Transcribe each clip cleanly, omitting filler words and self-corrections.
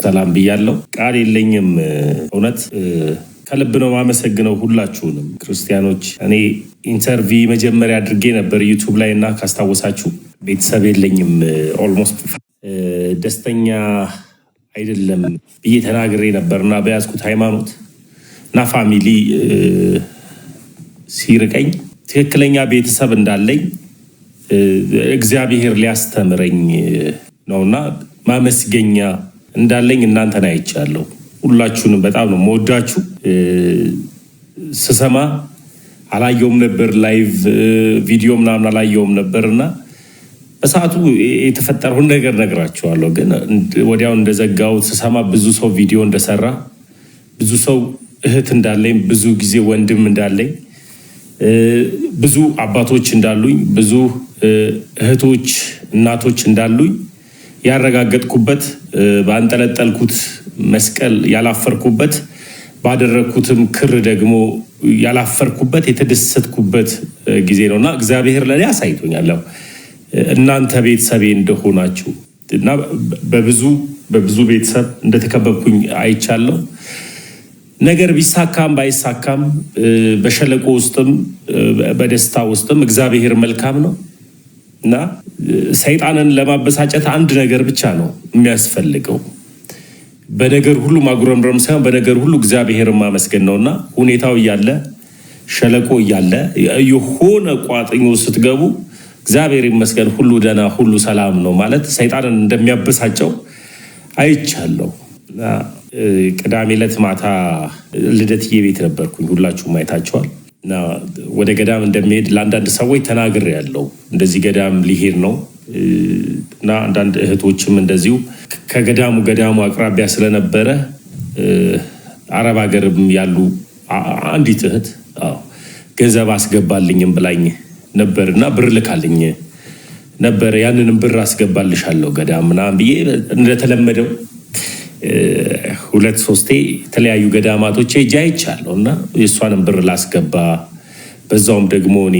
ሰላም ብያለሁ። ቃል የለኝም። እውነት ከልብ ነው ማመሰግነው ሁላችሁንም ክርስቲያኖች። እኔ ኢንተርቪ መጀመሪያ አድርጌ ነበር ዩቱብ ላይ እና ካስታወሳችሁ ቤተሰብ የለኝም ኦልሞስት ደስተኛ አይደለም ብዬ ተናግሬ ነበር እና በያዝኩት ሃይማኖት እና ፋሚሊ ሲርቀኝ ትክክለኛ ቤተሰብ እንዳለኝ እግዚአብሔር ሊያስተምረኝ ነውና ማመስገኛ እንዳለኝ እናንተን አይቻለሁ። ሁላችሁንም በጣም ነው መወዳችሁ። ስሰማ አላየውም ነበር፣ ላይቭ ቪዲዮ ምናምን አላየውም ነበርና በሰዓቱ የተፈጠረውን ነገር ነግራችኋለሁ። ግን ወዲያው እንደዘጋው ስሰማ ብዙ ሰው ቪዲዮ እንደሰራ፣ ብዙ ሰው እህት እንዳለኝ፣ ብዙ ጊዜ ወንድም እንዳለኝ፣ ብዙ አባቶች እንዳሉኝ፣ ብዙ እህቶች እናቶች እንዳሉኝ ያረጋገጥኩበት፣ ባንጠለጠልኩት መስቀል ያላፈርኩበት፣ ባደረግኩትም ክር ደግሞ ያላፈርኩበት የተደሰትኩበት ጊዜ ነውና እግዚአብሔር ለኔ አሳይቶኛል። እናንተ ቤተሰቤ እንደሆናችሁ እና በብዙ ቤተሰብ እንደተከበብኩኝ አይቻለሁ። ነገር ቢሳካም ባይሳካም በሸለቆ ውስጥም በደስታ ውስጥም እግዚአብሔር መልካም ነው እና ሰይጣንን ለማበሳጨት አንድ ነገር ብቻ ነው የሚያስፈልገው። በነገር ሁሉ ማጉረምረም ሳይሆን በነገር ሁሉ እግዚአብሔርን ማመስገን ነውና ሁኔታው እያለ ሸለቆ እያለ የሆነ ቋጥኞ ስትገቡ እግዚአብሔር ይመስገን ሁሉ ደህና ሁሉ ሰላም ነው ማለት ሰይጣንን እንደሚያበሳጨው አይቻለሁ። ቅዳሜ ዕለት ማታ ልደትዬ ቤት ነበርኩኝ። ሁላችሁም አይታችኋል። እና ወደ ገዳም እንደሚሄድ ለአንዳንድ ሰዎች ተናግሬያለሁ። እንደዚህ ገዳም ሊሄድ ነው እና አንዳንድ እህቶችም እንደዚሁ ገዳሙ አቅራቢያ ስለነበረ አረብ ሀገርም ያሉ አንዲት እህት ገንዘብ አስገባልኝም ብላኝ ነበር እና ብር ልካልኝ ነበር። ያንንም ብር አስገባልሻለሁ ገዳም ምናምን ብዬ እንደተለመደው 2-3 የተለያዩ ገዳማቶች ሄጄ አይቻለሁ እና የእሷንም ብር ላስገባ በዛውም ደግሞ እኔ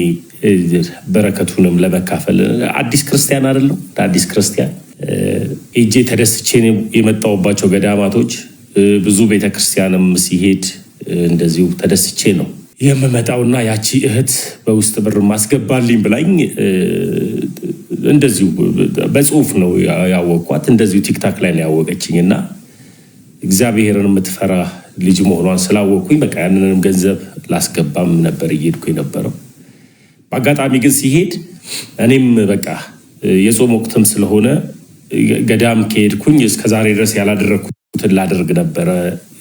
በረከቱንም ለመካፈል አዲስ ክርስቲያን አይደለም አዲስ ክርስቲያን ሄጄ ተደስቼ የመጣሁባቸው ገዳማቶች ብዙ ቤተክርስቲያንም ሲሄድ እንደዚሁ ተደስቼ ነው የምመጣውና ያቺ እህት በውስጥ ብር ማስገባልኝ ብላኝ እንደዚሁ በጽሁፍ ነው ያወቅኳት። እንደዚሁ ቲክታክ ላይ ነው ያወቀችኝና እግዚአብሔርን የምትፈራ ልጅ መሆኗን ስላወቅኩኝ በቃ ያንንም ገንዘብ ላስገባም ነበር እየሄድኩ የነበረው። በአጋጣሚ ግን ሲሄድ እኔም በቃ የጾም ወቅትም ስለሆነ ገዳም ከሄድኩኝ እስከዛሬ ድረስ ያላደረግኩትን ላደርግ ነበረ።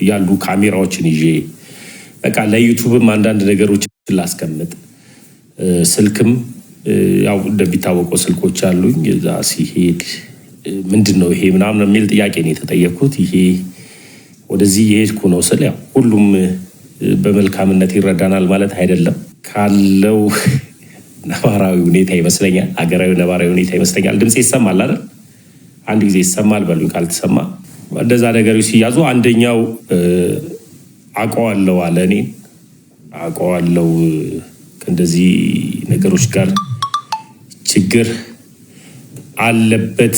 ያሉ ካሜራዎችን ይዤ በቃ ለዩቱብም አንዳንድ ነገሮችን ላስቀምጥ፣ ስልክም ያው እንደሚታወቀው ስልኮች አሉኝ። እዛ ሲሄድ ምንድን ነው ይሄ ምናምን የሚል ጥያቄ ነው የተጠየቅኩት። ይሄ ወደዚህ የሄድኩ ነው ስል ያው ሁሉም በመልካምነት ይረዳናል ማለት አይደለም። ካለው ነባራዊ ሁኔታ ይመስለኛል፣ ሀገራዊ ነባራዊ ሁኔታ ይመስለኛል። ድምፅ ይሰማል አይደል? አንድ ጊዜ ይሰማል በሉኝ ካልተሰማ። እንደዛ ነገሮች ሲያዙ አንደኛው አውቀዋለሁ አለ። እኔ አውቀዋለሁ ከእንደዚህ ነገሮች ጋር ችግር አለበት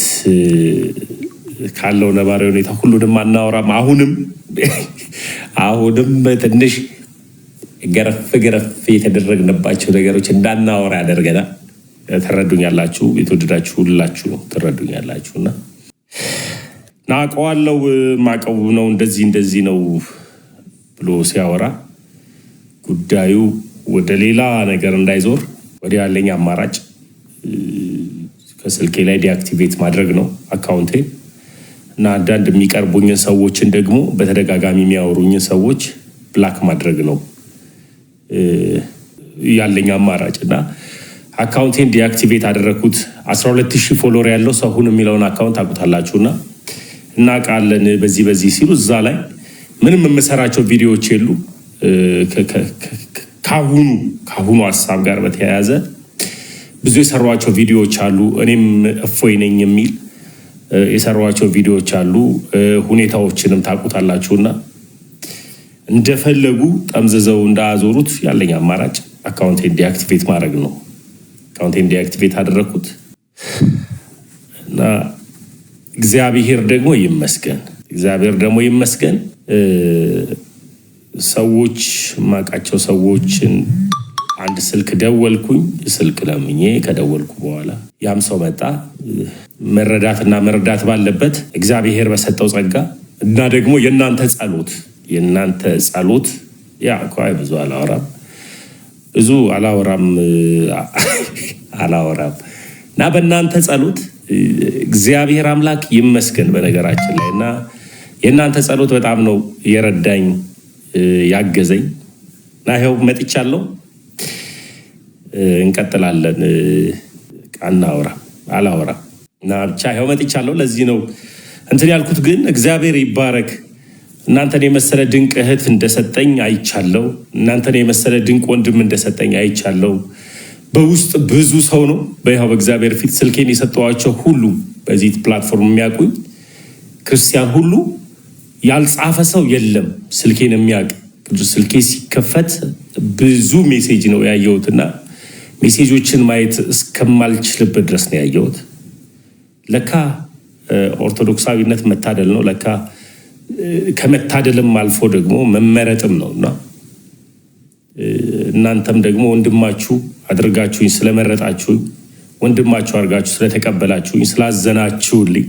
ካለው ነባራዊ ሁኔታ ሁሉንም አናወራም። አሁንም ትንሽ ገረፍ የተደረግንባቸው ነገሮች እንዳናወራ ያደርገናል። ትረዱኛላችሁ፣ የተወደዳችሁ ሁላችሁ ትረዱኛላችሁና አውቀዋለሁ ማቀው ነው እንደዚህ ነው ብሎ ሲያወራ ጉዳዩ ወደ ሌላ ነገር እንዳይዞር ወዲያ ያለኝ አማራጭ ከስልኬ ላይ ዲአክቲቬት ማድረግ ነው አካውንቴ እና አንዳንድ የሚቀርቡኝን ሰዎችን ደግሞ በተደጋጋሚ የሚያወሩኝን ሰዎች ብላክ ማድረግ ነው ያለኝ አማራጭ እና አካውንቴን ዲአክቲቬት አደረኩት። 12000 ፎሎወር ያለው ሰው ሁን የሚለውን አካውንት አቁታላችሁና እናውቃለን በዚህ ሲሉ እዛ ላይ ምንም የምሰራቸው ቪዲዮዎች የሉ። ካሁኑ ሀሳብ ጋር በተያያዘ ብዙ የሰሯቸው ቪዲዮዎች አሉ። እኔም እፎይ ነኝ የሚል የሰሯቸው ቪዲዮዎች አሉ። ሁኔታዎችንም ታውቁታላችሁና እንደፈለጉ ጠምዝዘው እንዳያዞሩት ያለኝ አማራጭ አካውንቴን ዲአክቲቬት ማድረግ ነው። አካውንቴን ዲአክቲቬት አደረኩት እና እግዚአብሔር ደግሞ ይመስገን እግዚአብሔር ደግሞ ይመስገን ሰዎች ማቃቸው ሰዎችን አንድ ስልክ ደወልኩኝ። ስልክ ለምኜ ከደወልኩ በኋላ ያም ሰው መጣ። መረዳትና መረዳት ባለበት እግዚአብሔር በሰጠው ጸጋ እና ደግሞ የእናንተ ጸሎት ያ ቆይ ብዙ አላወራም እና በእናንተ ጸሎት እግዚአብሔር አምላክ ይመስገን በነገራችን ላይ እና የእናንተ ጸሎት በጣም ነው የረዳኝ ያገዘኝ እና ይኸው መጥቻለሁ። እንቀጥላለን። አላወራም እና ብቻ ይኸው መጥቻለሁ። ለዚህ ነው እንትን ያልኩት። ግን እግዚአብሔር ይባረክ። እናንተን የመሰለ ድንቅ እህት እንደሰጠኝ አይቻለሁ። እናንተን የመሰለ ድንቅ ወንድም እንደሰጠኝ አይቻለሁ። በውስጥ ብዙ ሰው ነው በይኸው በእግዚአብሔር ፊት ስልኬን የሰጠዋቸው ሁሉ በዚህ ፕላትፎርም የሚያውቁኝ ክርስቲያን ሁሉ ያልጻፈ ሰው የለም። ስልኬን የሚያውቅ ስልኬ ሲከፈት ብዙ ሜሴጅ ነው ያየሁትና ሜሴጆችን ማየት እስከማልችልበት ድረስ ነው ያየሁት። ለካ ኦርቶዶክሳዊነት መታደል ነው። ለካ ከመታደልም አልፎ ደግሞ መመረጥም ነውና እናንተም ደግሞ ወንድማችሁ አድርጋችሁኝ ስለመረጣችሁኝ፣ ወንድማችሁ አድርጋችሁ ስለተቀበላችሁኝ፣ ስላዘናችሁልኝ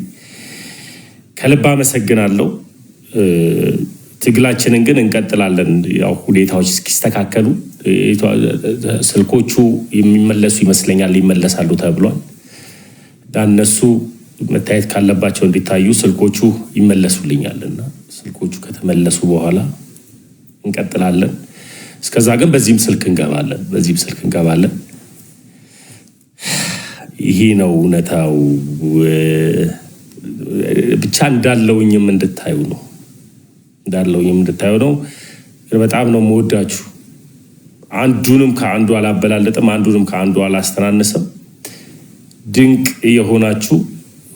ከልብ አመሰግናለሁ። ትግላችንን ግን እንቀጥላለን። ያው ሁኔታዎች እስኪስተካከሉ ስልኮቹ የሚመለሱ ይመስለኛል፣ ይመለሳሉ ተብሏል። እነሱ መታየት ካለባቸው እንዲታዩ ስልኮቹ ይመለሱልኛልና ስልኮቹ ከተመለሱ በኋላ እንቀጥላለን። እስከዛ ግን በዚህም ስልክ እንገባለን። ይሄ ነው እውነታው። ብቻ እንዳለውኝም እንድታዩ ነው። በጣም ነው የምወዳችሁ። አንዱንም ከአንዱ አላበላለጥም፣ አንዱንም ከአንዱ አላስተናነሰም። ድንቅ የሆናችሁ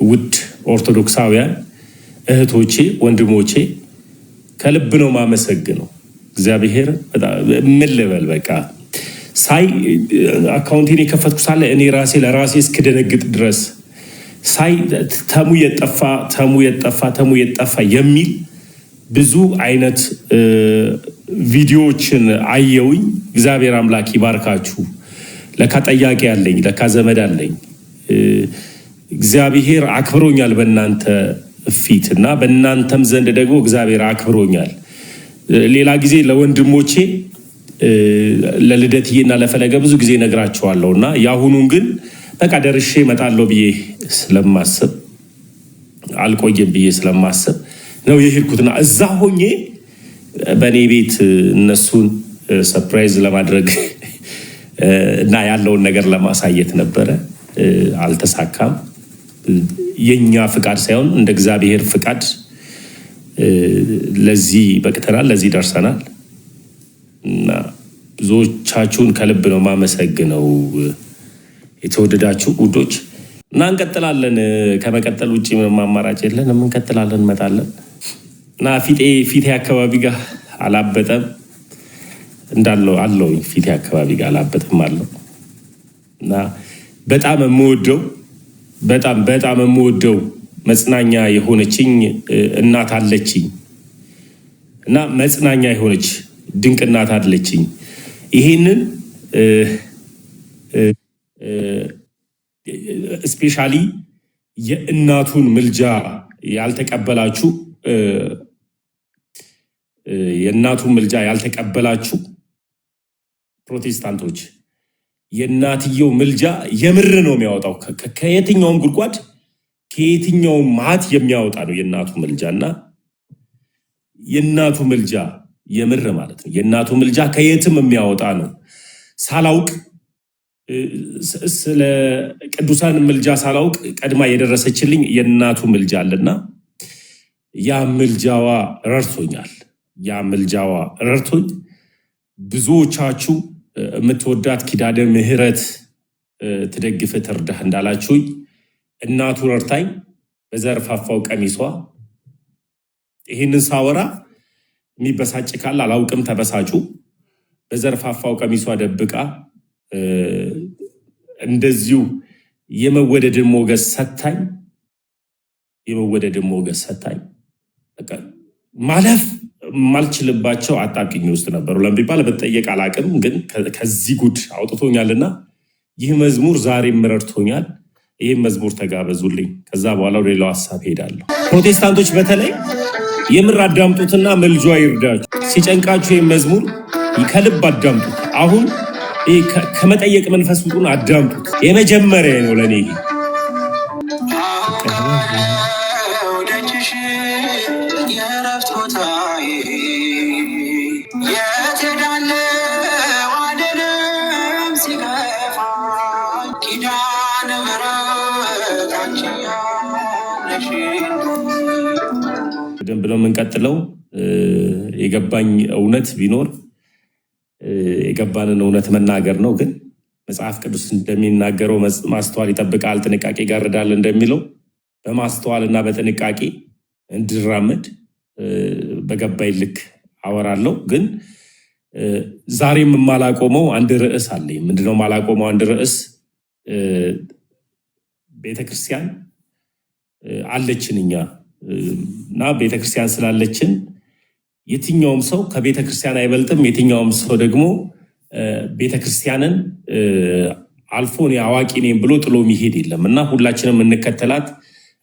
ውድ ኦርቶዶክሳውያን እህቶቼ፣ ወንድሞቼ ከልብ ነው ማመሰግነው። እግዚአብሔር ምን ልበል፣ በቃ ሳይ አካውንቴን የከፈትኩ ሳለ እኔ ራሴ ለራሴ እስክደነግጥ ድረስ ሳይ ተሙ የጠፋ የሚል ብዙ አይነት ቪዲዮዎችን አየውኝ። እግዚአብሔር አምላክ ይባርካችሁ። ለካ ጠያቂ አለኝ፣ ለካ ዘመድ አለኝ። እግዚአብሔር አክብሮኛል በእናንተ ፊት እና በእናንተም ዘንድ ደግሞ እግዚአብሔር አክብሮኛል። ሌላ ጊዜ ለወንድሞቼ ለልደትዬና ለፈለገ ብዙ ጊዜ ነግራቸዋለሁ እና የአሁኑን ግን በቃ ደርሼ እመጣለሁ ብዬ ስለማስብ አልቆየም ብዬ ስለማስብ ነው የሄድኩትና እዛ ሆኜ በእኔ ቤት እነሱን ሰርፕራይዝ ለማድረግ እና ያለውን ነገር ለማሳየት ነበረ። አልተሳካም። የኛ ፍቃድ ሳይሆን እንደ እግዚአብሔር ፍቃድ ለዚህ በቅተናል፣ ለዚህ ደርሰናል እና ብዙዎቻችሁን ከልብ ነው ማመሰግነው። የተወደዳችሁ ውዶች እና እንቀጥላለን። ከመቀጠል ውጭ ምንም አማራጭ የለንም። እንቀጥላለን፣ እንመጣለን እና ፊቴ አካባቢ ጋር አላበጠም እንዳለው አለው። ፊቴ አካባቢ ጋር አላበጠም አለው እና በጣም የምወደው መጽናኛ የሆነችኝ እናት አለችኝ እና መጽናኛ የሆነች ድንቅ እናት አለችኝ። ይሄንን ስፔሻሊ የእናቱን ምልጃ ያልተቀበላችሁ ፕሮቴስታንቶች የእናትየው ምልጃ የምር ነው የሚያወጣው። ከየትኛውም ጉድጓድ ከየትኛውም ማት የሚያወጣ ነው የእናቱ ምልጃ እና የእናቱ ምልጃ የምር ማለት ነው። የእናቱ ምልጃ ከየትም የሚያወጣ ነው። ሳላውቅ ስለ ቅዱሳን ምልጃ ሳላውቅ ቀድማ የደረሰችልኝ የእናቱ ምልጃ አለና ያ ምልጃዋ ረድቶኝ ብዙዎቻችሁ የምትወዳት ኪዳነ ምሕረት ትደግፍ ትርዳህ እንዳላችሁኝ እናቱ ረድታኝ በዘርፋፋው ቀሚሷ ይህንን ሳወራ የሚበሳጭ ካለ አላውቅም፣ ተበሳጩ። በዘርፋፋው ቀሚሷ ደብቃ እንደዚሁ የመወደድን ሞገስ ሰታኝ በቃ ማለፍ ማልችልባቸው አጣብቂኝ ውስጥ ነበሩ። ለምቢባል በተጠየቅ አላቅም፣ ግን ከዚህ ጉድ አውጥቶኛልና ይህ መዝሙር ዛሬም ረድቶኛል። ይህም መዝሙር ተጋበዙልኝ። ከዛ በኋላ ወደ ሌላው ሀሳብ ሄዳለሁ። ፕሮቴስታንቶች በተለይ የምር አዳምጡትና መልጇ ይርዳችሁ። ሲጨንቃችሁ ይህም መዝሙር ከልብ አዳምጡት። አሁን ከመጠየቅ መንፈስ ውጡን አዳምጡት። የመጀመሪያ ነው ለእኔ ይሄ በደንብ ነው የምንቀጥለው። የገባኝ እውነት ቢኖር የገባንን እውነት መናገር ነው። ግን መጽሐፍ ቅዱስ እንደሚናገረው ማስተዋል ይጠብቃል፣ ጥንቃቄ ይጋርዳል እንደሚለው በማስተዋል እና በጥንቃቄ እንድራመድ በገባኝ ልክ አወራለሁ። ግን ዛሬም የማላቆመው አንድ ርዕስ አለኝ። ምንድነው የማላቆመው አንድ ርዕስ? ቤተክርስቲያን አለችን እኛ እና ቤተክርስቲያን ስላለችን የትኛውም ሰው ከቤተክርስቲያን አይበልጥም። የትኛውም ሰው ደግሞ ቤተክርስቲያንን አልፎ እኔ አዋቂ ነኝ ብሎ ጥሎ የሚሄድ የለም እና ሁላችንም የምንከተላት፣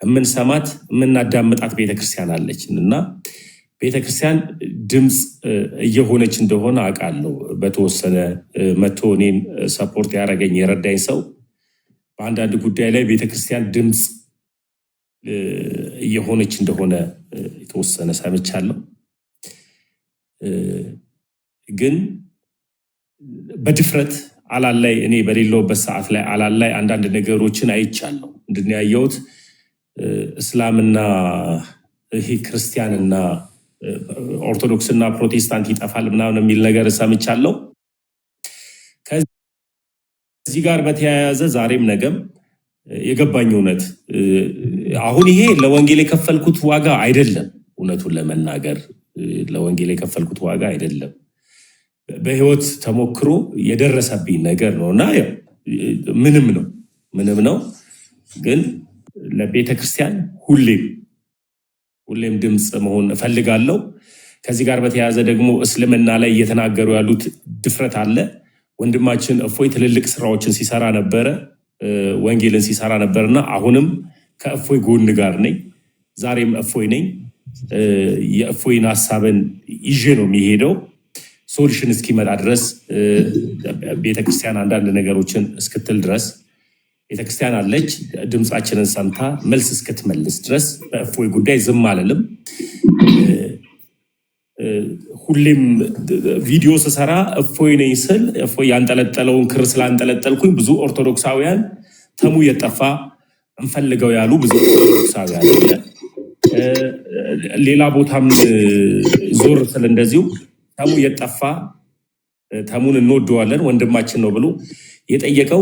የምንሰማት፣ የምናዳምጣት ቤተክርስቲያን አለችን እና ቤተክርስቲያን ድምፅ እየሆነች እንደሆነ አውቃለሁ። በተወሰነ መቶ እኔን ሰፖርት ያደረገኝ የረዳኝ ሰው በአንዳንድ ጉዳይ ላይ ቤተክርስቲያን ድምፅ እየሆነች እንደሆነ የተወሰነ ሰምቻለሁ። ግን በድፍረት አላላይ እኔ በሌለውበት ሰዓት ላይ አላላይ አንዳንድ ነገሮችን አይቻለሁ። ምንድን ያየሁት? እስላምና ይሄ ክርስቲያንና ኦርቶዶክስና ፕሮቴስታንት ይጠፋል ምናምን የሚል ነገር ሰምቻለሁ። ከዚህ ጋር በተያያዘ ዛሬም ነገም የገባኝ እውነት አሁን ይሄ ለወንጌል የከፈልኩት ዋጋ አይደለም። እውነቱን ለመናገር ለወንጌል የከፈልኩት ዋጋ አይደለም። በህይወት ተሞክሮ የደረሰብኝ ነገር ነው እና ምንም ነው። ግን ለቤተ ክርስቲያን ሁሌም ድምፅ መሆን እፈልጋለሁ። ከዚህ ጋር በተያያዘ ደግሞ እስልምና ላይ እየተናገሩ ያሉት ድፍረት አለ። ወንድማችን እፎይ ትልልቅ ስራዎችን ሲሰራ ነበረ፣ ወንጌልን ሲሰራ ነበርና አሁንም ከእፎይ ጎን ጋር ነኝ። ዛሬም እፎይ ነኝ። የእፎይን ሀሳብን ይዤ ነው የሚሄደው። ሶሉሽን እስኪመጣ ድረስ ቤተክርስቲያን አንዳንድ ነገሮችን እስክትል ድረስ ቤተክርስቲያን አለች። ድምፃችንን ሰምታ መልስ እስክትመልስ ድረስ በእፎይ ጉዳይ ዝም አልልም። ሁሌም ቪዲዮ ስሰራ እፎይ ነኝ ስል እፎይ ያንጠለጠለውን ክር ስላንጠለጠልኩኝ ብዙ ኦርቶዶክሳውያን ተሙ የጠፋ እንፈልገው ያሉ ብዙ ኦርቶዶክሳውያን አለ። ሌላ ቦታም ዞር ስል እንደዚሁ ተሙ የጠፋ ተሙን እንወደዋለን ወንድማችን ነው ብሎ የጠየቀው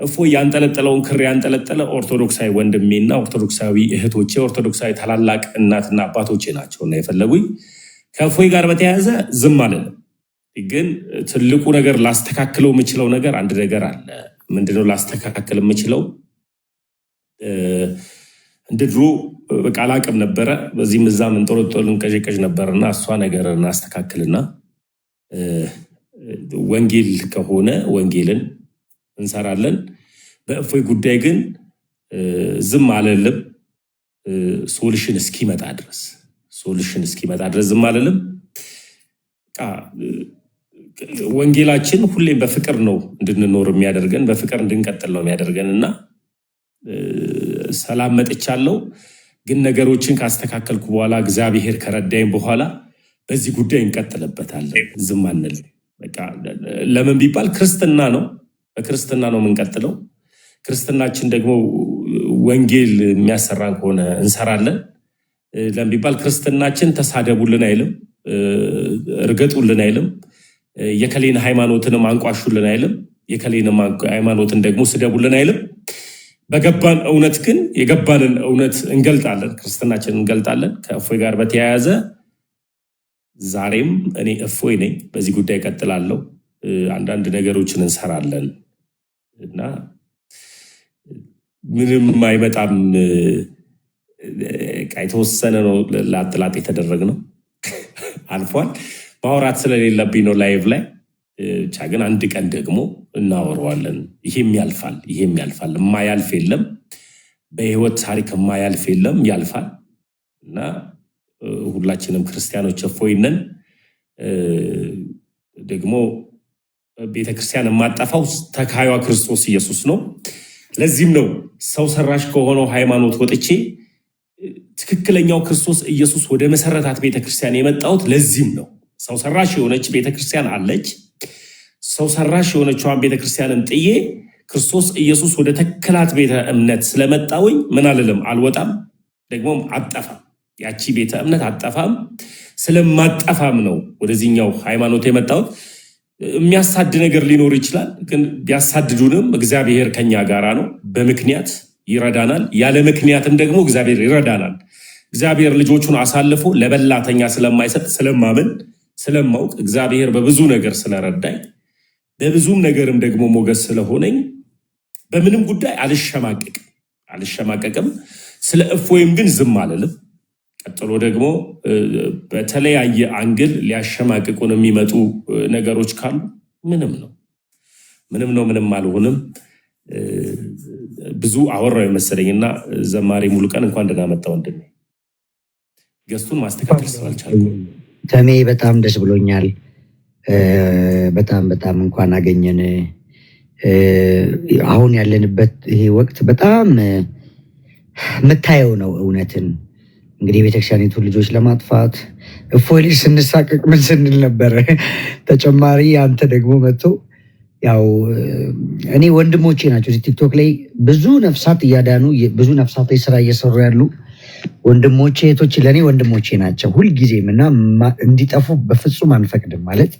እፎይ ያንጠለጠለውን ክር ያንጠለጠለ ኦርቶዶክሳዊ ወንድሜና ኦርቶዶክሳዊ እህቶቼ፣ ኦርቶዶክሳዊ ታላላቅ እናትና አባቶቼ ናቸውና የፈለጉኝ። ከእፎይ ጋር በተያያዘ ዝም አልልም። ግን ትልቁ ነገር ላስተካክለው የምችለው ነገር አንድ ነገር አለ። ምንድነው ላስተካክል የምችለው? እንደ ድሮ በቃ አላቅም ነበረ። በዚህም እዛም እንጦለጦል እንቀዥቀዥ ነበርና እሷ ነገር እናስተካክልና ወንጌል ከሆነ ወንጌልን እንሰራለን። በእፎይ ጉዳይ ግን ዝም አልልም። ሶሉሽን እስኪመጣ ድረስ ዝም አልልም። ወንጌላችን ሁሌም በፍቅር ነው እንድንኖር የሚያደርገን፣ በፍቅር እንድንቀጥል ነው የሚያደርገን እና ሰላም መጥቻለሁ። ግን ነገሮችን ካስተካከልኩ በኋላ እግዚአብሔር ከረዳኝ በኋላ በዚህ ጉዳይ እንቀጥልበታለን። ዝም አንልም። ለምን ቢባል ክርስትና ነው። በክርስትና ነው የምንቀጥለው። ክርስትናችን ደግሞ ወንጌል የሚያሰራን ከሆነ እንሰራለን። ለምን ቢባል ክርስትናችን ተሳደቡልን አይልም፣ እርገጡልን አይልም፣ የከሌን ሃይማኖትንም አንቋሹልን አይልም፣ የከሌን ሃይማኖትን ደግሞ ስደቡልን አይልም። በገባን እውነት ግን የገባንን እውነት እንገልጣለን፣ ክርስትናችን እንገልጣለን። ከእፎይ ጋር በተያያዘ ዛሬም እኔ እፎይ ነኝ። በዚህ ጉዳይ እቀጥላለሁ። አንዳንድ ነገሮችን እንሰራለን እና ምንም አይመጣም የተወሰነ ነው ላጥላጥ የተደረግነው አልፏል። ማውራት ስለሌለብኝ ነው ላይቭ ላይ ብቻ ግን አንድ ቀን ደግሞ እናወራዋለን። ይሄም ያልፋል፣ የማያልፍ የለም። በህይወት ታሪክ የማያልፍ የለም፣ ያልፋል። እና ሁላችንም ክርስቲያኖች እፎይነን። ደግሞ ቤተክርስቲያን የማጠፋው ተካዩዋ ክርስቶስ ኢየሱስ ነው። ለዚህም ነው ሰው ሰራሽ ከሆነው ሃይማኖት ወጥቼ ትክክለኛው ክርስቶስ ኢየሱስ ወደ መሰረታት ቤተክርስቲያን የመጣሁት። ለዚህም ነው ሰው ሰራሽ የሆነች ቤተክርስቲያን አለች። ሰው ሰራሽ የሆነችዋን ቤተክርስቲያንን ጥዬ ክርስቶስ ኢየሱስ ወደ ተከላት ቤተ እምነት ስለመጣውኝ ምን አልልም፣ አልወጣም፣ ደግሞም አጠፋም። ያቺ ቤተ እምነት አጠፋም። ስለማጠፋም ነው ወደዚህኛው ሃይማኖት የመጣሁት። የሚያሳድ ነገር ሊኖር ይችላል፣ ግን ቢያሳድዱንም እግዚአብሔር ከኛ ጋራ ነው። በምክንያት ይረዳናል፣ ያለ ምክንያትም ደግሞ እግዚአብሔር ይረዳናል። እግዚአብሔር ልጆቹን አሳልፎ ለበላተኛ ስለማይሰጥ ስለማምን ስለማውቅ እግዚአብሔር በብዙ ነገር ስለረዳኝ በብዙም ነገርም ደግሞ ሞገስ ስለሆነኝ በምንም ጉዳይ አልሸማቀቅም። ስለ እፎይም ግን ዝም አልልም። ቀጥሎ ደግሞ በተለያየ አንግል ሊያሸማቅቁን የሚመጡ ነገሮች ካሉ ምንም አልሆንም። ብዙ አወራው የመሰለኝና ዘማሪ ሙሉቀን እንኳን ደህና መጣ ወንድሜ። ገስቱን ማስተካከል ስላልቻልኩ ተሜ በጣም ደስ ብሎኛል። በጣም እንኳን አገኘን። አሁን ያለንበት ይሄ ወቅት በጣም የምታየው ነው እውነትን። እንግዲህ የቤተክርስቲያኒቱ ልጆች ለማጥፋት እፎይ ልጅ ስንሳቀቅ ምን ስንል ነበረ? ተጨማሪ አንተ ደግሞ መጥቶ ያው እኔ ወንድሞቼ ናቸው እዚህ ቲክቶክ ላይ ብዙ ነፍሳት እያዳኑ ብዙ ነፍሳት ላይ ስራ እየሰሩ ያሉ ወንድሞቼ እህቶቼ ለእኔ ወንድሞቼ ናቸው ሁልጊዜም። እና እንዲጠፉ በፍጹም አንፈቅድም። ማለት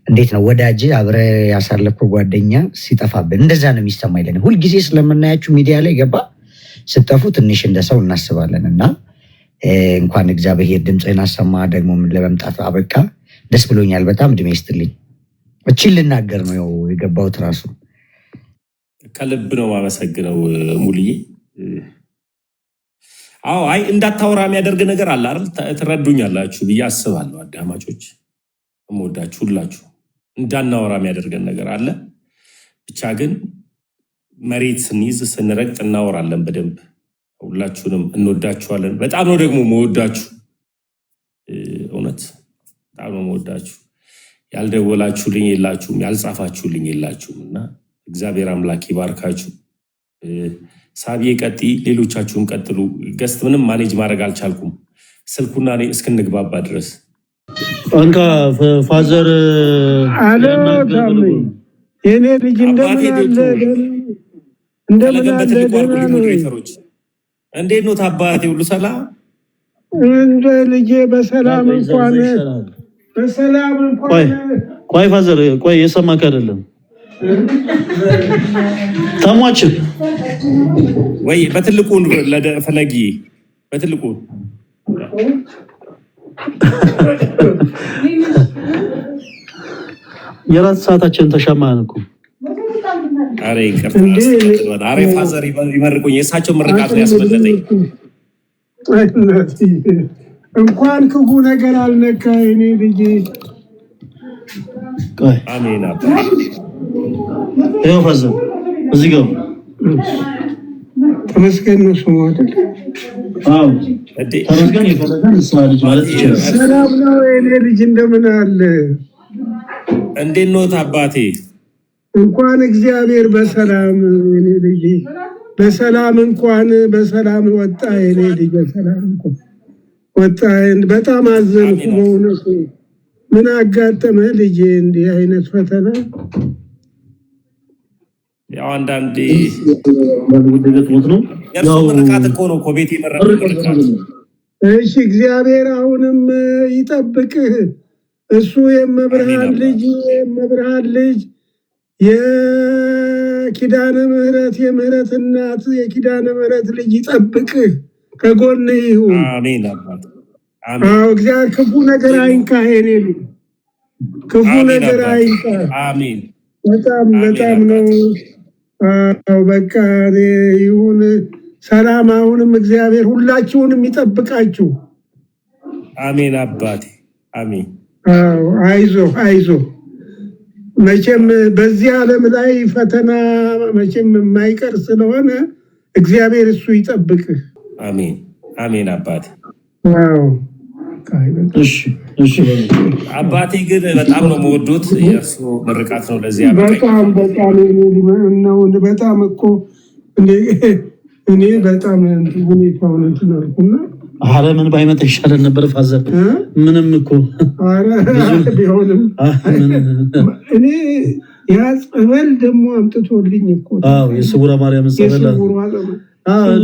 እንዴት ነው ወዳጅ አብረ ያሳለፍከው ጓደኛ ሲጠፋብን እንደዛ ነው የሚሰማኝ። ለን ሁልጊዜ ስለምናያችሁ ሚዲያ ላይ ገባ ስጠፉ ትንሽ እንደ ሰው እናስባለን። እና እንኳን እግዚአብሔር ድምፅህን አሰማ ደግሞ ለመምጣት አበቃ። ደስ ብሎኛል በጣም እድሜ ይስጥልኝ። እቺን ልናገር ነው የገባሁት። ራሱ ከልብ ነው ማመሰግነው ሙሉዬ። አዎ አይ እንዳታወራ የሚያደርግ ነገር አለ አይደል? ትረዱኛላችሁ ብዬ አስባለሁ። አዳማጮች እምወዳችሁ ሁላችሁ እንዳናወራ የሚያደርገን ነገር አለ። ብቻ ግን መሬት ስንይዝ ስንረግጥ እናወራለን በደንብ። ሁላችሁንም እንወዳችኋለን። በጣም ነው ደግሞ መወዳችሁ። እውነት በጣም ነው መወዳችሁ። ያልደወላችሁልኝ የላችሁም፣ ያልጻፋችሁልኝ የላችሁም። እና እግዚአብሔር አምላክ ይባርካችሁ። ሳቢዬ ቀጥይ፣ ሌሎቻችሁም ቀጥሉ። ገስት ምንም ማኔጅ ማድረግ አልቻልኩም ስልኩና እኔ እስክንግባባ ድረስ። አንካ ፋዘር አሎ ታሚ የኔ ልጅ እንደምን አለ? እንዴት ነው አባቴ? ሁሉ ሰላም? እንደ ልጄ በሰላም እንኳን ቆይ ፋዘር ቆይ፣ የሰማክ አይደለም ተሟች ወይ? በትልቁ ፈለጊ በትልቁ የራት ሰዓታችን ተሻማን እኮ። አሬ ይቅርታ፣ አሬ ፋዘር ይመርቁኝ። የእሳቸው ምርቃት ነው ያስበለጠኝ። እንኳን ክፉ ነገር አልነካ የኔ ልጅ። አሜን። ይኸው ፋዘር እዚህ ጋር ተመስገን ነው ስሙ አይደል? አዎ ተመስገን ይፈለጋል ልጅ ማለት ይችላል። ሰላም ነው የኔ ልጅ እንደምን አለ? እንዴት ነው አባቴ? እንኳን እግዚአብሔር በሰላም የኔ ልጅ በሰላም እንኳን በሰላም ወጣ የኔ ልጅ በሰላም እንኳን ወጣ። በጣም አዘንኩ በእውነቱ። ምን አጋጠመ ልጄ? እንዲህ አይነት ፈተና ያው አንዳንዴ ነው ያው ምርቃት እኮ ነው ቤት የመረቀ። እሺ እግዚአብሔር አሁንም ይጠብቅህ። እሱ የመብርሃን ልጅ የኪዳነ ምህረት የምህረት እናት የኪዳነ ምህረት ልጅ ይጠብቅህ፣ ከጎንህ ይሁን። አሜን። አዎ እግዚአብሔር ክፉ ነገር አይንካህ የኔ ልጅ፣ ክፉ ነገር አይንካህ። አሜን። በጣም ነው። አዎ በቃ ይሁን። ሰላም አሁንም እግዚአብሔር ሁላችሁንም ይጠብቃችሁ። አሜን አባቴ አሜን። አይዞ አይዞ። መቼም በዚህ ዓለም ላይ ፈተና መቼም የማይቀር ስለሆነ እግዚአብሔር እሱ ይጠብቅህ። አሜን አሜን አባቴ። እሺ አባቴ ግን በጣም ነው የምወዱት። የእርሱ ምርቃት ነው ለዚህ ያበቃኝ። በጣም እኮ እኔ በጣም ሁኔታውን እንትን አልኩና አረ ምን ባይመጣ ይሻለን ነበር ፋዘር። ምንም እኮ አረ ቢሆንም እኔ ያ ጸበል ደግሞ አምጥቶልኝ እኮ የስውራ ማርያም ጸበል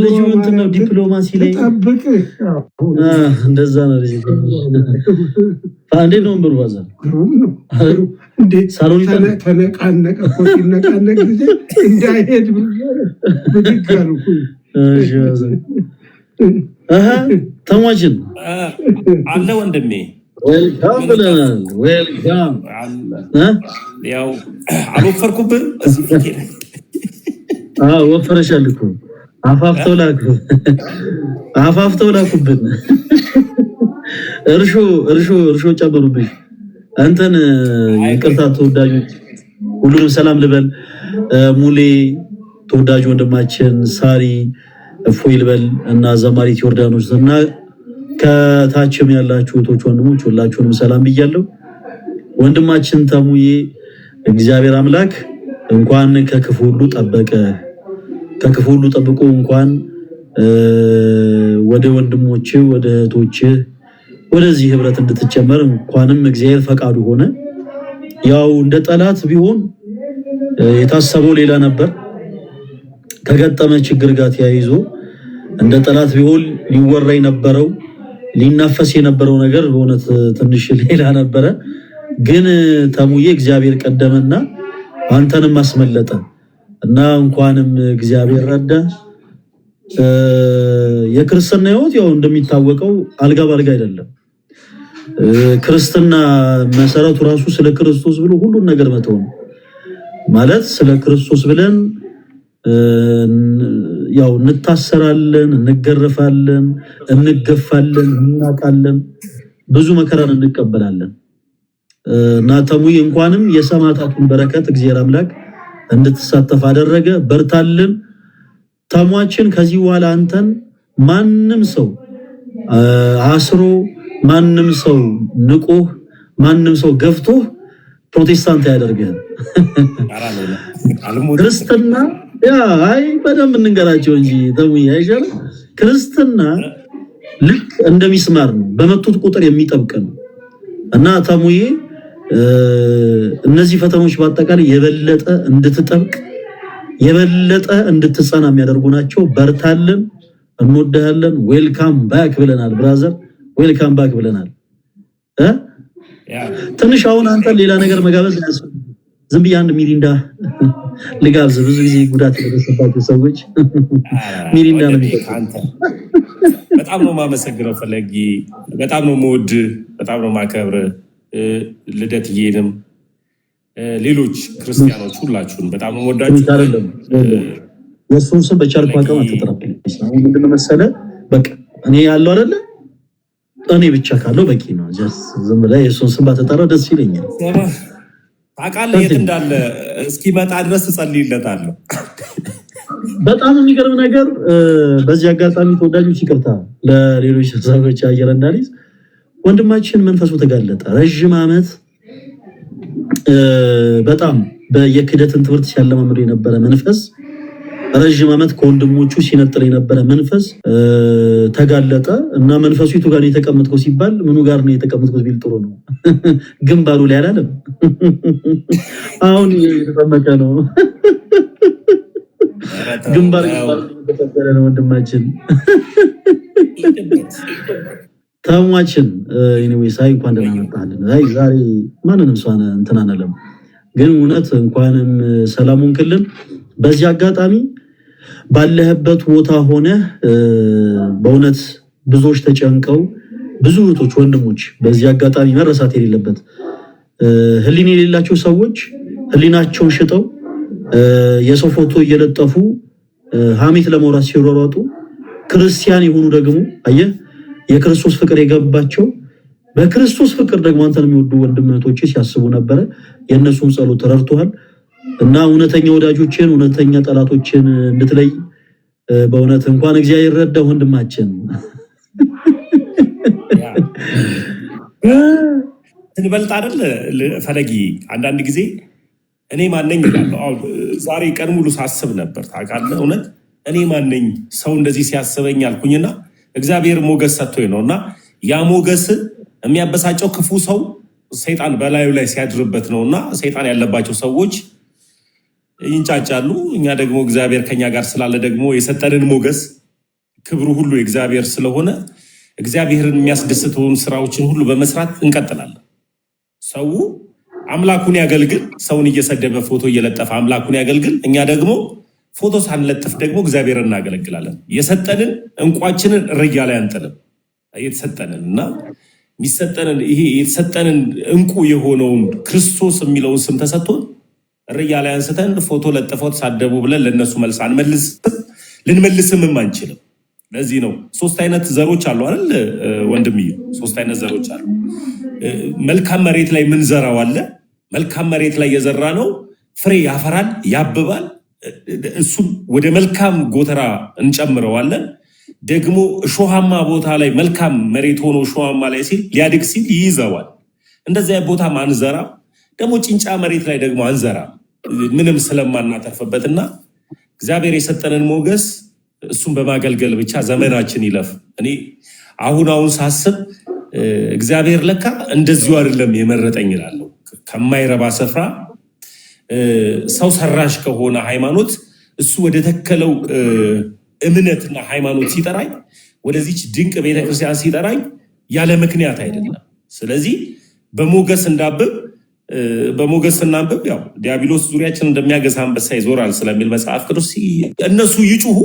ልጁ እንትን ነው ዲፕሎማሲ ላይ ጠብቅህ። እንደዛ ነው ልጅ እንዴት ነው ብሩ ፋዘር? ሳሎን ተነቃነቀ እኮ ሲነቃነቅ ጊዜ እንዳይሄድ ብድግ አልኩኝ። ተሟችን አለ ወንድሜ ዌልካም ብለናል። ዌልካም ያው አልወፈርኩብን ወፈረሻል እኮ አፋፍተው ላኩብን። እርሾ ጨምሩብኝ። አንተን ይቅርታ ተወዳጆች ሁሉንም ሰላም ልበል። ሙሌ ተወዳጅ ወንድማችን፣ ሳሪ እፎይ ልበል እና ዘማሪት ዮርዳኖስ እና ከታችም ያላችሁ እህቶች ወንድሞች ሁላችሁንም ሰላም ብያለሁ። ወንድማችን ተሙዬ እግዚአብሔር አምላክ እንኳን ከክፉ ሁሉ ጠበቀ፣ ከክፉ ሁሉ ጠብቆ እንኳን ወደ ወንድሞች ወደ እህቶች ወደዚህ ህብረት እንድትጨመር እንኳንም እግዚአብሔር ፈቃዱ ሆነ። ያው እንደ ጠላት ቢሆን የታሰበው ሌላ ነበር። ከገጠመ ችግር ጋር ተያይዞ እንደ ጠላት ቢሆን ሊወራ የነበረው ሊናፈስ የነበረው ነገር በእውነት ትንሽ ሌላ ነበረ። ግን ተሙዬ እግዚአብሔር ቀደመና አንተንም አስመለጠ እና እንኳንም እግዚአብሔር ረዳ። የክርስትና ህይወት ያው እንደሚታወቀው አልጋ ባልጋ አይደለም። ክርስትና መሰረቱ ራሱ ስለ ክርስቶስ ብሎ ሁሉን ነገር መተው ነው ማለት። ስለ ክርስቶስ ብለን ያው እንታሰራለን፣ እንገረፋለን፣ እንገፋለን፣ እናቃለን፣ ብዙ መከራን እንቀበላለን እና ተሙዬ እንኳንም የሰማዕታቱን በረከት እግዚአብሔር አምላክ እንድትሳተፍ አደረገ። በርታልን ተሟችን። ከዚህ በኋላ አንተን ማንም ሰው አስሮ ማንም ሰው ንቆህ ማንም ሰው ገፍቶህ ፕሮቴስታንት ያደርገህ ክርስትና አይ በደንብ እንንገራቸው እንጂ ተሙዬ አይሻልም? ክርስትና ልክ እንደሚስማር ነው፣ በመቱት ቁጥር የሚጠብቅ ነው እና ተሙዬ እነዚህ ፈተናዎች በአጠቃላይ የበለጠ እንድትጠብቅ የበለጠ እንድትጸና የሚያደርጉ ናቸው። በርታልን፣ እንወድሃለን። ዌልካም ባክ ብለናል ብራዘር፣ ዌልካም ባክ ብለናል። ትንሽ አሁን አንተ ሌላ ነገር መጋበዝ ያስፈልጋል። ዝም ብዬ አንድ ሚሪንዳ ልጋብዝ። ብዙ ጊዜ ጉዳት የደረሰባቸው ሰዎች ሚሪንዳ ነው የሚጠጣው። በጣም ነው የማመሰግነው ፈለጊ፣ በጣም ነው የምወድ፣ በጣም ነው የማከብር። ልደትዬንም ሌሎች ክርስቲያኖች ሁላችሁን በጣም ነው የምወዳችሁ። የእሱን ስም በቻልኩ አቅም አትጠራብኝ። አሁን ምንድን ነው መሰለህ በቃ እኔ ያለው አይደለ እኔ ብቻ ካለው በቂ ነው። ዝም ብለህ የእሱን ስም ባትጠራ ደስ ይለኛል። ታውቃለህ የት እንዳለ እስኪመጣ ድረስ እጸልይለታለሁ። በጣም የሚገርም ነገር በዚህ አጋጣሚ ተወዳጆች ይቅርታ ለሌሎች ሰዎች አየር እንዳልይዝ ወንድማችን መንፈሱ ተጋለጠ። ረጅም ዓመት በጣም በየክደትን ትምህርት ሲያለማምዱ የነበረ መንፈስ፣ ረጅም ዓመት ከወንድሞቹ ሲነጥል የነበረ መንፈስ ተጋለጠ እና መንፈሱ የቱ ጋር ነው የተቀመጥከው ሲባል ምኑ ጋር ነው የተቀመጥኩት ቢል ጥሩ ነው። ግንባሩ ላይ አላለም። አሁን የተጠመቀ ነው። ግንባር ተቀበለ ነው ወንድማችን ተሟችን። ኤኒዌይስ አይ እንኳን ደህና መጣልን። አይ ዛሬ ማንንም ሷነ እንትን አናለም፣ ግን እውነት እንኳንም ሰላሙን ክልን። በዚህ አጋጣሚ ባለህበት ቦታ ሆነ በእውነት ብዙዎች ተጨንቀው ብዙ እህቶች ወንድሞች፣ በዚህ አጋጣሚ መረሳት የሌለበት ህሊና የሌላቸው ሰዎች ህሊናቸውን ሽጠው የሰው ፎቶ እየለጠፉ ሐሜት ለመውራት ሲሮሮጡ ክርስቲያን የሆኑ ደግሞ አየህ የክርስቶስ ፍቅር የገባቸው በክርስቶስ ፍቅር ደግሞ አንተን የሚወዱ ወንድምነቶች ሲያስቡ ነበረ። የእነሱን ጸሎት ተረድተዋል እና እውነተኛ ወዳጆችን እውነተኛ ጠላቶችን እንድትለይ በእውነት እንኳን እግዚአብሔር ረዳ ወንድማችን ትንበልጥ አይደል ፈለጊ። አንዳንድ ጊዜ እኔ ማነኝ እላለሁ። አሁን ዛሬ ቀን ሙሉ ሳስብ ነበር ታውቃለህ። እውነት እኔ ማነኝ ሰው እንደዚህ ሲያስበኝ አልኩኝና እግዚአብሔር ሞገስ ሰጥቶኝ ነውና ያ ሞገስ የሚያበሳጨው ክፉ ሰው ሰይጣን በላዩ ላይ ሲያድርበት ነውና ሰይጣን ያለባቸው ሰዎች ይንጫጫሉ። እኛ ደግሞ እግዚአብሔር ከኛ ጋር ስላለ ደግሞ የሰጠንን ሞገስ ክብሩ ሁሉ የእግዚአብሔር ስለሆነ እግዚአብሔርን የሚያስደስተውን ስራዎችን ሁሉ በመስራት እንቀጥላለን። ሰው አምላኩን ያገልግል። ሰውን እየሰደበ ፎቶ እየለጠፈ አምላኩን ያገልግል። እኛ ደግሞ ፎቶ ሳንለጥፍ ደግሞ እግዚአብሔርን እናገለግላለን። የሰጠንን እንቋችንን እርያ ላይ አንጥልም። የተሰጠንን እና የሚሰጠንን ይሄ የተሰጠንን እንቁ የሆነውን ክርስቶስ የሚለውን ስም ተሰጥቶን እርያ ላይ አንስተን ፎቶ ለጥፈው ተሳደቡ ብለን ለነሱ መልስ አንመልስም፣ ልንመልስምም አንችልም። ለዚህ ነው ሶስት አይነት ዘሮች አሉ አይደል ወንድምዬ? ሶስት አይነት ዘሮች አሉ። መልካም መሬት ላይ ምን ዘራው አለ። መልካም መሬት ላይ የዘራ ነው ፍሬ ያፈራል፣ ያብባል። እሱም ወደ መልካም ጎተራ እንጨምረዋለን። ደግሞ እሾሃማ ቦታ ላይ መልካም መሬት ሆኖ እሾሃማ ላይ ሲል ሊያድግ ሲል ይይዘዋል። እንደዚያ ቦታ አንዘራ። ደግሞ ጭንጫ መሬት ላይ ደግሞ አንዘራ ምንም ስለማናተርፍበትና እግዚአብሔር የሰጠንን ሞገስ እሱን በማገልገል ብቻ ዘመናችን ይለፍ። እኔ አሁን ሳስብ እግዚአብሔር ለካ እንደዚሁ አይደለም የመረጠኝ እላለሁ። ከማይረባ ስፍራ ሰው ሰራሽ ከሆነ ሃይማኖት እሱ ወደ ተከለው እምነትና ሃይማኖት ሲጠራኝ፣ ወደዚች ድንቅ ቤተክርስቲያን ሲጠራኝ ያለ ምክንያት አይደለም። ስለዚህ በሞገስ እንዳብብ በሞገስ ስናንብብ ያው ዲያብሎስ ዙሪያችን እንደሚያገሳ አንበሳ ይዞራል ስለሚል መጽሐፍ ቅዱስ እነሱ ይጩሁ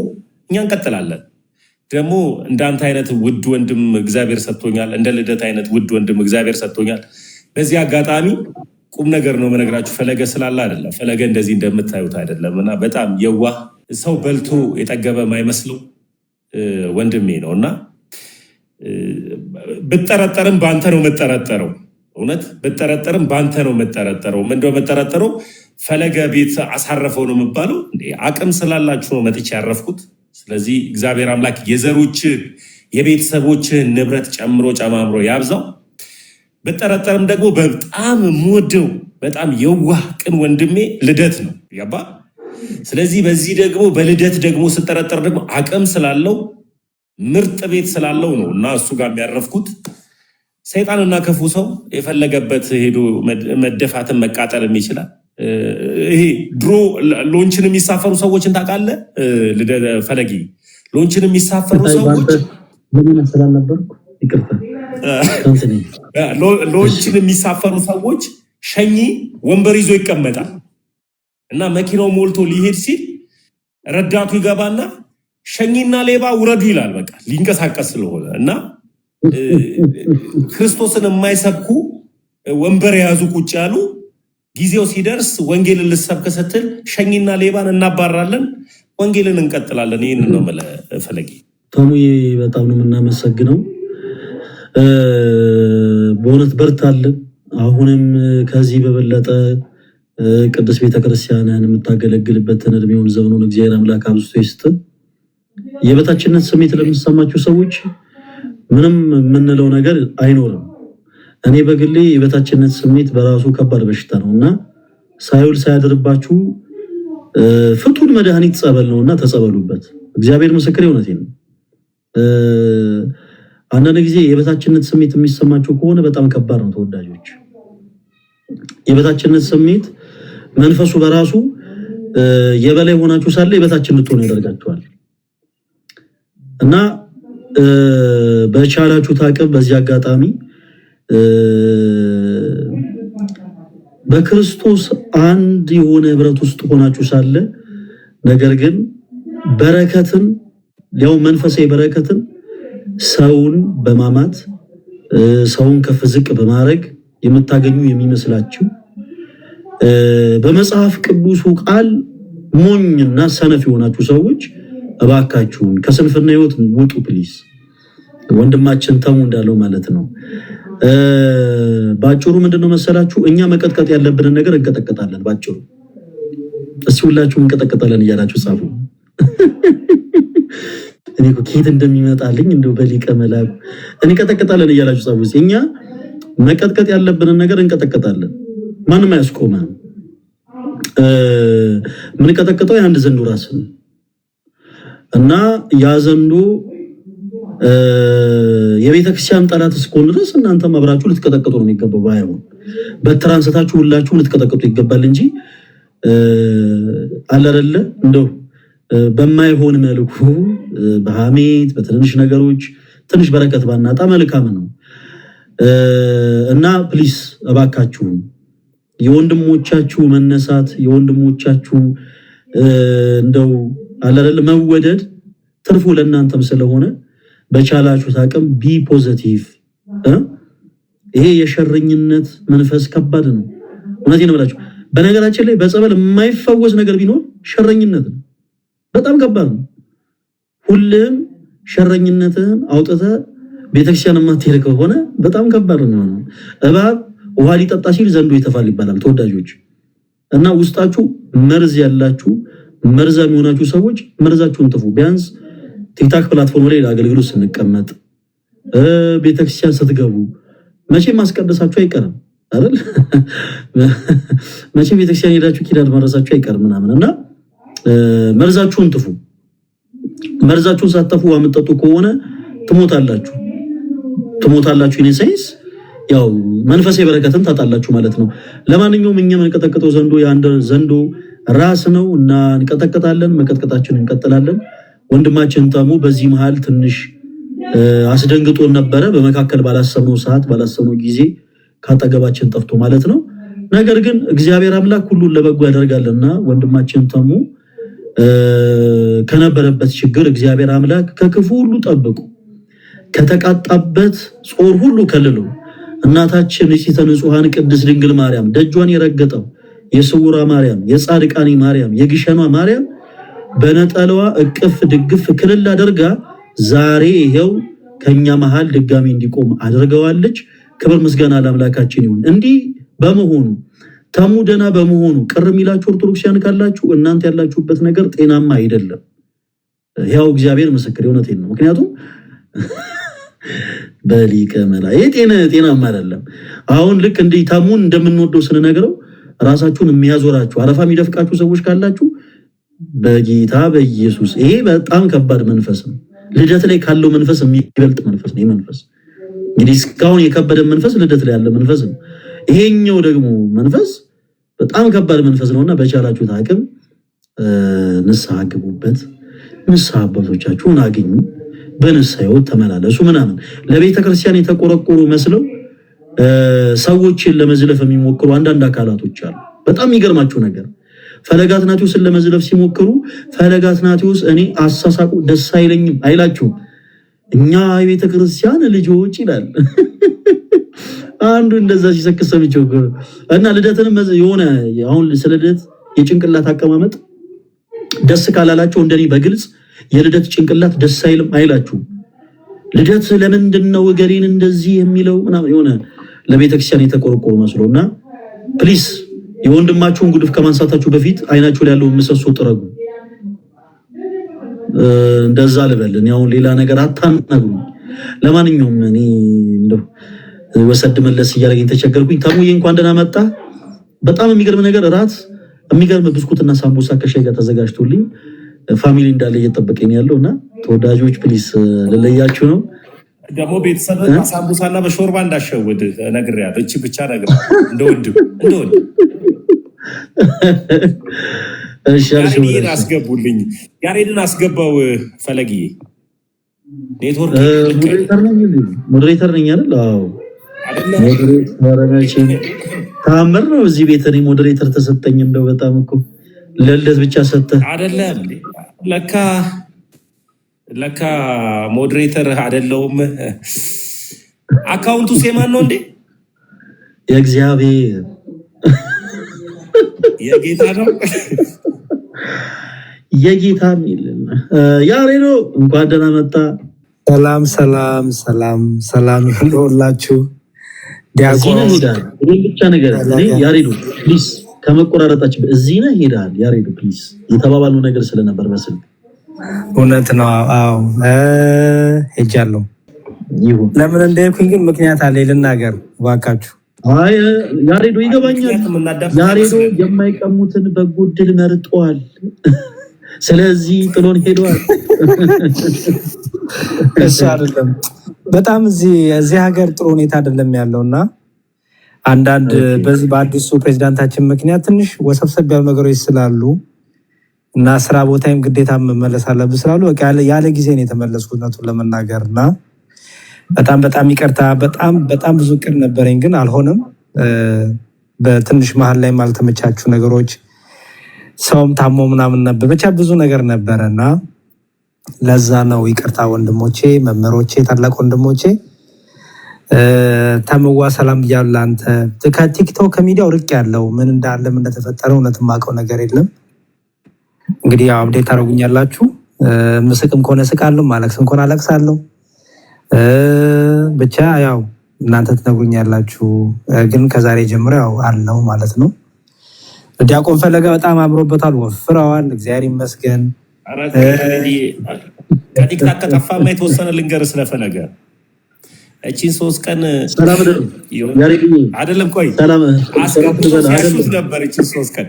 እኛ እንቀጥላለን። ደግሞ እንዳንተ አይነት ውድ ወንድም እግዚአብሔር ሰጥቶኛል። እንደ ልደት አይነት ውድ ወንድም እግዚአብሔር ሰጥቶኛል። በዚህ አጋጣሚ ቁም ነገር ነው መነግራችሁ። ፈለገ ስላለ አይደለም፣ ፈለገ እንደዚህ እንደምታዩት አይደለም እና በጣም የዋህ ሰው በልቶ የጠገበ ማይመስለው ወንድሜ ነው እና ብጠረጠርም በአንተ ነው መጠረጠረው። እውነት ብጠረጠርም በአንተ ነው መጠረጠረው። ምንድነው መጠረጠረው? ፈለገ ቤት አሳረፈው ነው የሚባለው። አቅም ስላላችሁ ነው መጥቼ ያረፍኩት። ስለዚህ እግዚአብሔር አምላክ የዘሮችን የቤተሰቦችን ንብረት ጨምሮ ጨማምሮ ያብዛው። ብጠረጠርም ደግሞ በጣም የምወደው በጣም የዋህ ቅን ወንድሜ ልደት ነው ያባ። ስለዚህ በዚህ ደግሞ በልደት ደግሞ ስጠረጠር ደግሞ አቅም ስላለው ምርጥ ቤት ስላለው ነው እና እሱ ጋር የሚያረፍኩት። ሰይጣንና ክፉ ሰው የፈለገበት ሄዶ መደፋትን መቃጠልም ይችላል። ይሄ ድሮ ሎንችን የሚሳፈሩ ሰዎችን ታውቃለህ ፈለጊ? ሎንችን የሚሳፈሩ ሰዎች ሎንችን የሚሳፈሩ ሰዎች ሸኚ ወንበር ይዞ ይቀመጣል እና መኪናው ሞልቶ ሊሄድ ሲል ረዳቱ ይገባና ሸኚና ሌባ ውረዱ ይላል። በቃ ሊንቀሳቀስ ስለሆነ እና ክርስቶስን የማይሰብኩ ወንበር የያዙ ቁጭ ያሉ ጊዜው ሲደርስ ወንጌልን ልሰብክ ስትል ሸኚና ሌባን እናባራለን፣ ወንጌልን እንቀጥላለን። ይህን ነው ፈለጊ። ተሙዬ በጣም ነው የምናመሰግነው። በእውነት በርታለን። አሁንም ከዚህ በበለጠ ቅዱስ ቤተክርስቲያንን የምታገለግልበትን እድሜውን ዘመኑን እግዚአብሔር አምላክ አብዝቶ ይስጥ። የበታችነት ስሜት ለሚሰማችሁ ሰዎች ምንም የምንለው ነገር አይኖርም። እኔ በግሌ የበታችነት ስሜት በራሱ ከባድ በሽታ ነው እና ሳይውል ሳያድርባችሁ ፍቱን መድኃኒት ጸበል ነውና ተጸበሉበት። እግዚአብሔር ምስክር እውነቴን ነው። አንዳንድ ጊዜ የበታችነት ስሜት የሚሰማችሁ ከሆነ በጣም ከባድ ነው ተወዳጆች። የበታችነት ስሜት መንፈሱ በራሱ የበላይ ሆናችሁ ሳለ የበታችን ልትሆኑ ያደርጋችኋል እና በቻላችሁ ታቅብ በዚህ አጋጣሚ በክርስቶስ አንድ የሆነ ህብረት ውስጥ ሆናችሁ ሳለ ነገር ግን በረከትን ያው መንፈሳዊ በረከትን ሰውን በማማት ሰውን ከፍ ዝቅ በማድረግ የምታገኙ የሚመስላችሁ በመጽሐፍ ቅዱሱ ቃል ሞኝና ሰነፍ የሆናችሁ ሰዎች እባካችሁን ከስንፍና ህይወት ውጡ ፕሊዝ። ወንድማችን ተሙ እንዳለው ማለት ነው። ባጭሩ ምንድነው መሰላችሁ እኛ መቀጥቀጥ ያለብንን ነገር እንቀጠቀጣለን። ባጭሩ እስቲ ሁላችሁ እንቀጠቀጣለን እያላችሁ ጻፉ። እኔ እኮ ከየት እንደሚመጣልኝ እንደው በሊቀ መላኩ እንቀጠቀጣለን እያላችሁ ጻፉ። እኛ መቀጥቀጥ ያለብንን ነገር እንቀጠቀጣለን። ማንም አያስቆመም። ምን ቀጠቀጠው የአንድ ዘንዶ ራስ ነው እና ያ ዘንዶ የቤተክርስቲያን ጠላት እስከሆነ ድረስ እናንተም አብራችሁ ልትቀጠቀጡ ነው የሚገባው። ባይሆን በትራንስታችሁ ሁላችሁ ልትቀጠቀጡ ይገባል እንጂ አላደለ እንደው በማይሆን መልኩ በሐሜት በትንሽ ነገሮች ትንሽ በረከት ባናጣ መልካም ነው እና ፕሊስ እባካችሁ የወንድሞቻችሁ መነሳት የወንድሞቻችሁ እንደው አላደለ መወደድ ትርፉ ለእናንተም ስለሆነ በቻላችሁት አቅም ቢ ፖዚቲቭ። ይሄ የሸረኝነት መንፈስ ከባድ ነው። እውነቴን ነው ብላችሁ በነገራችን ላይ በጸበል የማይፈወስ ነገር ቢኖር ሸረኝነት ነው። በጣም ከባድ ነው። ሁሉም ሸረኝነትን አውጥተህ ቤተክርስቲያን የማትሄድ ከሆነ በጣም ከባድ ነው። እባብ ውሃ ሊጠጣ ሲል ዘንዶ ይተፋል ይባላል ተወዳጆች። እና ውስጣችሁ መርዝ ያላችሁ መርዛም የሆናችሁ ሰዎች መርዛችሁን ጥፉ። ቢያንስ ቲክታክ ፕላትፎርም ላይ ለአገልግሎት ስንቀመጥ ቤተክርስቲያን ስትገቡ መቼም ማስቀደሳችሁ አይቀርም አይደል? መቼም ቤተክርስቲያን ሄዳችሁ ኪዳን ማድረሳችሁ አይቀርም ምናምንና መርዛችሁን ጥፉ። መርዛችሁን ሳትጠፉ አምጥጡ ከሆነ ትሞታላችሁ። ኢንሳይንስ ያው መንፈሳዊ በረከትን ታጣላችሁ ማለት ነው። ለማንኛውም እኛ የምንቀጠቅጠው ዘንዶ የአንድ ዘንዶ ራስ ነው እና እንቀጠቅጣለን፣ መቀጥቀጣችን እንቀጥላለን። ወንድማችን ተሙ በዚህ መሃል ትንሽ አስደንግጦን ነበረ። በመካከል ባላሰብነው ሰዓት ባላሰብነው ጊዜ ካጠገባችን ጠፍቶ ማለት ነው። ነገር ግን እግዚአብሔር አምላክ ሁሉን ለበጎ ያደርጋልና ወንድማችን ተሙ ከነበረበት ችግር እግዚአብሔር አምላክ ከክፉ ሁሉ ጠብቁ፣ ከተቃጣበት ጾር ሁሉ ከልሎ እናታችን ንጽሕተ ንጹሐን ቅድስት ድንግል ማርያም ደጇን የረገጠው የስውራ ማርያም የጻድቃኒ ማርያም የግሸኗ ማርያም በነጠላዋ እቅፍ ድግፍ ክልል አድርጋ ዛሬ ይሄው ከኛ መሃል ድጋሚ እንዲቆም አድርገዋለች። ክብር ምስጋና ለአምላካችን ይሁን። እንዲህ በመሆኑ ተሙ ደና በመሆኑ ቅር የሚላችሁ ኦርቶዶክሲያን ካላችሁ እናንተ ያላችሁበት ነገር ጤናማ አይደለም። ያው እግዚአብሔር ምስክር እውነቴን ነው። ምክንያቱም በሊቀ መላእክት ጤናማ አይደለም። አሁን ልክ እንዲህ ተሙን እንደምንወደው ስንነግረው ራሳችሁን የሚያዞራችሁ አረፋ የሚደፍቃችሁ ሰዎች ካላችሁ በጌታ በኢየሱስ ይሄ በጣም ከባድ መንፈስ ነው። ልደት ላይ ካለው መንፈስ የሚበልጥ መንፈስ ነው። ይሄ መንፈስ እንግዲህ እስካሁን የከበደ መንፈስ ልደት ላይ ያለ መንፈስ ነው። ይሄኛው ደግሞ መንፈስ በጣም ከባድ መንፈስ ነውና በቻላችሁት አቅም ንስሐ ግቡበት። ንስሐ አባቶቻችሁን አግኙ፣ በንስሐ ሕይወት ተመላለሱ ምናምን። ለቤተ ክርስቲያን የተቆረቆሩ መስለው ሰዎችን ለመዝለፍ የሚሞክሩ አንዳንድ አካላቶች አሉ። በጣም የሚገርማችሁ ነገር ፈለገ አትናቴዎስን ለመዝለፍ ሲሞክሩ ፈለገ አትናቴዎስ እኔ አሳሳቁ ደስ አይለኝም አይላችሁም። እኛ የቤተ ክርስቲያን ልጆች ይላል አንዱ እንደዛ ሲሰክስ ሰምቼው እና ልደትንም የሆነ አሁን ስለ ልደት የጭንቅላት አቀማመጥ ደስ ካላላቸው እንደኔ በግልጽ የልደት ጭንቅላት ደስ አይልም አይላችሁም። ልደት ለምንድነው እገሌን እንደዚህ የሚለው ምናምን የሆነ ለቤተክርስቲያን የተቆረቆሩ መስሎና ፕሊስ የወንድማችሁን ጉድፍ ከማንሳታችሁ በፊት አይናችሁ ላይ ያለውን ምሰሶ ጥረጉ። እንደዛ ልበልን። ያው ሌላ ነገር አታናግሩ። ለማንኛውም እኔ እንደው ወሰድ መለስ እያለኝ ተቸገርኩኝ። ተሙዬ እንኳን ደህና መጣ። በጣም የሚገርም ነገር እራት የሚገርም ብስኩትና ሳምቡሳ ከሻይ ጋር ተዘጋጅቶልኝ ፋሚሊ እንዳለ እየጠበቀኝ ያለውና ተወዳጆች ፕሊስ ልለያችሁ ነው። ደግሞ ቤተሰብ ሳምቡሳና በሾርባ እንዳሸውድ ነግሬያለሁ። እቺ ብቻ ነግሬያለሁ። እንደወንድም ያሬድን አስገቡልኝ። ያሬድን አስገባው ፈለግዬ። ኔትወርክ ሞዴሬተር ነኝ አይደል? አዎ ታምር ነው። እዚህ ቤት እኔ ሞዴሬተር ተሰጠኝ። እንደው በጣም እኮ ለልደት ብቻ ሰጠህ አይደለም? ለካ ሞዴሬተር አይደለሁም። አካውንቱ ሴማን ነው እንዴ? የእግዚአብሔር የጌታ ነው። የጌታ ሚልና ያሬዶ እንኳን ደህና መጣ። ሰላም ሰላም ሰላም ሰላም ይሁንላችሁ። ዲያቆን ሄዳል። ይሄን ብቻ ነገር ያሬዶ ፕሊዝ ከመቆራረጣችን እዚህ ነህ ሄዳል። ያሬዶ ፕሊዝ የተባባልነው ነገር ስለነበር በስልክ እውነት ነው። አዎ ሄጃለሁ። ይሁን ለምን እንደሄድኩኝ ግን ምክንያት አለ ልናገር እባካችሁ። አይ ያሬዶ ይገባኛል። ያሬዶ የማይቀሙትን በጎ ዕድል መርጧል። ስለዚህ ጥሎን ሄዷል። እሱ አይደለም በጣም እዚህ ሀገር ጥሩ ሁኔታ አይደለም ያለውና አንዳንድ በዚህ በአዲሱ ፕሬዝዳንታችን ምክንያት ትንሽ ወሰብሰብ ያሉ ነገሮች ስላሉ እና ስራ ቦታዬም ግዴታ መመለስ አለብኝ ስላሉ በቃ ያለ ጊዜ ነው የተመለስኩት እውነቱን ለመናገርና በጣም ይቅርታ። በጣም ብዙ ቅር ነበረኝ ግን አልሆነም። በትንሽ መሀል ላይ ማልተመቻቹ ነገሮች ሰውም ታሞ ምናምን ነበር ብቻ ብዙ ነገር ነበረና ለዛ ነው ይቅርታ ወንድሞቼ፣ መምህሮቼ፣ ታላቅ ወንድሞቼ። ተመዋ ሰላም ብያለሁ። አንተ ከቲክቶክ ከሚዲያው ርቅ ያለው ምን እንዳለ ምን እንደተፈጠረ እውነት የማውቀው ነገር የለም። እንግዲህ ያው አፕዴት ታደርጉኛላችሁ። ምስቅም ከሆነ ስቃለሁ፣ ማለቅስም ከሆነ አለቅሳለሁ። ብቻ ያው እናንተ ትነግሩኛላችሁ። ግን ከዛሬ ጀምሮ ያው አለው ማለት ነው። ዲያቆን ፈለገ በጣም አምሮበታል፣ ወፍረዋል። እግዚአብሔር ይመስገን። ከቲክታክ ከጠፋማ የተወሰነ ልንገርህ ስለፈለገ እቺን 3 ቀን አይደለም ቆይ አስቀምጡት ነበር። እቺን 3 ቀን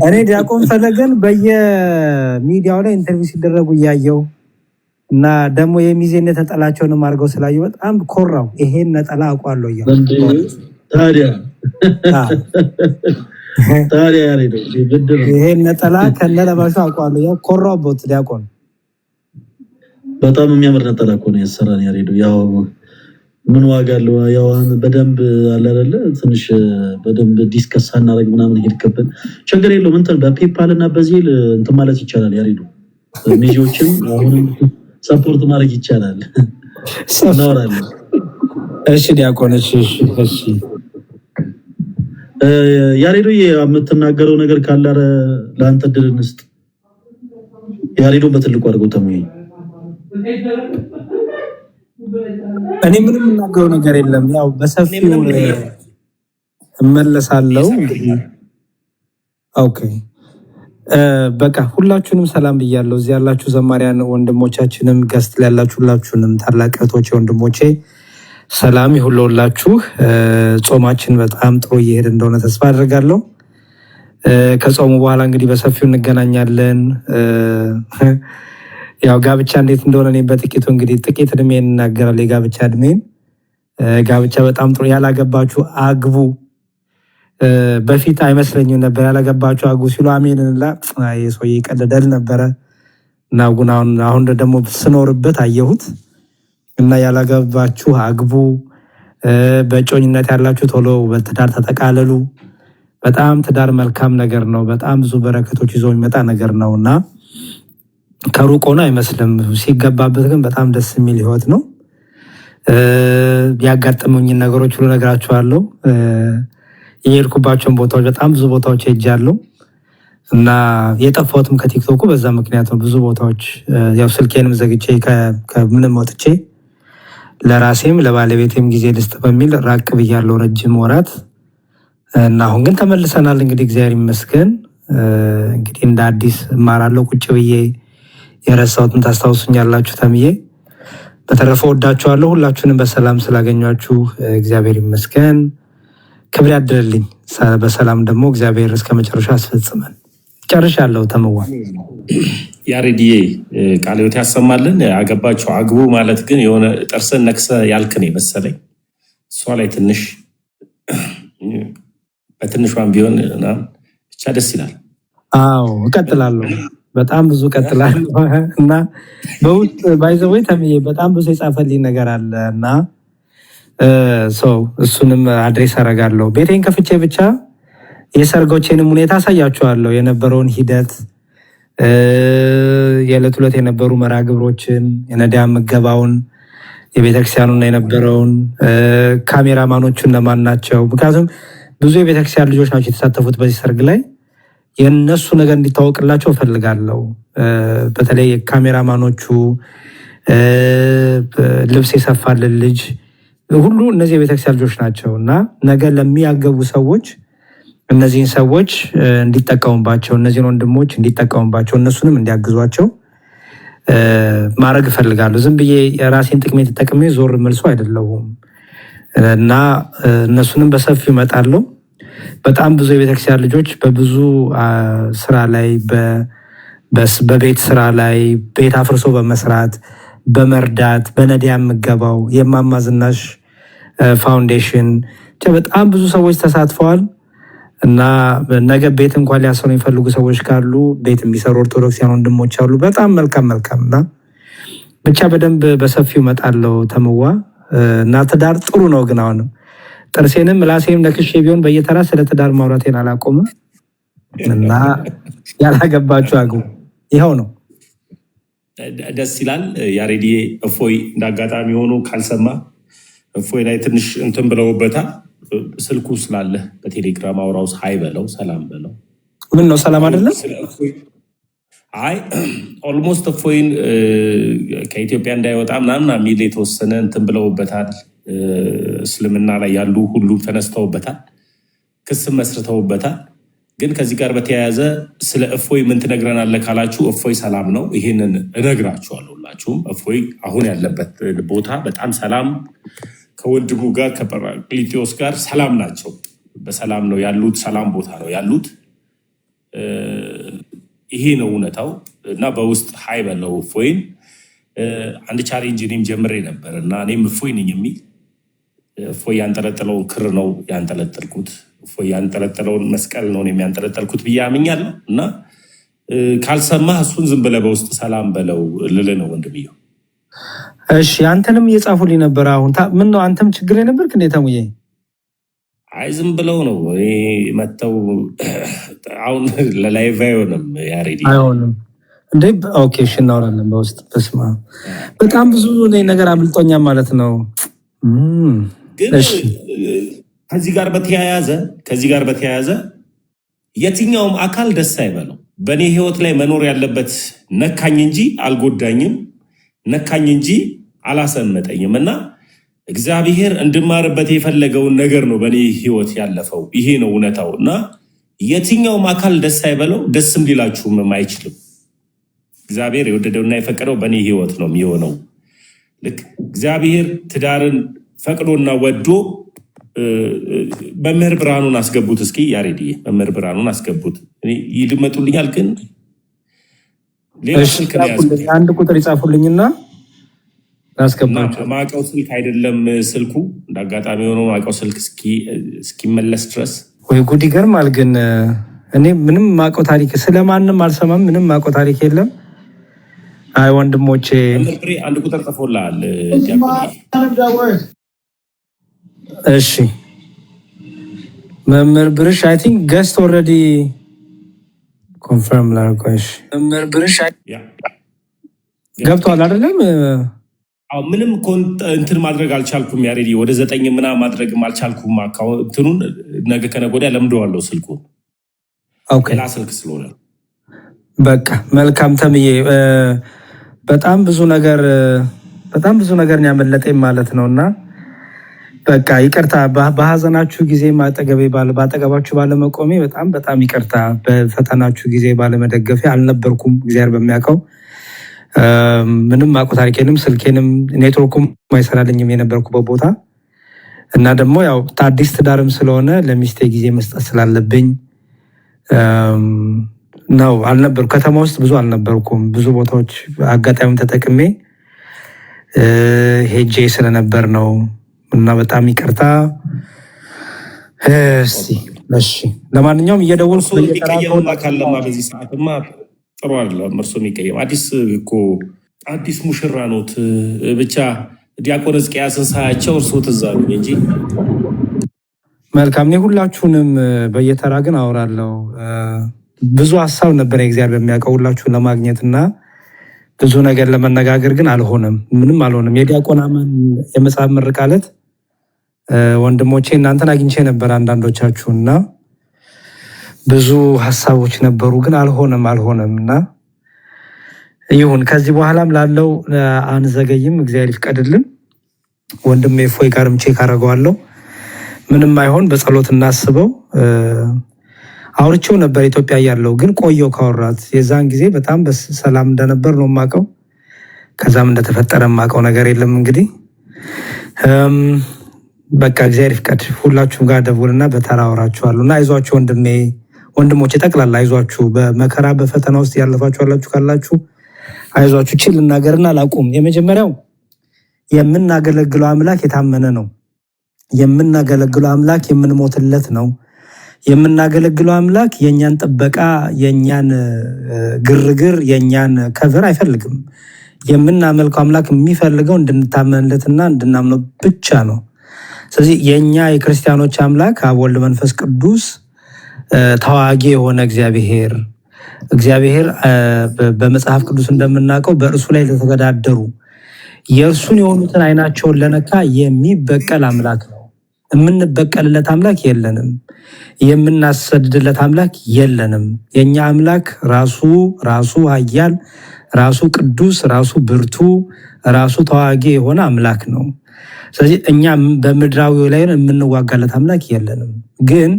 እኔ ዲያቆን ፈለገን በየሚዲያው ላይ ኢንተርቪው ሲደረጉ እያየው እና ደግሞ የሚዜነት ነጠላቸውንም አድርገው ስላየው በጣም ኮራው። ይሄን ነጠላ አውቃለሁ እያሉ ታዲያ ያሬዶ ይሄን ነጠላ ከነለባሹ አውቃለሁ ያው ኮራውበት። ዲያቆን በጣም የሚያምር ነጠላ እኮ ነው ያሰራን ያሬዶ። ያው ምን ዋጋ አለው? ያው በደንብ አለ አይደለ? ትንሽ በደንብ ዲስከስ አናረግ ምናምን ሄድከብን ችግር የለውም። እንትን በፔፓል እና በዜል እንትን ማለት ይቻላል ያሬዶ። ሚዲያዎችን አሁንም ሰፖርት ማድረግ ይቻላል። እናወራለን። እሺ ዲያቆን እሺ ያሬዶ የምትናገረው ነገር ካለ ለአንተ ድል እንስጥ። ያሬዶ በትልቁ አድርገው ተሙኝ። እኔ ምንም የምናገረው ነገር የለም። ያው በሰፊው እመለሳለሁ። ኦኬ በቃ ሁላችሁንም ሰላም ብያለሁ። እዚህ ያላችሁ ዘማሪያን ወንድሞቻችንም ገስት ላይ ያላችሁ ሁላችሁንም ታላቅ እህቶቼ ወንድሞቼ ሰላም ይሁንላችሁ። ጾማችን በጣም ጥሩ እየሄደ እንደሆነ ተስፋ አድርጋለሁ። ከጾሙ በኋላ እንግዲህ በሰፊው እንገናኛለን። ያው ጋብቻ እንዴት እንደሆነ እኔ በጥቂቱ እንግዲህ ጥቂት እድሜን እናገራለሁ። የጋብቻ እድሜን ጋብቻ በጣም ጥሩ። ያላገባችሁ አግቡ። በፊት አይመስለኝም ነበር ያላገባችሁ አግቡ ሲሉ አሜንላ የሰውዬ ይቀልዳል ነበረ እና አሁን ደግሞ ስኖርበት አየሁት እና ያላገባችሁ አግቡ። በጮኝነት ያላችሁ ቶሎ በትዳር ተጠቃለሉ። በጣም ትዳር መልካም ነገር ነው። በጣም ብዙ በረከቶች ይዞ የሚመጣ ነገር ነውና ከሩቅ ሆኖ አይመስልም። ሲገባበት ግን በጣም ደስ የሚል ህይወት ነው። ያጋጠሙኝን ነገሮች ሁሉ ነግራችኋለሁ። የሄድኩባቸውን ቦታዎች በጣም ብዙ ቦታዎች ሄጃለሁ እና የጠፋሁትም ከቲክቶኩ በዛ ምክንያት ነው። ብዙ ቦታዎች ያው ስልኬንም ዘግቼ ከምንም ወጥቼ ለራሴም ለባለቤቴም ጊዜ ልስጥ በሚል ራቅ ብያለሁ ረጅም ወራት እና አሁን ግን ተመልሰናል። እንግዲህ እግዚአብሔር ይመስገን። እንግዲህ እንደ አዲስ እማራለሁ ቁጭ ብዬ የረሳሁትን ታስታውሱኛላችሁ ተምዬ። በተረፈ ወዳችኋለሁ። ሁላችሁንም በሰላም ስላገኟችሁ እግዚአብሔር ይመስገን። ክብር ያድልልኝ። በሰላም ደግሞ እግዚአብሔር እስከ መጨረሻ አስፈጽመን። ጨርሻለሁ። ተመዋ ያሬድዬ ቃለ ሕይወት ያሰማልን። ያገባችሁ አግቡ ማለት ግን የሆነ ጥርስን ነክሰ ያልክን መሰለኝ። እሷ ላይ ትንሽ በትንሿም ቢሆን ብቻ ደስ ይላል። አዎ እቀጥላለሁ። በጣም ብዙ እቀጥላለሁ እና በውስጥ ባይዘወይ ተምዬ በጣም ብዙ የጻፈልኝ ነገር አለ እና እሱንም አድሬስ አደርጋለሁ። ቤቴን ከፍቼ ብቻ የሰርጎቼንም ሁኔታ አሳያችኋለሁ። የነበረውን ሂደት የዕለት ዕለት የነበሩ መርሃ ግብሮችን፣ የነዳያን ምገባውን፣ የቤተክርስቲያኑና የነበረውን ካሜራማኖቹ እነማን ናቸው? ምክንያቱም ብዙ የቤተክርስቲያን ልጆች ናቸው የተሳተፉት በዚህ ሰርግ ላይ። የነሱ ነገር እንዲታወቅላቸው እፈልጋለሁ። በተለይ ካሜራማኖቹ፣ ልብስ የሰፋልን ልጅ ሁሉ እነዚህ የቤተክርስቲያን ልጆች ናቸው እና ነገ ለሚያገቡ ሰዎች እነዚህን ሰዎች እንዲጠቀሙባቸው፣ እነዚህን ወንድሞች እንዲጠቀሙባቸው፣ እነሱንም እንዲያግዟቸው ማድረግ እፈልጋለሁ። ዝም ብዬ የራሴን ጥቅሜ ተጠቅሜ ዞር መልሶ አይደለሁም እና እነሱንም በሰፊው እመጣለሁ። በጣም ብዙ የቤተክርስቲያን ልጆች በብዙ ስራ ላይ በቤት ስራ ላይ ቤት አፍርሶ በመስራት በመርዳት በነዲያን ምገባው የእማማ ዝናሽ ፋውንዴሽን በጣም ብዙ ሰዎች ተሳትፈዋል እና ነገ ቤት እንኳን ሊያሰሩ የሚፈልጉ ሰዎች ካሉ ቤት የሚሰሩ ኦርቶዶክሲያን ወንድሞች አሉ። በጣም መልካም እና ብቻ በደንብ በሰፊው እመጣለሁ። ተምዋ እና ትዳር ጥሩ ነው፣ ግን አሁንም ጥርሴንም ምላሴም ነክሼ ቢሆን በየተራ ስለ ትዳር ማውራቴን አላቆምም እና ያላገባችሁ አግቡ። ይኸው ነው። ደስ ይላል። ያሬዲ እፎይ እንዳጋጣሚ ሆኖ ካልሰማ እፎይ ላይ ትንሽ እንትን ብለውበታል። ስልኩ ስላለ በቴሌግራም አውራው ሀይ በለው፣ ሰላም በለው። ምን ነው ሰላም አይደለም? አይ ኦልሞስት እፎይን ከኢትዮጵያ እንዳይወጣ ምናምን የሚል የተወሰነ እንትን ብለውበታል። እስልምና ላይ ያሉ ሁሉም ተነስተውበታል፣ ክስም መስርተውበታል። ግን ከዚህ ጋር በተያያዘ ስለ እፎይ ምን ትነግረናለህ ካላችሁ፣ እፎይ ሰላም ነው። ይህንን እነግራችኋለሁ ሁላችሁም። እፎይ አሁን ያለበት ቦታ በጣም ሰላም፣ ከወንድሙ ጋር ከጰራቅሊጦስ ጋር ሰላም ናቸው። በሰላም ነው ያሉት፣ ሰላም ቦታ ነው ያሉት። ይሄ ነው እውነታው እና በውስጥ ሀይ በለው እፎይን። አንድ ቻሌንጅ እኔም ጀምሬ ነበር እና እኔም እፎይ ነኝ የሚል እፎይ ያንጠለጠለውን ክር ነው ያንጠለጠልኩት፣ እፎይ ያንጠለጠለውን መስቀል ነው የሚያንጠለጠልኩት ብዬ አምኛለሁ። እና ካልሰማህ እሱን ዝም ብለህ በውስጥ ሰላም በለው ልልህ ነው ወንድምየው። እሺ አንተንም እየጻፉልኝ ነበር። አሁን ምን ነው አንተም ችግር የነበርክ እንዴት ተሙዬ? አይ ዝም ብለው ነው መተው። አሁን ለላይቭ አይሆንም ያሬዲ፣ አይሆንም እንዴ? ኦኬ እሺ እናወራለን በውስጥ። በስማ በጣም ብዙ ነገር አምልጦኛል ማለት ነው። ግን ከዚህ ጋር በተያያዘ የትኛውም አካል ደስ አይበለው። በእኔ ህይወት ላይ መኖር ያለበት ነካኝ እንጂ አልጎዳኝም፣ ነካኝ እንጂ አላሰመጠኝም። እና እግዚአብሔር እንድማርበት የፈለገውን ነገር ነው በእኔ ህይወት ያለፈው። ይሄ ነው እውነታው። እና የትኛውም አካል ደስ አይበለው፣ ደስም ሊላችሁም አይችልም። እግዚአብሔር የወደደውና የፈቀደው በእኔ ህይወት ነው የሚሆነው። ልክ እግዚአብሔር ትዳርን ፈቅዶና ወዶ መምህር ብርሃኑን አስገቡት። እስኪ ያሬዲ መምህር ብርሃኑን አስገቡት። ይልመጡልኛል ግን ሌላ ስልክ ነው ያዝኩት። አንድ ቁጥር ይጻፉልኝና አስገባቸው። ማቀው ስልክ አይደለም ስልኩ፣ እንዳጋጣሚ ሆኖ ማቀው ስልክ እስኪመለስ ድረስ። ወይ ጉድ ይገርማል። ግን እኔ ምንም ማቀው ታሪክ ስለማንም አልሰማም። ምንም ማቀው ታሪክ የለም። አይ ወንድሞቼ አንድ ቁጥር ጽፎልሃል። እሺ መምህር ብርሽ አይ ቲንክ ገስት ኦልሬዲ ኮንፈርም ላርቆሽ። መምህር ብርሽ ገብቷል አይደለም? አዎ ምንም እንትን ማድረግ አልቻልኩም ያሬዲ። ወደ 9 ምናምን ማድረግም አልቻልኩም። አካውንቱን ነገ ከነገ ወዲያ ለምደዋለሁ ስልኩን። ኦኬ ሌላ ስልክ ስለሆነ በቃ መልካም ተምዬ። በጣም ብዙ ነገር ያመለጠኝ ማለት ነውና በቃ ይቅርታ። በሀዘናችሁ ጊዜ ባጠገባችሁ ባለመቆሜ በጣም ይቅርታ። በፈተናችሁ ጊዜ ባለመደገፌ አልነበርኩም። እግዚአብሔር በሚያውቀው ምንም ማቆ ታሪኬንም ስልኬንም ኔትወርኩም አይሰራልኝም የነበርኩበት ቦታ እና ደግሞ ያው አዲስ ትዳርም ስለሆነ ለሚስቴ ጊዜ መስጠት ስላለብኝ ነው አልነበርኩ። ከተማ ውስጥ ብዙ አልነበርኩም። ብዙ ቦታዎች አጋጣሚውን ተጠቅሜ ሄጄ ስለነበር ነው እና በጣም ይቅርታ። እሺ ለማንኛውም እየደወልኩ የሚቀየምና ካለማ በዚህ ሰዓትማ ጥሩ አይደለም። እርሶ የሚቀየም አዲስ ሙሽራ ኖት። ብቻ ዲያቆን ሕዝቅያስን ሳያቸው እርሶ ትዝ አሉኝ እንጂ። መልካም። እኔ ሁላችሁንም በየተራ ግን አወራለሁ። ብዙ ሀሳብ ነበረ እግዚአብሔር በሚያውቀው ሁላችሁን ለማግኘት እና ብዙ ነገር ለመነጋገር ግን አልሆነም፣ ምንም አልሆነም። የዲያቆን አማን የመጽሐፍ ምርቃለት ወንድሞቼ እናንተን አግኝቼ ነበር አንዳንዶቻችሁና ብዙ ሀሳቦች ነበሩ፣ ግን አልሆነም እና ይሁን። ከዚህ በኋላም ላለው አንዘገይም፣ እግዚአብሔር ይፍቀድልን። ወንድሜ እፎይ ጋርም ቼክ አደርገዋለሁ። ምንም አይሆን፣ በጸሎት እናስበው። አውርቼው ነበር ኢትዮጵያ ያለው፣ ግን ቆየው ካወራት። የዛን ጊዜ በጣም በሰላም እንደነበር ነው የማውቀው። ከዛም እንደተፈጠረ የማውቀው ነገር የለም። እንግዲህ በቃ እግዚአብሔር ይፍቀድ። ሁላችሁም ጋር ደውልና በተራ አወራችኋለሁ እና አይዟችሁ ወንድሞቼ ጠቅላላ አይዟችሁ። በመከራ በፈተና ውስጥ ያለፋችሁ ያላችሁ ካላችሁ አይዟችሁ። ችል ልናገርና ላቁም። የመጀመሪያው የምናገለግለው አምላክ የታመነ ነው። የምናገለግለው አምላክ የምንሞትለት ነው። የምናገለግለው አምላክ የኛን ጥበቃ፣ የኛን ግርግር፣ የኛን ከቨር አይፈልግም። የምናመልከው አምላክ የሚፈልገው እንድንታመንለትና እንድናምነው ብቻ ነው። ስለዚህ የኛ የክርስቲያኖች አምላክ አብ ወልድ መንፈስ ቅዱስ ተዋጊ የሆነ እግዚአብሔር በመጽሐፍ ቅዱስ እንደምናውቀው በእርሱ ላይ ለተገዳደሩ የእርሱን የሆኑትን አይናቸውን ለነካ የሚበቀል አምላክ ነው። የምንበቀልለት አምላክ የለንም። የምናሰድድለት አምላክ የለንም። የኛ አምላክ ራሱ ኃያል፣ ራሱ ቅዱስ፣ ራሱ ብርቱ፣ ራሱ ተዋጊ የሆነ አምላክ ነው። ስለዚህ እኛ በምድራዊ ላይ የምንዋጋለት አምላክ የለንም። ግን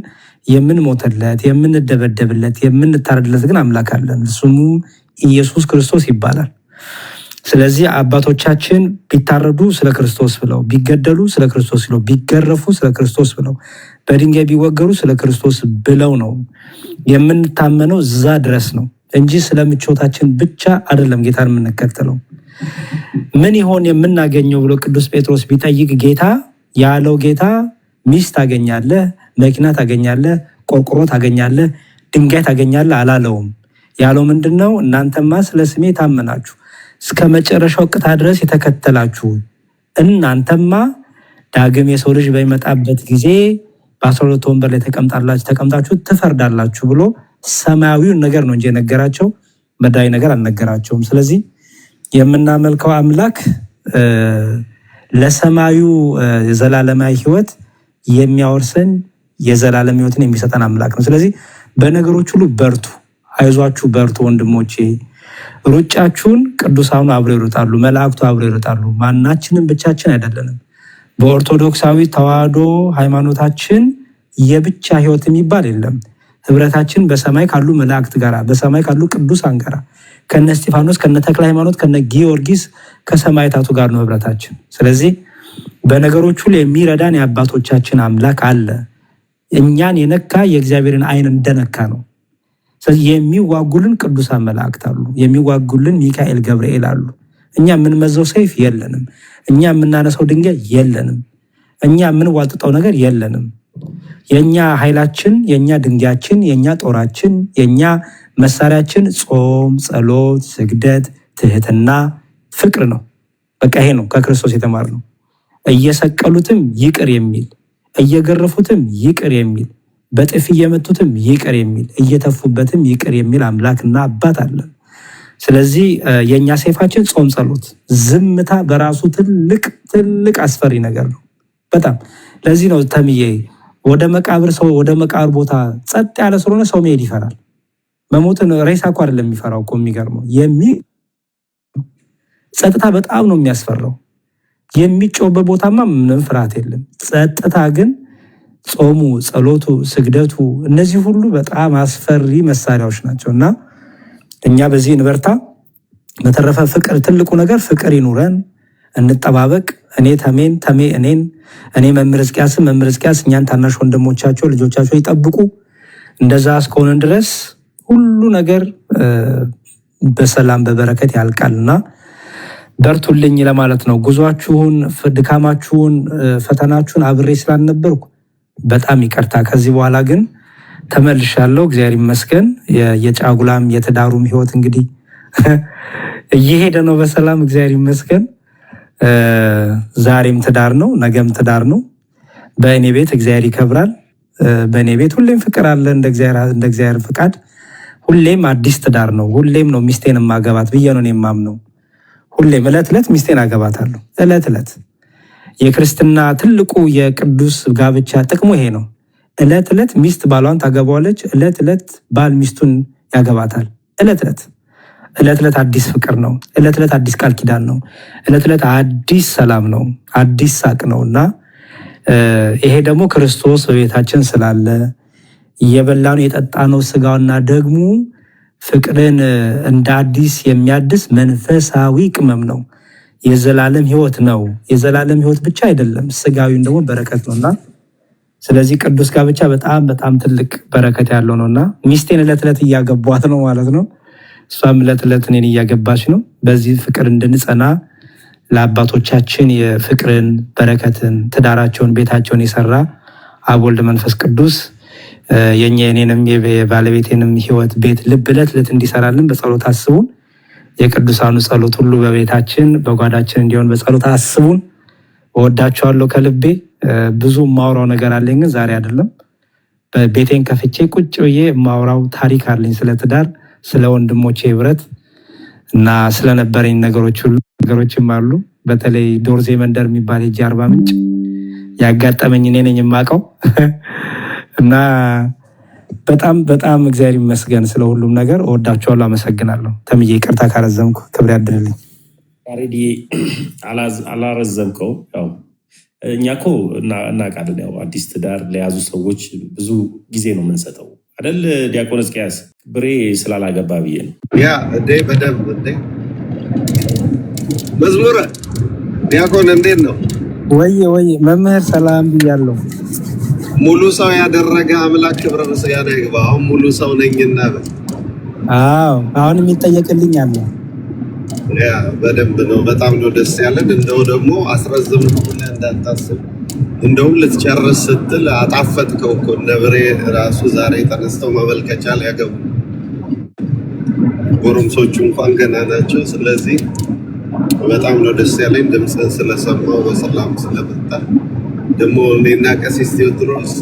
የምንሞተለት፣ የምንደበደብለት፣ የምንታረድለት ግን አምላክ አለን። ስሙም ኢየሱስ ክርስቶስ ይባላል። ስለዚህ አባቶቻችን ቢታረዱ ስለ ክርስቶስ ብለው፣ ቢገደሉ ስለ ክርስቶስ ብለው፣ ቢገረፉ ስለ ክርስቶስ ብለው፣ በድንጋይ ቢወገሩ ስለ ክርስቶስ ብለው ነው። የምንታመነው እዛ ድረስ ነው እንጂ ስለ ምቾታችን ብቻ አይደለም ጌታን የምንከተለው። ምን ይሆን የምናገኘው ብሎ ቅዱስ ጴጥሮስ ቢጠይቅ ጌታ ያለው ጌታ ሚስት ታገኛለህ፣ መኪና ታገኛለህ፣ ቆርቆሮ ታገኛለህ፣ ድንጋይ ታገኛለህ አላለውም። ያለው ምንድነው? እናንተማ ስለ ስሜ ታመናችሁ እስከ መጨረሻው ቅጣ ድረስ የተከተላችሁ እናንተማ ዳግም የሰው ልጅ በሚመጣበት ጊዜ በ12 ወንበር ላይ ተቀምጣችሁ ትፈርዳላችሁ ብሎ ሰማያዊውን ነገር ነው እንጂ የነገራቸው ምድራዊ ነገር አልነገራቸውም። ስለዚህ የምናመልከው አምላክ ለሰማዩ የዘላለማዊ ሕይወት የሚያወርሰን የዘላለም ሕይወትን የሚሰጠን አምላክ ነው። ስለዚህ በነገሮች ሁሉ በርቱ፣ አይዟችሁ፣ በርቱ ወንድሞቼ። ሩጫችሁን ቅዱሳኑ አብረው ይሮጣሉ፣ መላእክቱ አብረው ይሮጣሉ። ማናችንም ብቻችን አይደለንም። በኦርቶዶክሳዊ ተዋህዶ ሃይማኖታችን የብቻ ሕይወት የሚባል የለም። ህብረታችን በሰማይ ካሉ መላእክት ጋር፣ በሰማይ ካሉ ቅዱሳን ጋር፣ ከነ እስጢፋኖስ፣ ከነ ተክለ ሃይማኖት፣ ከነ ጊዮርጊስ ከሰማዕታቱ ጋር ነው ህብረታችን። ስለዚህ በነገሮች ሁሉ የሚረዳን የአባቶቻችን አምላክ አለ። እኛን የነካ የእግዚአብሔርን ዓይን እንደነካ ነው። ስለዚህ የሚዋጉልን ቅዱሳን መላእክት አሉ፣ የሚዋጉልን ሚካኤል፣ ገብርኤል አሉ። እኛ የምንመዘው ሰይፍ የለንም። እኛ የምናነሳው ድንጋይ የለንም። እኛ የምንዋጥጠው ነገር የለንም። የኛ ኃይላችን፣ የኛ ድንጋያችን፣ የኛ ጦራችን፣ የኛ መሳሪያችን ጾም፣ ጸሎት፣ ስግደት፣ ትህትና፣ ፍቅር ነው። በቃ ይሄ ነው ከክርስቶስ የተማርነው። እየሰቀሉትም ይቅር የሚል፣ እየገረፉትም ይቅር የሚል፣ በጥፊ እየመቱትም ይቅር የሚል፣ እየተፉበትም ይቅር የሚል አምላክና አባት አለን። ስለዚህ የኛ ሰይፋችን ጾም፣ ጸሎት፣ ዝምታ በራሱ ትልቅ አስፈሪ ነገር ነው በጣም። ለዚህ ነው ተምዬ ወደ መቃብር ቦታ ጸጥ ያለ ስለሆነ ሰው መሄድ ይፈራል። መሞትን ሬሳ እኮ አይደለም የሚፈራው እኮ። የሚገርመው ጸጥታ በጣም ነው የሚያስፈራው። የሚጮህበት ቦታማ ምንም ፍርሃት የለም። ጸጥታ ግን ጾሙ፣ ጸሎቱ፣ ስግደቱ እነዚህ ሁሉ በጣም አስፈሪ መሳሪያዎች ናቸው እና እኛ በዚህ እንበርታ። በተረፈ ፍቅር፣ ትልቁ ነገር ፍቅር ይኑረን፣ እንጠባበቅ። እኔ ተሜን፣ ተሜ እኔን፣ እኔ መምህር ሕዝቅያስ እኛን ታናሽ ወንድሞቻቸው ልጆቻቸው ይጠብቁ። እንደዛ እስከሆነን ድረስ ሁሉ ነገር በሰላም በበረከት ያልቃልና በርቱልኝ ለማለት ነው። ጉዟችሁን፣ ድካማችሁን፣ ፈተናችሁን አብሬ ስላልነበርኩ በጣም ይቅርታ። ከዚህ በኋላ ግን ተመልሻለሁ። እግዚአብሔር ይመስገን። የጫጉላም የትዳሩም ህይወት እንግዲህ እየሄደ ነው በሰላም እግዚአብሔር ይመስገን። ዛሬም ትዳር ነው፣ ነገም ትዳር ነው። በእኔ ቤት እግዚአብሔር ይከብራል። በእኔ ቤት ሁሌም ፍቅር አለ። እንደ እግዚአብሔር ፍቃድ ሁሌም አዲስ ትዳር ነው። ሁሌም ነው ሚስቴን ማገባት ብዬ ነው የማምነው። ሁሌም ዕለት ዕለት ሚስቴን አገባታለሁ። ዕለት የክርስትና ትልቁ የቅዱስ ጋብቻ ጥቅሙ ይሄ ነው። እለት እለት ሚስት ባሏን ታገባዋለች። እለት እለት ባል ሚስቱን ያገባታል። እለት እለት አዲስ ፍቅር ነው። እለት እለት አዲስ ቃል ኪዳን ነው። እለት እለት አዲስ ሰላም ነው። አዲስ ሳቅ ነው እና ይሄ ደግሞ ክርስቶስ በቤታችን ስላለ የበላነው የጠጣነው ስጋውና ደግሞ ፍቅርን እንደ አዲስ የሚያድስ መንፈሳዊ ቅመም ነው። የዘላለም ሕይወት ነው። የዘላለም ሕይወት ብቻ አይደለም፣ ስጋዊን ደግሞ በረከት ነውና ስለዚህ ቅዱስ ጋብቻ በጣም በጣም ትልቅ በረከት ያለው ነውና ሚስቴን እለት እለት እያገቧት ነው ማለት ነው። እሷም እለት እለት እኔን እያገባች ነው። በዚህ ፍቅር እንድንጸና ለአባቶቻችን የፍቅርን በረከትን ትዳራቸውን ቤታቸውን የሰራ አብ ወልድ መንፈስ ቅዱስ የኛ የኔንም የባለቤቴንም ሕይወት ቤት ልብ እለት እለት እንዲሰራልን በጸሎት አስቡን። የቅዱሳኑ ጸሎት ሁሉ በቤታችን በጓዳችን እንዲሆን በጸሎት አስቡን። እወዳቸዋለሁ ከልቤ። ብዙ ማውራው ነገር አለኝ ግን ዛሬ አይደለም። ቤቴን ከፍቼ ቁጭ ብዬ ማውራው ታሪክ አለኝ ስለ ትዳር፣ ስለ ወንድሞቼ ህብረት እና ስለነበረኝ ነገሮችም አሉ። በተለይ ዶርዜ መንደር የሚባል የጂ አርባ ምንጭ ያጋጠመኝ እኔ ነኝ የማውቀው እና በጣም በጣም እግዚአብሔር ይመስገን ስለ ሁሉም ነገር። እወዳቸዋለሁ። አመሰግናለሁ። ተምዬ ይቅርታ ካረዘምኩ ክብር ያድልልኝ። ሬዲ አላረዘምከው። ያው እኛ እኮ እናውቃለን። ያው አዲስ ትዳር ለያዙ ሰዎች ብዙ ጊዜ ነው የምንሰጠው አይደል? ዲያቆን እስቅያስ ብሬ ስላላገባ ብዬ ነው። ያ እንዴ በደንብ እንዴ መዝሙረ ዲያቆን እንዴት ነው? ወይ መምህር ሰላም ብያለሁ። ሙሉ ሰው ያደረገ አምላክ ክብረ ምስጋና ይግባ። አሁን ሙሉ ሰው ነኝና አሁን የሚጠየቅልኝ አለ። ያ በደንብ ነው። በጣም ነው ደስ ያለን። እንደው ደግሞ አስረዝም ብለህ እንዳታስብ፣ እንደውም ልትጨርስ ስትል አጣፈጥከው እኮ። ነብሬ ራሱ ዛሬ ተነስተው መመልከቻ ሊያገቡ ጎረምሶቹ እንኳን ገና ናቸው። ስለዚህ በጣም ነው ደስ ያለኝ ድምፅህን ስለሰማው በሰላም ስለመጣ። ደግሞ እኔና ቀሲስ ቴዎድሮስ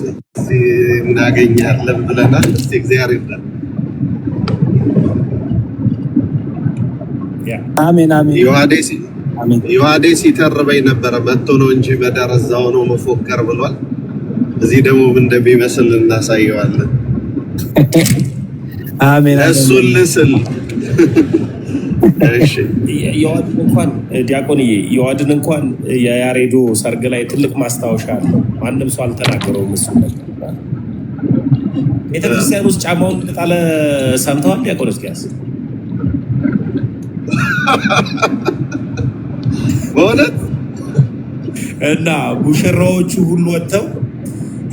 እናገኛለን ብለናል። እስቲ እግዚአብሔር ይርዳል። አሜን አሜን። ዮሐዴ ሲተርበኝ ነበረ መጥቶ ነው እንጂ በደረዛው ነው መፎከር ብሏል። እዚህ ደግሞ ምን እንደሚመስል እናሳየዋለን። አሜን። እሱን ልስል እሺ። የዋድን እንኳን ዲያቆንዬ የዋድን እንኳን የያሬዶ ሰርግ ላይ ትልቅ ማስታወሻ አለው። ማንም ሰው አልተናገረውም። እሱ ቤተክርስቲያን ውስጥ ጫማውን እንደጣለ ሰምተዋል ዲያቆን እስቅያስ? በእውነት እና ሙሽራዎቹ ሁሉ ወጥተው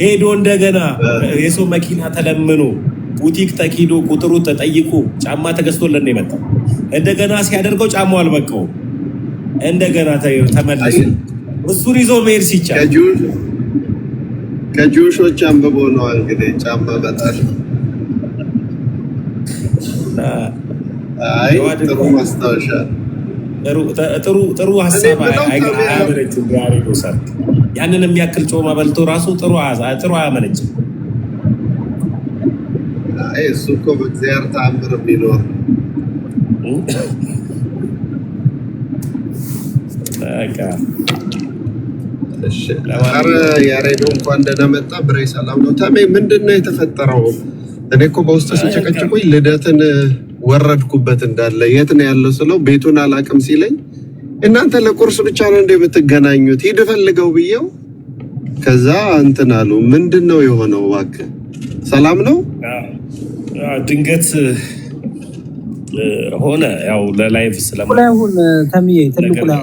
ሄዶ እንደገና የሰው መኪና ተለምኖ ቡቲክ ተኪዶ ቁጥሩ ተጠይቆ ጫማ ተገዝቶለን ነው የመጣው። እንደገና ሲያደርገው ጫማው አልበቃውም። እንደገና ተመልሶ እሱን ይዞ መሄድ ሲቻል ከጁሾች አንብቦ ነው እንግዲህ ጫማ በጣል። አይ ጥሩ ማስታወሻ፣ ጥሩ ሀሳብ አያመነጭም። ያሬዶ ሰርግ ያንን የሚያክል ጮማ በልቶ ራሱ ጥሩ አያመነጭም። አይ እሱ እኮ በእግዚአብሔር ተአምር ቢኖር ኧረ ያሬዶ እንኳን ደህና መጣ። ብሬ ሰላም ነው? ተሜ ምንድን ነው የተፈጠረው? እኔ እኮ በውስጥ ሲጨቀጭቁኝ ልደትን ወረድኩበት እንዳለ የት ነው ያለው ስለው ቤቱን አላውቅም ሲለኝ እናንተ ለቁርስ ብቻ ነው እንደ የምትገናኙት ሂድ ፈልገው ብዬው ከዛ እንትን አሉ። ምንድን ነው የሆነው? እባክህ ሰላም ነው? ድንገት ሆነ። ያው ለላይቭ ስለማይሆን ተምዬ ትልቁ ላይ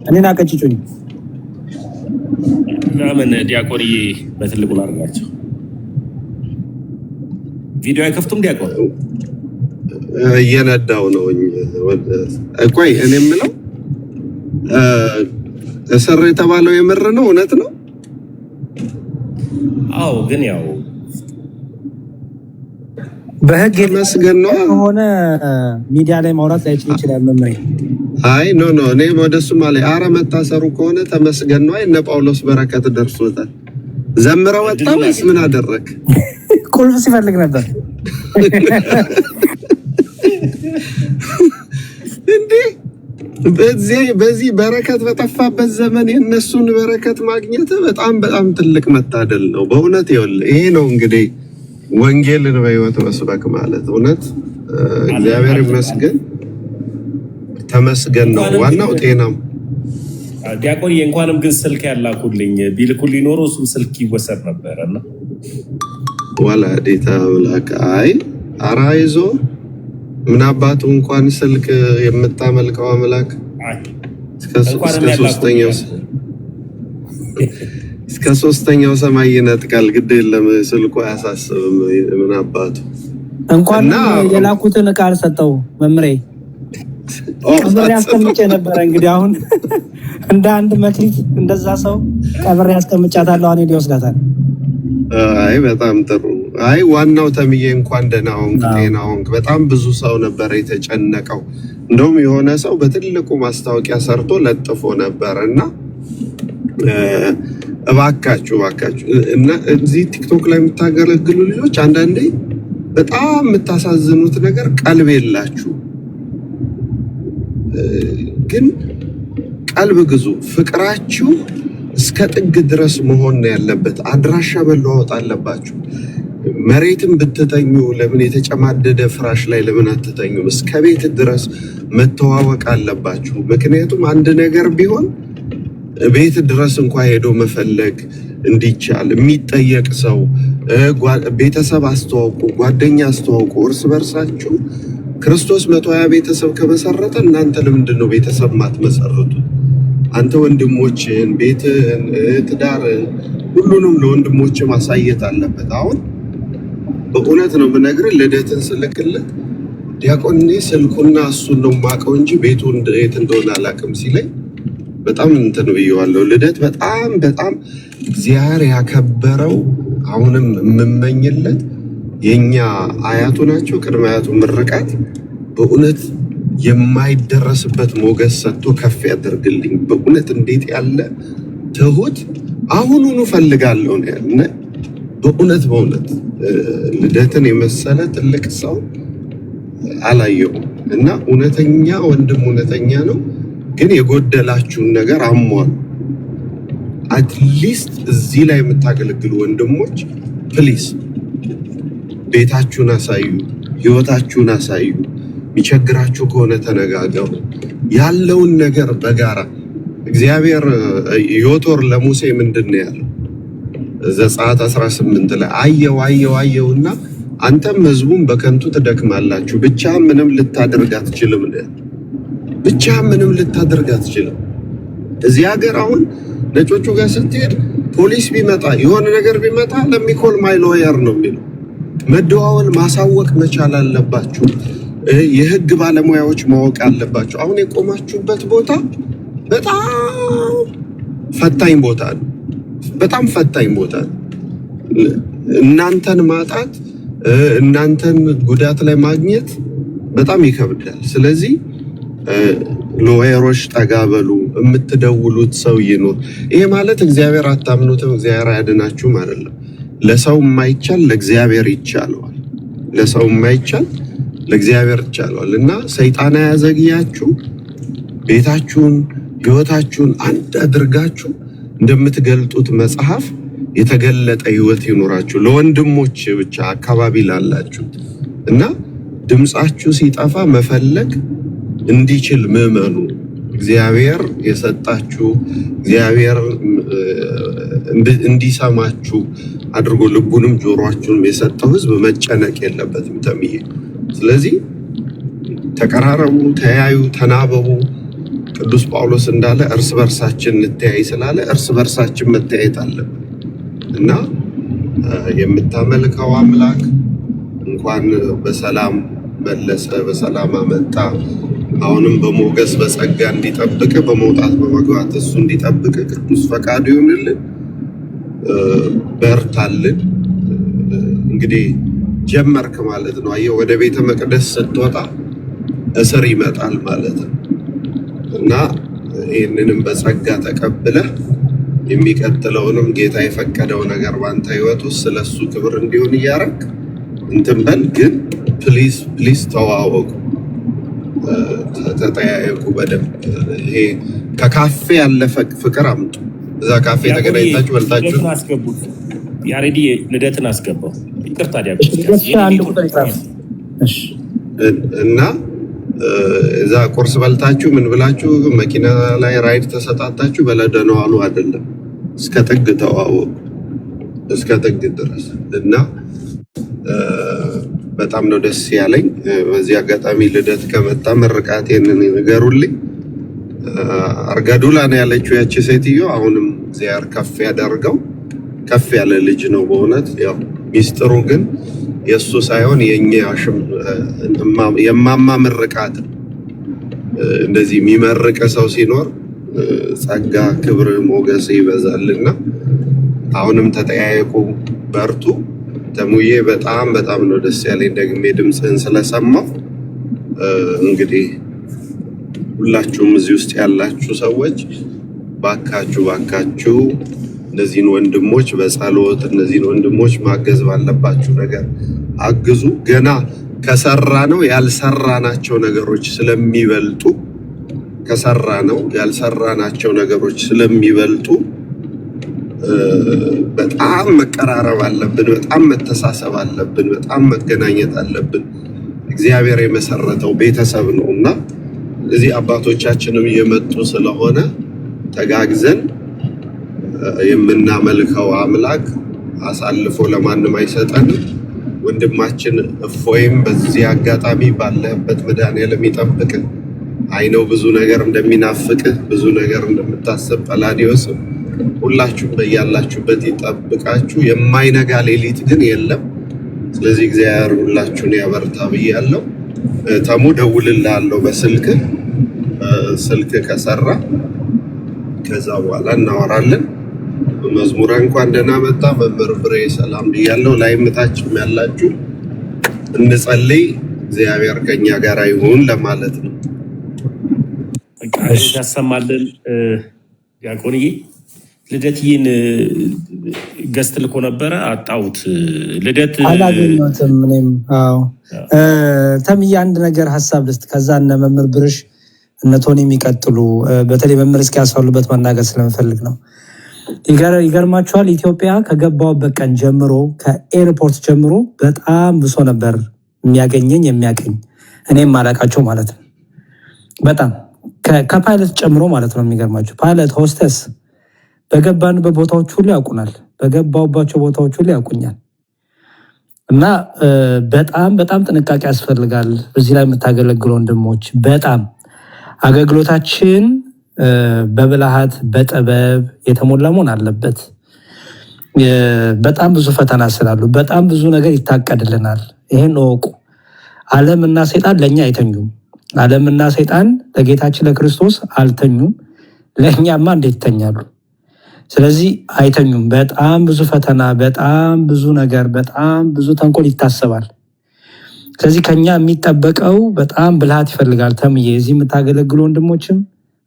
እኔና ቀጭጩኝ ምናምን ዲያቆንዬ በትልቁ ላድርጋቸው። ቪዲዮ አይከፍቱም ዲያቆን? እየነዳው ነው። ቆይ እኔ የምለው እስር የተባለው የምር ነው? እውነት ነው? አዎ፣ ግን ያው በህግ መስገን ነው ሆነ ሚዲያ ላይ ማውራት ላይችል ይችላል። መምሬ አይ ኖ እኔ ወደሱ ማለት አረ መታሰሩ ከሆነ ተመስገን ነው። እነ ጳውሎስ በረከት ደርሶታል። ዘምረው ወጣ ወይስ ምን አደረክ? ቁልፍ ሲፈልግ ነበር እንዴ በዚህ በረከት በጠፋበት ዘመን የነሱን በረከት ማግኘት በጣም በጣም ትልቅ መታደል ነው በእውነት። ይሄ ነው እንግዲህ ወንጌልን በህይወት መስበክ ማለት እውነት። እግዚአብሔር ይመስገን ተመስገን ነው ዋናው ጤናም። ዲያቆን እንኳንም ግን ስልክ ያላኩልኝ ቢልኩልኝ ኖሮ እሱም ስልክ ይወሰድ ነበርና ወላዲተ አምላክ አይ አራይዞ ምን አባቱ እንኳን ስልክ የምታመልከው አምላክ እስከ ሶስተኛው ሰማይ ይነጥቃል። ግድ የለም ስልኩ አያሳስብም። ምን አባቱ እንኳን የላኩትን ቃል ሰጠው መምሬ ቀብር ያስቀምጬ ነበረ። እንግዲህ አሁን እንደ አንድ መክሊት እንደዛ ሰው ቀብር ያስቀምጫታለሁ። እኔ ሊወስዳታል። አይ በጣም ጥሩ። አይ ዋናው ተምዬ እንኳን ደህና ሆንክ፣ ጤና ሆንክ። በጣም ብዙ ሰው ነበር የተጨነቀው። እንደውም የሆነ ሰው በትልቁ ማስታወቂያ ሰርቶ ለጥፎ ነበር እና እባካችሁ እና እዚህ ቲክቶክ ላይ የምታገለግሉ ልጆች አንዳንዴ በጣም የምታሳዝኑት ነገር ቀልብ የላችሁ። ግን ቀልብ ግዙ። ፍቅራችሁ እስከ ጥግ ድረስ መሆን ነው ያለበት። አድራሻ መለዋወጥ አለባችሁ። መሬትም ብትተኙ ለምን የተጨማደደ ፍራሽ ላይ ለምን አትተኙ? እስከ ቤት ድረስ መተዋወቅ አለባችሁ። ምክንያቱም አንድ ነገር ቢሆን ቤት ድረስ እንኳን ሄዶ መፈለግ እንዲቻል የሚጠየቅ ሰው ቤተሰብ አስተዋውቁ፣ ጓደኛ አስተዋውቁ። እርስ በርሳችሁ ክርስቶስ 120 ቤተሰብ ከመሰረተ እናንተ ለምንድን ነው ቤተሰብ ማትመሰርቱ? አንተ ወንድሞችን፣ ቤትን፣ ትዳርን ሁሉንም ለወንድሞች ማሳየት አለበት። አሁን በእውነት ነው የምነግርህ፣ ልደትን ስልክልህ ዲያቆን ስልኩና እሱን ነው የማውቀው እንጂ ቤቱ የት እንደሆነ አላውቅም ሲለኝ በጣም እንትን ብየዋለሁ። ልደት በጣም በጣም እግዚአብሔር ያከበረው አሁንም የምመኝለት የኛ አያቱ ናቸው። ቅድመ አያቱ ምርቃት በእውነት የማይደረስበት ሞገስ ሰጥቶ ከፍ ያደርግልኝ። በእውነት እንዴት ያለ ትሁት አሁኑኑ ፈልጋለሁ ነው ያለ። በእውነት ልደትን የመሰለ ትልቅ ሰው አላየሁም እና እውነተኛ ወንድም እውነተኛ ነው። ግን የጎደላችሁን ነገር አሟሉ። አትሊስት እዚህ ላይ የምታገለግሉ ወንድሞች ፕሊዝ ቤታችሁን አሳዩ፣ ህይወታችሁን አሳዩ። የሚቸግራችሁ ከሆነ ተነጋገሩ። ያለውን ነገር በጋራ እግዚአብሔር ዮቶር ለሙሴ ምንድን ነው ያለው? ዘጸአት 18 ላይ አየውና አንተም ህዝቡን በከንቱ ትደክማላችሁ፣ ብቻ ምንም ልታደርግ አትችልም ነው። ብቻ ምንም ልታደርግ አትችልም። እዚህ ሀገር አሁን ነጮቹ ጋር ስትሄድ ፖሊስ ቢመጣ የሆነ ነገር ቢመጣ ለሚኮል ማይ ሎየር ነው የሚለው። መደዋወል ማሳወቅ መቻል አለባችሁ። የህግ ባለሙያዎች ማወቅ አለባችሁ። አሁን የቆማችሁበት ቦታ በጣም ፈታኝ ቦታ ነው። በጣም ፈታኝ ቦታ ነው። እናንተን ማጣት፣ እናንተን ጉዳት ላይ ማግኘት በጣም ይከብዳል። ስለዚህ ሎየሮች ጠጋ በሉ፣ የምትደውሉት ሰው ይኖር። ይሄ ማለት እግዚአብሔር አታምኑትም፣ እግዚአብሔር አያድናችሁም አይደለም። ለሰው የማይቻል ለእግዚአብሔር ይቻለዋል። ለሰው የማይቻል ለእግዚአብሔር ይቻለዋል። እና ሰይጣን ያዘግያችሁ፣ ቤታችሁን ህይወታችሁን አንድ አድርጋችሁ እንደምትገልጡት መጽሐፍ የተገለጠ ህይወት ይኖራችሁ። ለወንድሞች ብቻ አካባቢ ላላችሁ እና ድምጻችሁ ሲጠፋ መፈለግ እንዲችል ምዕመኑ እግዚአብሔር የሰጣችሁ እግዚአብሔር እንዲሰማችሁ አድርጎ ልቡንም ጆሮአችሁንም የሰጠው ህዝብ መጨነቅ የለበትም ተምዬ። ስለዚህ ተቀራረቡ፣ ተያዩ፣ ተናበቡ። ቅዱስ ጳውሎስ እንዳለ እርስ በርሳችን እንተያይ ስላለ እርስ በርሳችን መተያየት አለብን እና የምታመልከው አምላክ እንኳን በሰላም መለሰ፣ በሰላም አመጣ። አሁንም በሞገስ በጸጋ እንዲጠብቅ፣ በመውጣት በመግባት እሱ እንዲጠብቅ ቅዱስ ፈቃዱ ይሁንልን። በርታልን። እንግዲህ ጀመርክ ማለት ነው። አየህ፣ ወደ ቤተ መቅደስ ስትወጣ እስር ይመጣል ማለት ነው እና ይህንንም በጸጋ ተቀብለህ የሚቀጥለውንም ጌታ የፈቀደው ነገር በአንተ ህይወት ውስጥ ስለሱ ክብር እንዲሆን እያረግ እንትን በል። ግን ፕሊዝ ተዋወቁ። ተጠያየቁ በደንብ። ይሄ ከካፌ ያለፈ ፍቅር አምጡ። እዛ ካፌ ተገናኝታችሁ በልታችሁ አስገቡት። ያሬዲ ልደትን አስገባው። ይቅርታ እና እዛ ቁርስ በልታችሁ ምን ብላችሁ መኪና ላይ ራይድ ተሰጣጣችሁ በለደነው አሉ አይደለም። እስከ ጥግ ተዋወቁ፣ እስከ ጥግ ድረስ እና በጣም ነው ደስ ያለኝ። በዚህ አጋጣሚ ልደት ከመጣ ምርቃቴን ንገሩልኝ። አርጋዱላ ነው ያለችው ያቺ ሴትዮ። አሁንም እግዚአብሔር ከፍ ያደርገው። ከፍ ያለ ልጅ ነው በእውነት። ያው ሚስጥሩ ግን የእሱ ሳይሆን የኛ የማማ ምርቃት። እንደዚህ የሚመርቅ ሰው ሲኖር ጸጋ፣ ክብር፣ ሞገስ ይበዛልና አሁንም ተጠያየቁ፣ በርቱ። ተሙዬ በጣም በጣም ነው ደስ ያለኝ ደግሜ ድምፅህን ስለሰማሁ። እንግዲህ ሁላችሁም እዚህ ውስጥ ያላችሁ ሰዎች ባካችሁ እነዚህን ወንድሞች በጸሎት እነዚህን ወንድሞች ማገዝ ባለባችሁ ነገር አግዙ። ገና ከሰራ ነው ያልሰራናቸው ነገሮች ስለሚበልጡ በጣም መቀራረብ አለብን። በጣም መተሳሰብ አለብን። በጣም መገናኘት አለብን። እግዚአብሔር የመሰረተው ቤተሰብ ነው እና እዚህ አባቶቻችንም እየመጡ ስለሆነ ተጋግዘን የምናመልከው አምላክ አሳልፎ ለማንም አይሰጠንም። ወንድማችን እፎይም በዚህ አጋጣሚ ባለበት መድኃኔዓለም ይጠብቅ። አይነው ብዙ ነገር እንደሚናፍቅ ብዙ ነገር እንደምታስብ ጳላዲዮስ ሁላችሁም በያላችሁበት ይጠብቃችሁ። የማይነጋ ሌሊት ግን የለም። ስለዚህ እግዚአብሔር ሁላችሁን ያበርታ ብያለሁ። ተሙ ደውልልሃለሁ በስልክ ከሰራ ከዛ በኋላ እናወራለን። መዝሙረ እንኳን ደህና መጣ መምህር ብሬ ሰላም ብያለሁ። ላይምታችሁም ያላችሁ እንጸልይ፣ እግዚአብሔር ከኛ ጋር ይሁን ለማለት ነው። ያሰማልን። ዲያቆንዬ ልደትዬን ገስት ልኮ ነበረ፣ አጣሁት። ልደት አላገኘሁትም። እኔም ተምዬ አንድ ነገር ሀሳብ ልስጥ፣ ከዛ እነ መምህር ብርሽ እነ ቶኒ የሚቀጥሉ በተለይ መምህር እስኪያስፋሉበት መናገር ስለምፈልግ ነው። ይገርማችኋል፣ ኢትዮጵያ ከገባሁበት ቀን ጀምሮ ከኤርፖርት ጀምሮ በጣም ብሶ ነበር የሚያገኘኝ የሚያቀኝ እኔም ማላቃቸው ማለት ነው። በጣም ከፓይለት ጨምሮ ማለት ነው። የሚገርማችሁ ፓይለት፣ ሆስተስ በገባንበት ቦታዎች ሁሉ ያውቁናል። በገባሁባቸው ቦታዎች ሁሉ ያውቁኛል። እና በጣም በጣም ጥንቃቄ ያስፈልጋል። በዚህ ላይ የምታገለግሉ ወንድሞች በጣም አገልግሎታችን በብልሃት በጥበብ የተሞላ መሆን አለበት። በጣም ብዙ ፈተና ስላሉ በጣም ብዙ ነገር ይታቀድልናል። ይሄን እወቁ። ዓለምና ሰይጣን ለእኛ አይተኙም። ዓለምና ሰይጣን ለጌታችን ለክርስቶስ አልተኙም። ለእኛማ እንዴት ይተኛሉ? ስለዚህ አይተኙም። በጣም ብዙ ፈተና፣ በጣም ብዙ ነገር፣ በጣም ብዙ ተንኮል ይታሰባል። ስለዚህ ከኛ የሚጠበቀው በጣም ብልሃት ይፈልጋል። ተምዬ እዚህ የምታገለግሉ ወንድሞችም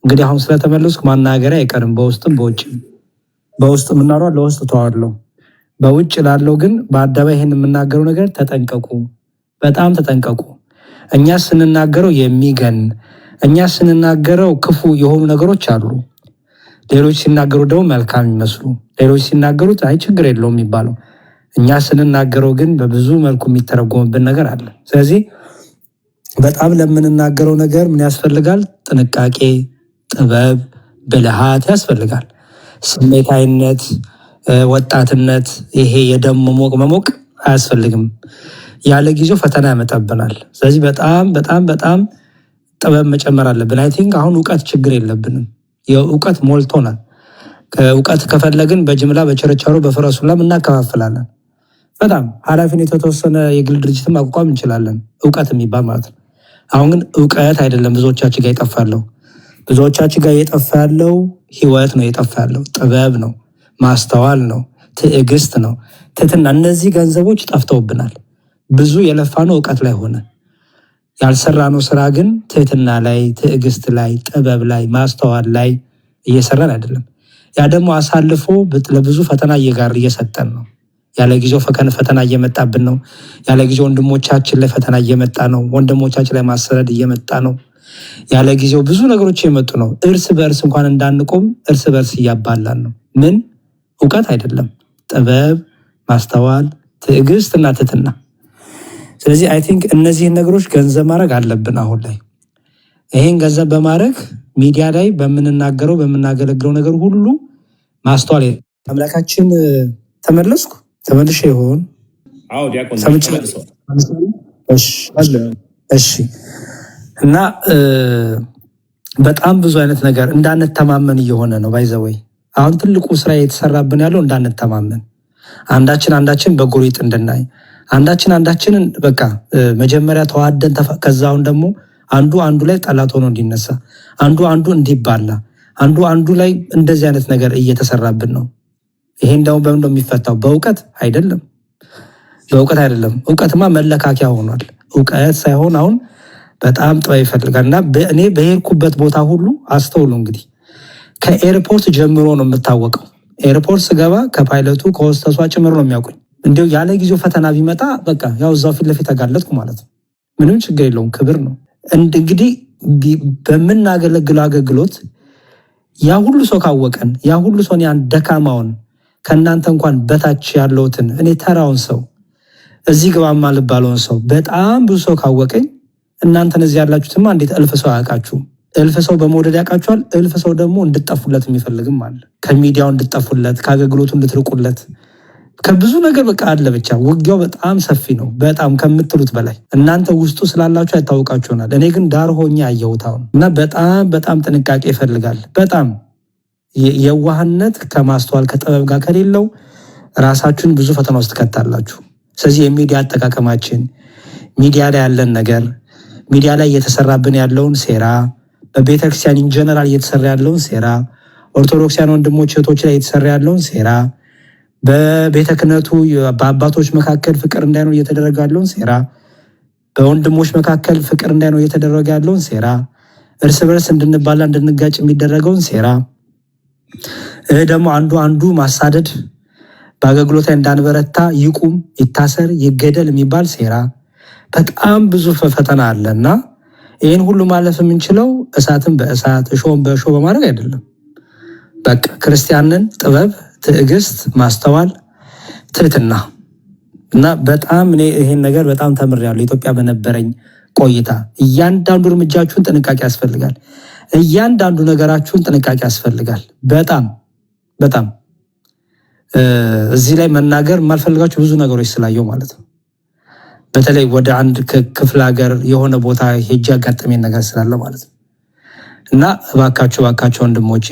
እንግዲህ አሁን ስለተመለስኩ ማናገሪያ አይቀርም። በውስጥም በውጭም በውስጥ የምናወራው ለውስጥ ተዋለው፣ በውጭ ላለው ግን በአደባባይ ይሄን የምናገረው ነገር ተጠንቀቁ፣ በጣም ተጠንቀቁ። እኛ ስንናገረው የሚገን እኛ ስንናገረው ክፉ የሆኑ ነገሮች አሉ። ሌሎች ሲናገሩ ደግሞ መልካም ይመስሉ፣ ሌሎች ሲናገሩት አይ ችግር የለውም የሚባለው፣ እኛ ስንናገረው ግን በብዙ መልኩ የሚተረጎምብን ነገር አለ። ስለዚህ በጣም ለምንናገረው ነገር ምን ያስፈልጋል? ጥንቃቄ፣ ጥበብ፣ ብልሃት ያስፈልጋል። ስሜታዊነት፣ ወጣትነት፣ ይሄ የደም መሞቅ አያስፈልግም። ያለ ጊዜው ፈተና ያመጣብናል። ስለዚህ በጣም በጣም በጣም ጥበብ መጨመር አለብን። አይ ቲንክ አሁን እውቀት ችግር የለብንም። የእውቀት ሞልቶናል። እውቀት ከፈለግን በጅምላ በቸረቻሮ በፈረሱላም እናከፋፍላለን። በጣም ኃላፊነት የተወሰነ የግል ድርጅትም ማቋቋም እንችላለን። እውቀት የሚባል ማለት ነው። አሁን ግን እውቀት አይደለም ብዙዎቻችን ጋር የጠፋለው። ብዙዎቻችን ጋር የጠፋ ያለው ህይወት ነው። የጠፋ ያለው ጥበብ ነው፣ ማስተዋል ነው፣ ትዕግስት ነው፣ ትህትና። እነዚህ ገንዘቦች ጠፍተውብናል። ብዙ የለፋነው እውቀት ላይ ሆነ። ያልሰራነው ስራ ግን ትህትና ላይ፣ ትዕግስት ላይ፣ ጥበብ ላይ፣ ማስተዋል ላይ እየሰራን አይደለም። ያ ደግሞ አሳልፎ ለብዙ ፈተና እየሰጠን ነው። ያለ ጊዜው ፈተና እየመጣብን ነው። ያለ ጊዜው ወንድሞቻችን ላይ ፈተና እየመጣ ነው። ወንድሞቻችን ላይ ማሰረድ እየመጣ ነው። ያለ ጊዜው ብዙ ነገሮች እየመጡ ነው። እርስ በእርስ እንኳን እንዳንቆም እርስ በእርስ እያባላን ነው። ምን እውቀት አይደለም፣ ጥበብ፣ ማስተዋል፣ ትዕግስት እና ትህትና። ስለዚህ አይ ቲንክ እነዚህን ነገሮች ገንዘብ ማድረግ አለብን አሁን ላይ። ይሄን ገንዘብ በማድረግ ሚዲያ ላይ በምንናገረው በምናገለግለው ነገር ሁሉ ማስተዋል። አምላካችን ተመልሼ ይሆን? አዎ ዲያቆን እሺ። እና በጣም ብዙ አይነት ነገር እንዳንተማመን እየሆነ ነው። ባይዘወይ አሁን ትልቁ ስራ የተሰራብን ያለው እንዳንተማመን፣ አንዳችን በጎሪጥ እንድናይ፣ አንዳችንን በቃ መጀመሪያ ተዋደን ከዛውን ደግሞ አንዱ ላይ ጠላት ሆኖ እንዲነሳ፣ አንዱ እንዲባላ፣ አንዱ ላይ እንደዚህ አይነት ነገር እየተሰራብን ነው። ይሄን ደግሞ በምን ነው የሚፈታው? በእውቀት አይደለም። እውቀትማ መለካኪያ ሆኗል። እውቀት ሳይሆን አሁን በጣም ጥበብ ይፈልጋል። እና እኔ በሄድኩበት ቦታ ሁሉ አስተውሉ። እንግዲህ ከኤርፖርት ጀምሮ ነው የምታወቀው። ኤርፖርት ስገባ ከፓይለቱ ከሆስተሷ ጭምር ነው የሚያውቁኝ። እንዲሁ ያለ ጊዜው ፈተና ቢመጣ በቃ ያው እዛው ፊት ለፊት ተጋለጥኩ ማለት ነው። ምንም ችግር የለውም፣ ክብር ነው። እንግዲህ በምናገለግለው አገልግሎት ያ ሁሉ ሰው ካወቀን፣ ያ ሁሉ ሰው ያን ደካማውን ከእናንተ እንኳን በታች ያለውትን እኔ ተራውን ሰው እዚህ ግባ ማልባለውን ሰው በጣም ብዙ ሰው ካወቀኝ፣ እናንተን እዚህ ያላችሁትማ እንዴት እልፍ ሰው አያውቃችሁም? እልፍ ሰው በመውደድ ያውቃችኋል። እልፍ ሰው ደግሞ እንድጠፉለት የሚፈልግም አለ። ከሚዲያው እንድጠፉለት፣ ከአገልግሎቱ እንድትርቁለት፣ ከብዙ ነገር በቃ አለ። ብቻ ውጊያው በጣም ሰፊ ነው፣ በጣም ከምትሉት በላይ። እናንተ ውስጡ ስላላችሁ አይታወቃችሁናል። እኔ ግን ዳር ሆኜ አየሁት አሁን። እና በጣም ጥንቃቄ ይፈልጋል። በጣም የዋህነት ከማስተዋል ከጥበብ ጋር ከሌለው ራሳችሁን ብዙ ፈተና ውስጥ ትከታላችሁ። ስለዚህ የሚዲያ አጠቃቀማችን፣ ሚዲያ ላይ ያለን ነገር፣ ሚዲያ ላይ እየተሰራብን ያለውን ሴራ፣ በቤተክርስቲያን ኢንጀነራል እየተሰራ ያለውን ሴራ፣ ኦርቶዶክሲያን ወንድሞች እህቶች ላይ እየተሰራ ያለውን ሴራ፣ በቤተ ክህነቱ በአባቶች መካከል ፍቅር እንዳይኖር እየተደረገ ያለውን ሴራ፣ በወንድሞች መካከል ፍቅር እንዳይኖር እየተደረገ ያለውን ሴራ፣ እርስ በርስ እንድንባላ እንድንጋጭ የሚደረገውን ሴራ፣ ደግሞ አንዱ ማሳደድ፣ በአገልግሎት ላይ እንዳንበረታ ይቁም፣ ይታሰር፣ ይገደል የሚባል ሴራ፣ በጣም ብዙ ፈተና አለ እና ይህን ሁሉ ማለፍ የምንችለው እሳትን በእሳት እሾህን በእሾህ በማድረግ አይደለም። በቃ ክርስቲያንን ጥበብ፣ ትዕግስት፣ ማስተዋል፣ ትህትና እና በጣም እኔ ይሄን ነገር በጣም ተምሬያለሁ። ኢትዮጵያ በነበረኝ ቆይታ እያንዳንዱ እርምጃችሁን ጥንቃቄ ያስፈልጋል። እያንዳንዱ ነገራችሁን ጥንቃቄ ያስፈልጋል። በጣም እዚህ ላይ መናገር የማልፈልጋቸው ብዙ ነገሮች ስላየው ማለት ነው። በተለይ ወደ አንድ ክፍለ ሀገር የሆነ ቦታ ሄጄ ያጋጠመኝ ነገር ስላለ ማለት ነው። እና እባካችሁ ወንድሞቼ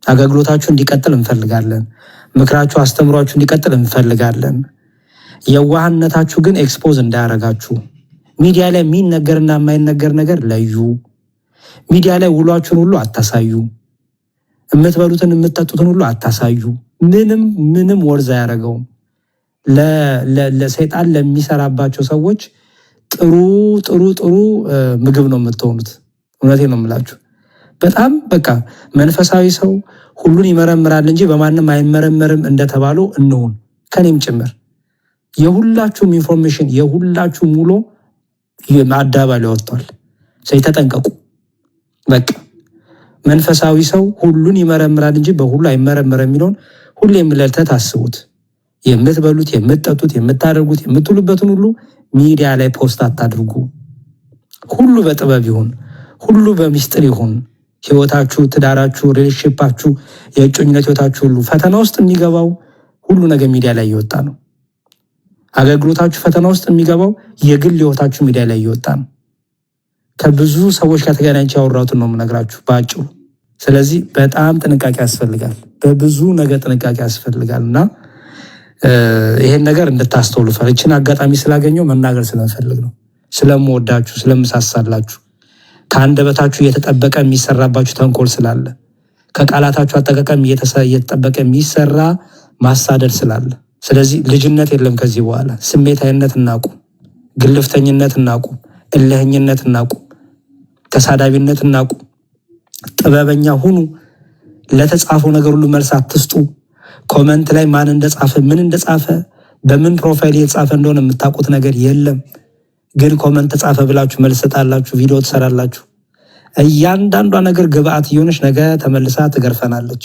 አገልግሎታችሁ እንዲቀጥል እንፈልጋለን። ምክራችሁ፣ አስተምሯችሁ እንዲቀጥል እንፈልጋለን። የዋህነታችሁ ግን ኤክስፖዝ እንዳያረጋችሁ። ሚዲያ ላይ የሚነገርና የማይነገር ነገር ለዩ። ሚዲያ ላይ ውሏችሁን ሁሉ አታሳዩ። የምትበሉትን የምትጠጡትን ሁሉ አታሳዩ። ምንም ወርዝ አያደርገውም። ለሰይጣን ለሚሰራባቸው ሰዎች ጥሩ ምግብ ነው የምትሆኑት። እውነቴን ነው የምላችሁ። በጣም በቃ መንፈሳዊ ሰው ሁሉን ይመረምራል እንጂ በማንም አይመረመርም እንደተባለው እንሁን፣ ከኔም ጭምር። የሁላችሁም ኢንፎርሜሽን የሁላችሁም ውሎ አደባባይ ላይ ወጥቷል። ስለዚህ ተጠንቀቁ። በቃ መንፈሳዊ ሰው ሁሉን ይመረምራል እንጂ በሁሉ አይመረመርም የሚለውን ሁሌ የምለልተት አስቡት። የምትበሉት፣ የምትጠጡት፣ የምታደርጉት፣ የምትውሉበትን ሁሉ ሚዲያ ላይ ፖስት አታድርጉ። ሁሉ በጥበብ ይሁን፣ ሁሉ በሚስጥር ይሁን። ህይወታችሁ፣ ትዳራችሁ፣ ሪሌሽንሺፓችሁ፣ የእጮኝነት ህይወታችሁ ሁሉ ፈተና ውስጥ የሚገባው ሁሉ ነገር ሚዲያ ላይ እየወጣ ነው። አገልግሎታችሁ ፈተና ውስጥ የሚገባው የግል ህይወታችሁ ሚዲያ ላይ እየወጣ ነው። ከብዙ ሰዎች ጋር ተገናኝቼ ያወራሁትን ነው የምነግራችሁ በአጭሩ። ስለዚህ በጣም ጥንቃቄ ያስፈልጋል። በብዙ ነገር ጥንቃቄ ያስፈልጋል እና ይሄን ነገር እንድታስተውሉ ይህችን አጋጣሚ ስላገኘው መናገር ስለምፈልግ ነው። ስለምወዳችሁ፣ ስለምሳሳላችሁ፣ ከአንደበታችሁ እየተጠበቀ የሚሰራባችሁ ተንኮል ስላለ፣ ከቃላታችሁ አጠቃቀም እየተጠበቀ የሚሰራ ማሳደድ ስላለ፣ ስለዚህ ልጅነት የለም ከዚህ በኋላ። ስሜታዊነት እናቁም፣ ግልፍተኝነት እናቁም፣ እልህኝነት እናቁም፣ ተሳዳቢነት እናቁም። ጥበበኛ ሁኑ። ለተጻፈው ነገር ሁሉ መልስ አትስጡ። ኮመንት ላይ ማን እንደጻፈ ምን እንደጻፈ በምን ፕሮፋይል የተጻፈ እንደሆነ የምታውቁት ነገር የለም። ግን ኮመንት ተጻፈ ብላችሁ መልስ ሰጣላችሁ፣ ቪዲዮ ትሰራላችሁ። እያንዳንዷ ነገር ግብአት እየሆነች ነገ ተመልሳ ትገርፈናለች።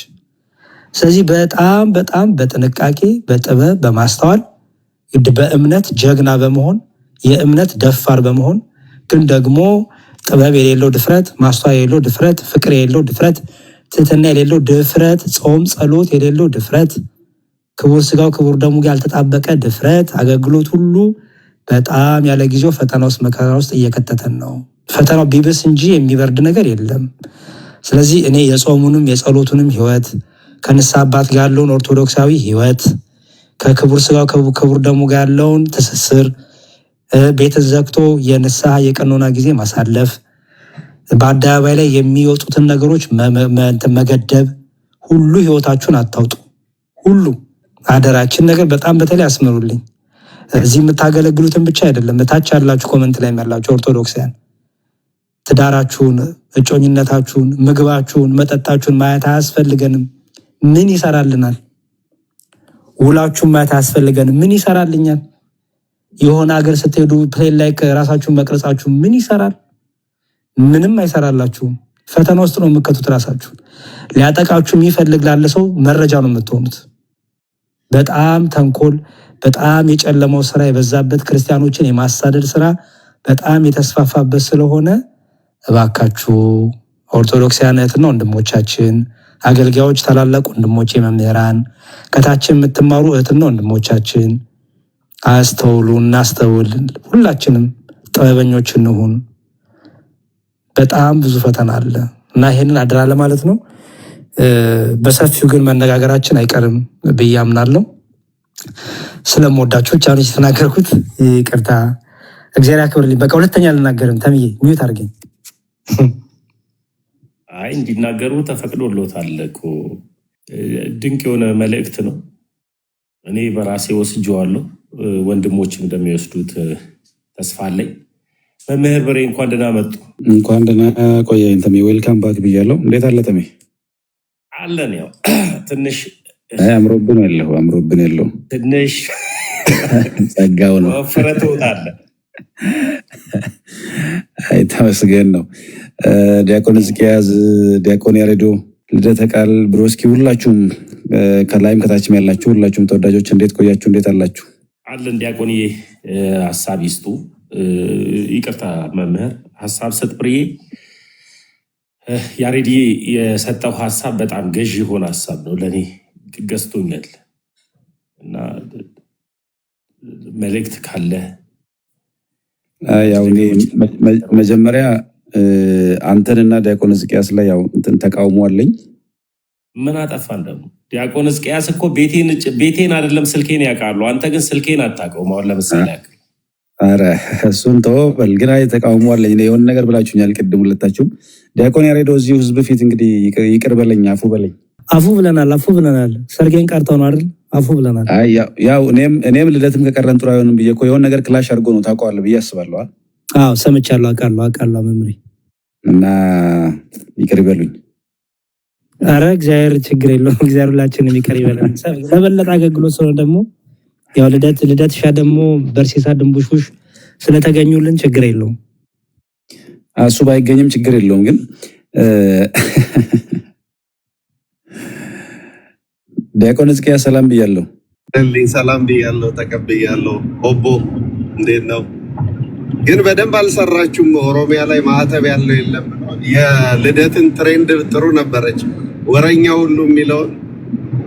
ስለዚህ በጣም በጣም በጥንቃቄ በጥበብ በማስተዋል በእምነት ጀግና በመሆን የእምነት ደፋር በመሆን ግን ደግሞ ጥበብ የሌለው ድፍረት፣ ማስተዋል የሌለው ድፍረት፣ ፍቅር የሌለው ድፍረት፣ ትህትና የሌለው ድፍረት፣ ጾም ጸሎት የሌለው ድፍረት፣ ክቡር ስጋው ክቡር ደሙ ያልተጣበቀ ድፍረት፣ አገልግሎት ሁሉ በጣም ያለ ጊዜው ፈተና ውስጥ መከራ ውስጥ እየከተተን ነው። ፈተናው ቢብስ እንጂ የሚበርድ ነገር የለም። ስለዚህ እኔ የጾሙንም የጸሎቱንም ህይወት ከንስሐ አባት ጋር ያለውን ኦርቶዶክሳዊ ህይወት ከክቡር ስጋው ክቡር ደሙ ጋር ያለውን ትስስር ቤት ዘግቶ የንስሐ የቀኖና ጊዜ ማሳለፍ፣ በአደባባይ ላይ የሚወጡትን ነገሮች መገደብ፣ ሁሉ ህይወታችሁን አታውጡ። ሁሉ አደራችን ነገር በጣም በተለይ አስምሩልኝ። እዚህ የምታገለግሉትን ብቻ አይደለም፣ በታች ያላችሁ ኮመንት ላይ ያላችሁ ኦርቶዶክሳውያን ትዳራችሁን፣ እጮኝነታችሁን፣ ምግባችሁን፣ መጠጣችሁን ማየት አያስፈልገንም። ምን ይሰራልናል? ውላችሁን ማየት አያስፈልገንም። ምን ይሰራልኛል? የሆነ ሀገር ስትሄዱ ፕሌን ላይ ራሳችሁን መቅረጻችሁ ምን ይሰራል? ምንም አይሰራላችሁም። ፈተና ውስጥ ነው የምከቱት ራሳችሁን። ሊያጠቃችሁ የሚፈልግ ላለ ሰው መረጃ ነው የምትሆኑት። በጣም ተንኮል፣ በጣም የጨለመው ስራ የበዛበት ክርስቲያኖችን የማሳደድ ስራ በጣም የተስፋፋበት ስለሆነ እባካችሁ ኦርቶዶክሳውያን እህትና ወንድሞቻችን፣ አገልጋዮች፣ ታላላቅ ወንድሞቼ መምህራን፣ ከታችን የምትማሩ እህትና ወንድሞቻችን አስተውሉ፣ እናስተውል። ሁላችንም ጥበበኞች እንሁን። በጣም ብዙ ፈተና አለ እና ይሄንን አድራ ለማለት ነው። በሰፊው ግን መነጋገራችን አይቀርም ብዬ አምናለሁ። ስለምወዳችሁ ብቻ ነው የተናገርኩት። ይቅርታ፣ እግዚአብሔር ያክብርልኝ። በቃ ሁለተኛ አልናገርም። ተምዬ ሚዩት አድርገኝ። አይ እንዲናገሩ ተፈቅዶሎታል እኮ። ድንቅ የሆነ መልእክት ነው። እኔ በራሴ ወስጄዋለሁ፣ ወንድሞችም እንደሚወስዱት ተስፋ አለኝ። መምህር በሬ እንኳን ደህና መጡ። እንኳን ደህና ቆየኝ ተሜ። ዌልካም ባክ ብያለሁ። እንዴት አለ ተሜ? አለን። ያው ትንሽ አምሮብን ያለው ትንሽ ጸጋው ነው ወፍረት ወጣለ። አይ ተመስገን ነው። ዲያቆን ሕዝቅያስ፣ ዲያቆን ያሬዶ፣ ልደተ ቃል፣ ብሮስኪ፣ ሁላችሁም ከላይም ከታችም ያላችሁ ሁላችሁም ተወዳጆች እንዴት ቆያችሁ? እንዴት አላችሁ? አለን። ዲያቆንዬ ሀሳብ ይስጡ። ይቅርታ መምህር ሀሳብ ስጥ ብርዬ። ያሬድዬ የሰጠው ሀሳብ በጣም ገዥ የሆነ ሀሳብ ነው፣ ለእኔ ገዝቶኛል እና መልእክት ካለ ያው እኔ መጀመሪያ አንተንና ዲያቆን ሕዝቅያስ ላይ ያው እንትን ተቃውሞ አለኝ። ምን አጠፋን ደግሞ? ዲያቆን ሕዝቅያስ እኮ ቤቴን አይደለም ስልኬን ያውቃሉ። አንተ ግን ስልኬን አታውቀውም። አሁን ለምሳሌ ያክል ኧረ እሱን ተወው በል። ግን አይ ተቃውሞ አለኝ። የሆነ ነገር ብላችሁኛል ቅድም ሁለታችሁም። ዲያቆን ያሬዶ እዚሁ ህዝብ ፊት እንግዲህ ይቅር በለኝ፣ አፉ በለኝ። አፉ ብለናል። ሰርጌን ቀርተው ነው አይደል? አፉ ብለናል። ያው እኔም ልደትም ከቀረን ጥሩ አይሆንም ብዬ እኮ የሆነ ነገር ክላሽ አድርጎ ነው ታውቀዋለህ ብዬ አስባለሁ። አዎ ሰምቻለሁ፣ አውቃለሁ መምሪ እና ይቅር ይበሉኝ። አረ እግዚአብሔር ችግር የለውም። እግዚአብሔር ሁላችንም ይቅር ይበለን። ለበለጠ አገልግሎት ስለሆነ ደግሞ ያው ልደት ሻ ደግሞ በርሴሳ ድንቡሽቡሽ ስለተገኙልን ችግር የለውም። እሱ ባይገኝም ችግር የለውም። ግን ዲያቆን ሕዝቅያስ ሰላም ብያለሁ። ሰላም ብያለሁ፣ ተቀብያለሁ። ኦቦ እንዴት ነው? ግን በደንብ አልሰራችሁም። ኦሮሚያ ላይ ማህተብ ያለው የለም። የልደትን ትሬንድ ጥሩ ነበረች። ወረኛ ሁሉ የሚለውን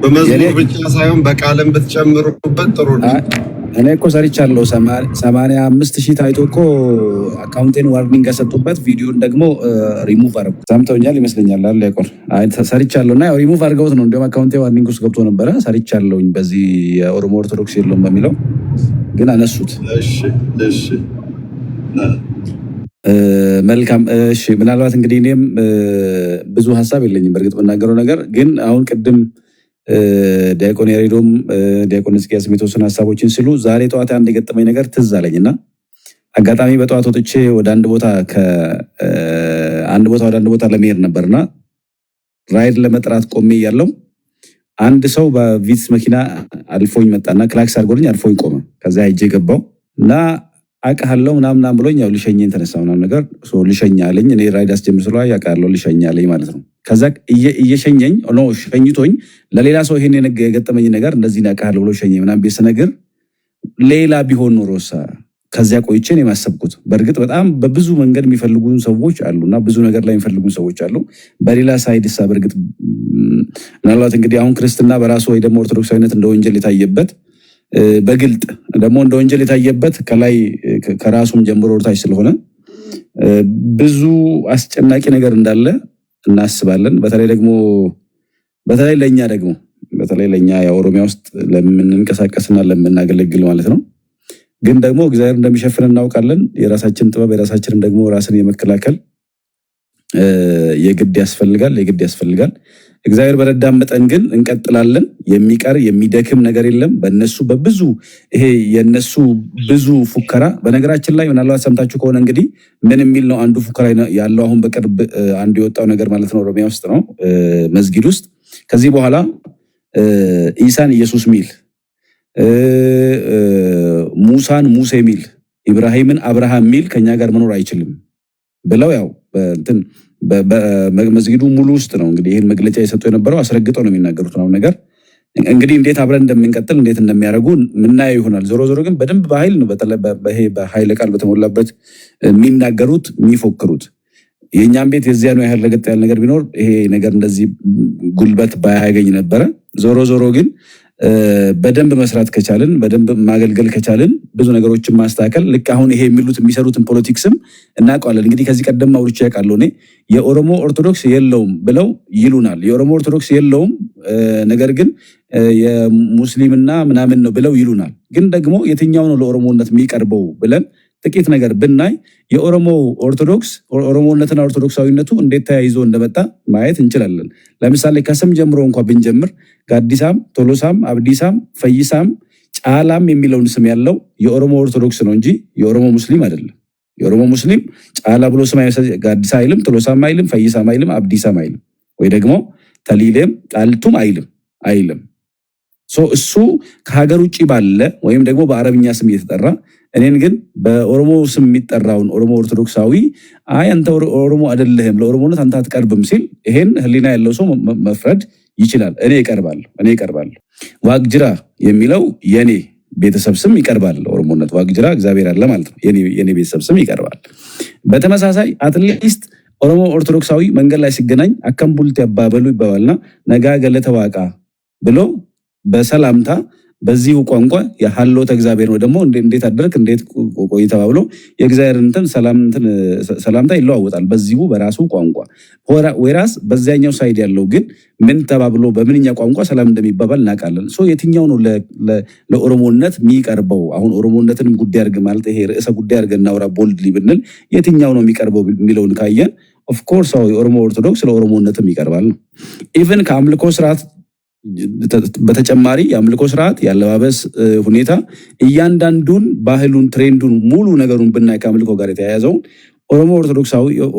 በመዝሙር ብቻ ሳይሆን በቃልም ብትጨምሩበት ጥሩ ነው። እኔ እኮ ሰርቻለሁ። 85,000 ታይቶ እኮ አካውንቴን ዋርኒንግ ያሰጡበት ቪዲዮን ደግሞ ሪሙቭ አረጉ። ሰምተውኛል ይመስለኛል አለ ያቆር ሰርቻለሁ እና ያው ሪሙቭ አድርገውት ነው። እንዲሁም አካውንቴ ዋርኒንግ ውስጥ ገብቶ ነበረ። ሰርቻለሁኝ በዚህ የኦሮሞ ኦርቶዶክስ የለውም በሚለው ግን አነሱት። እሺ መልካም። እሺ ምናልባት እንግዲህ እኔም ብዙ ሀሳብ የለኝም በእርግጥ የምናገረው ነገር ግን አሁን ቅድም ዲያቆን ያሬዶም ዲያቆን ሕዝቅያስ የተወሰኑ ሀሳቦችን ሲሉ ዛሬ ጠዋት አንድ የገጠመኝ ነገር ትዝ አለኝ እና አጋጣሚ በጠዋት ወጥቼ ወደ አንድ ቦታ ወደ አንድ ቦታ ለመሄድ ነበርና ራይድ ለመጥራት ቆሜ ያለው አንድ ሰው በቪትስ መኪና አልፎኝ መጣና ክላክስ አድርጎልኝ አልፎኝ ቆመ። ከዛ ሄጄ ገባው እና አውቃለሁ ምናምን ብሎኝ ያው ልሸኘኝ ተነሳ ምናምን ነገር ልሸኛ አለኝ። እኔ ራይድ አስጀምር ስለ አውቃለሁ ልሸኛ አለኝ ማለት ነው። ከዛ እየሸኘኝ ሸኝቶኝ ለሌላ ሰው ይሄን የገጠመኝ ነገር እንደዚህ አውቃለሁ ብሎ ሸኘኝ ምናምን ቤት ስነግር ሌላ ቢሆን ኖሮሳ ከዚያ ቆይቼ ነው የማሰብኩት። በእርግጥ በጣም በብዙ መንገድ የሚፈልጉን ሰዎች አሉና ብዙ ነገር ላይ የሚፈልጉን ሰዎች አሉ። በሌላ ሳይድ ሳ በእርግጥ ምናልባት እንግዲህ አሁን ክርስትና በራሱ ወይ ደግሞ ኦርቶዶክሳዊነት እንደ ወንጀል የታየበት በግልጥ ደግሞ እንደ ወንጀል የታየበት ከላይ ከራሱም ጀምሮ ወርታች ስለሆነ ብዙ አስጨናቂ ነገር እንዳለ እናስባለን። በተለይ ለኛ የኦሮሚያ ውስጥ ለምንንቀሳቀስና ለምናገለግል ማለት ነው። ግን ደግሞ እግዚአብሔር እንደሚሸፍን እናውቃለን። የራሳችን ጥበብ የራሳችንን ደግሞ ራስን የመከላከል የግድ ያስፈልጋል። እግዚአብሔር በረዳን መጠን ግን እንቀጥላለን። የሚቀር የሚደክም ነገር የለም። በእነሱ በብዙ ይሄ የነሱ ብዙ ፉከራ በነገራችን ላይ ምናልባት ሰምታችሁ ከሆነ እንግዲህ ምን የሚል ነው አንዱ ፉከራ ያለው አሁን በቅርብ አንዱ የወጣው ነገር ማለት ነው ኦሮሚያ ውስጥ ነው መስጊድ ውስጥ ከዚህ በኋላ ኢሳን ኢየሱስ ሚል ሙሳን ሙሴ ሚል ኢብራሂምን አብርሃም ሚል ከኛ ጋር መኖር አይችልም ብለው ያው እንትን በመስጊዱ ሙሉ ውስጥ ነው እንግዲህ ይሄን መግለጫ የሰጡ የነበረው አስረግጠው ነው የሚናገሩት ነው ነገር እንግዲህ እንዴት አብረን እንደምንቀጥል እንዴት እንደሚያደርጉ ምናየው ይሆናል። ዞሮ ግን በደንብ በኃይል ነው በኃይል ቃል በተሞላበት የሚናገሩት የሚፎክሩት። የኛም ቤት የዚያኑ ያህል ለገጥ ያለ ነገር ቢኖር ይሄ ነገር እንደዚህ ጉልበት ባያገኝ ነበረ። ዞሮ ግን በደንብ መስራት ከቻልን በደንብ ማገልገል ከቻልን ብዙ ነገሮችን ማስተካከል ልክ አሁን ይሄ የሚሰሩትን ፖለቲክስም እናውቀዋለን። እንግዲህ ከዚህ ቀደም አውርቼ ያውቃለሁ እኔ የኦሮሞ ኦርቶዶክስ የለውም ብለው ይሉናል። የኦሮሞ ኦርቶዶክስ የለውም ነገር ግን የሙስሊምና ምናምን ነው ብለው ይሉናል። ግን ደግሞ የትኛው ነው ለኦሮሞነት የሚቀርበው ብለን ጥቂት ነገር ብናይ የኦሮሞ ኦርቶዶክስ ኦሮሞነትና ኦርቶዶክሳዊነቱ እንዴት ተያይዞ እንደመጣ ማየት እንችላለን። ለምሳሌ ከስም ጀምሮ እንኳን ብንጀምር ጋዲሳም፣ ቶሎሳም፣ አብዲሳም፣ ፈይሳም፣ ጫላም የሚለውን ስም ያለው የኦሮሞ ኦርቶዶክስ ነው እንጂ የኦሮሞ ሙስሊም አይደለም። የኦሮሞ ሙስሊም ጫላ ብሎ ስም ጋዲሳ አይልም፣ ቶሎሳም አይልም፣ ፈይሳም አይልም፣ አብዲሳም አይልም ወይ ደግሞ ተሊሌም ጣልቱም አይልም። እሱ ከሀገር ውጭ ባለ ወይም ደግሞ በአረብኛ ስም እየተጠራ እኔን ግን በኦሮሞ ስም የሚጠራውን ኦሮሞ ኦርቶዶክሳዊ አንተ ኦሮሞ አይደለህም ለኦሮሞነት አንተ አትቀርብም ሲል ይሄን ህሊና ያለው ሰው መፍረድ ይችላል። እኔ ይቀርባል። ዋቅጅራ የሚለው የኔ ቤተሰብ ስም ይቀርባል። ኦሮሞነት ዋቅጅራ እግዚአብሔር አለ ማለት ነው። የኔ ቤተሰብ ስም ይቀርባል። በተመሳሳይ አትሊስት ኦሮሞ ኦርቶዶክሳዊ መንገድ ላይ ሲገናኝ አከምቡልት ያባበሉ ይባባልና ነጋ ገለተ ዋቃ ብሎ በሰላምታ በዚሁ ቋንቋ የሐሎተ እግዚአብሔር ነው ደግሞ እንዴት አደረክ እንዴት ቆይ ተባብሎ የእግዚአብሔር ሰላምታ ይለዋወጣል በዚሁ በራሱ ቋንቋ። ወራስ በዚያኛው ሳይድ ያለው ግን ምን ተባብሎ በምንኛ ቋንቋ ሰላም እንደሚባባል እናውቃለን። የትኛው ነው ለኦሮሞነት የሚቀርበው? አሁን ኦሮሞነትን ጉዳይ አድርገን ማለት ይሄ ርዕሰ ጉዳይ አድርገን እናውራ ቦልድሊ ብንል የትኛው ነው የሚቀርበው የሚለውን ካየን ኦፍ ኮርስ የኦሮሞ ኦርቶዶክስ ለኦሮሞነትም ይቀርባል ነው። ኢቭን ከአምልኮ ስርዓት በተጨማሪ የአምልኮ ስርዓት ያለባበስ ሁኔታ እያንዳንዱን ባህሉን ትሬንዱን ሙሉ ነገሩን ብናይ ከአምልኮ ጋር የተያያዘውን ኦሮሞ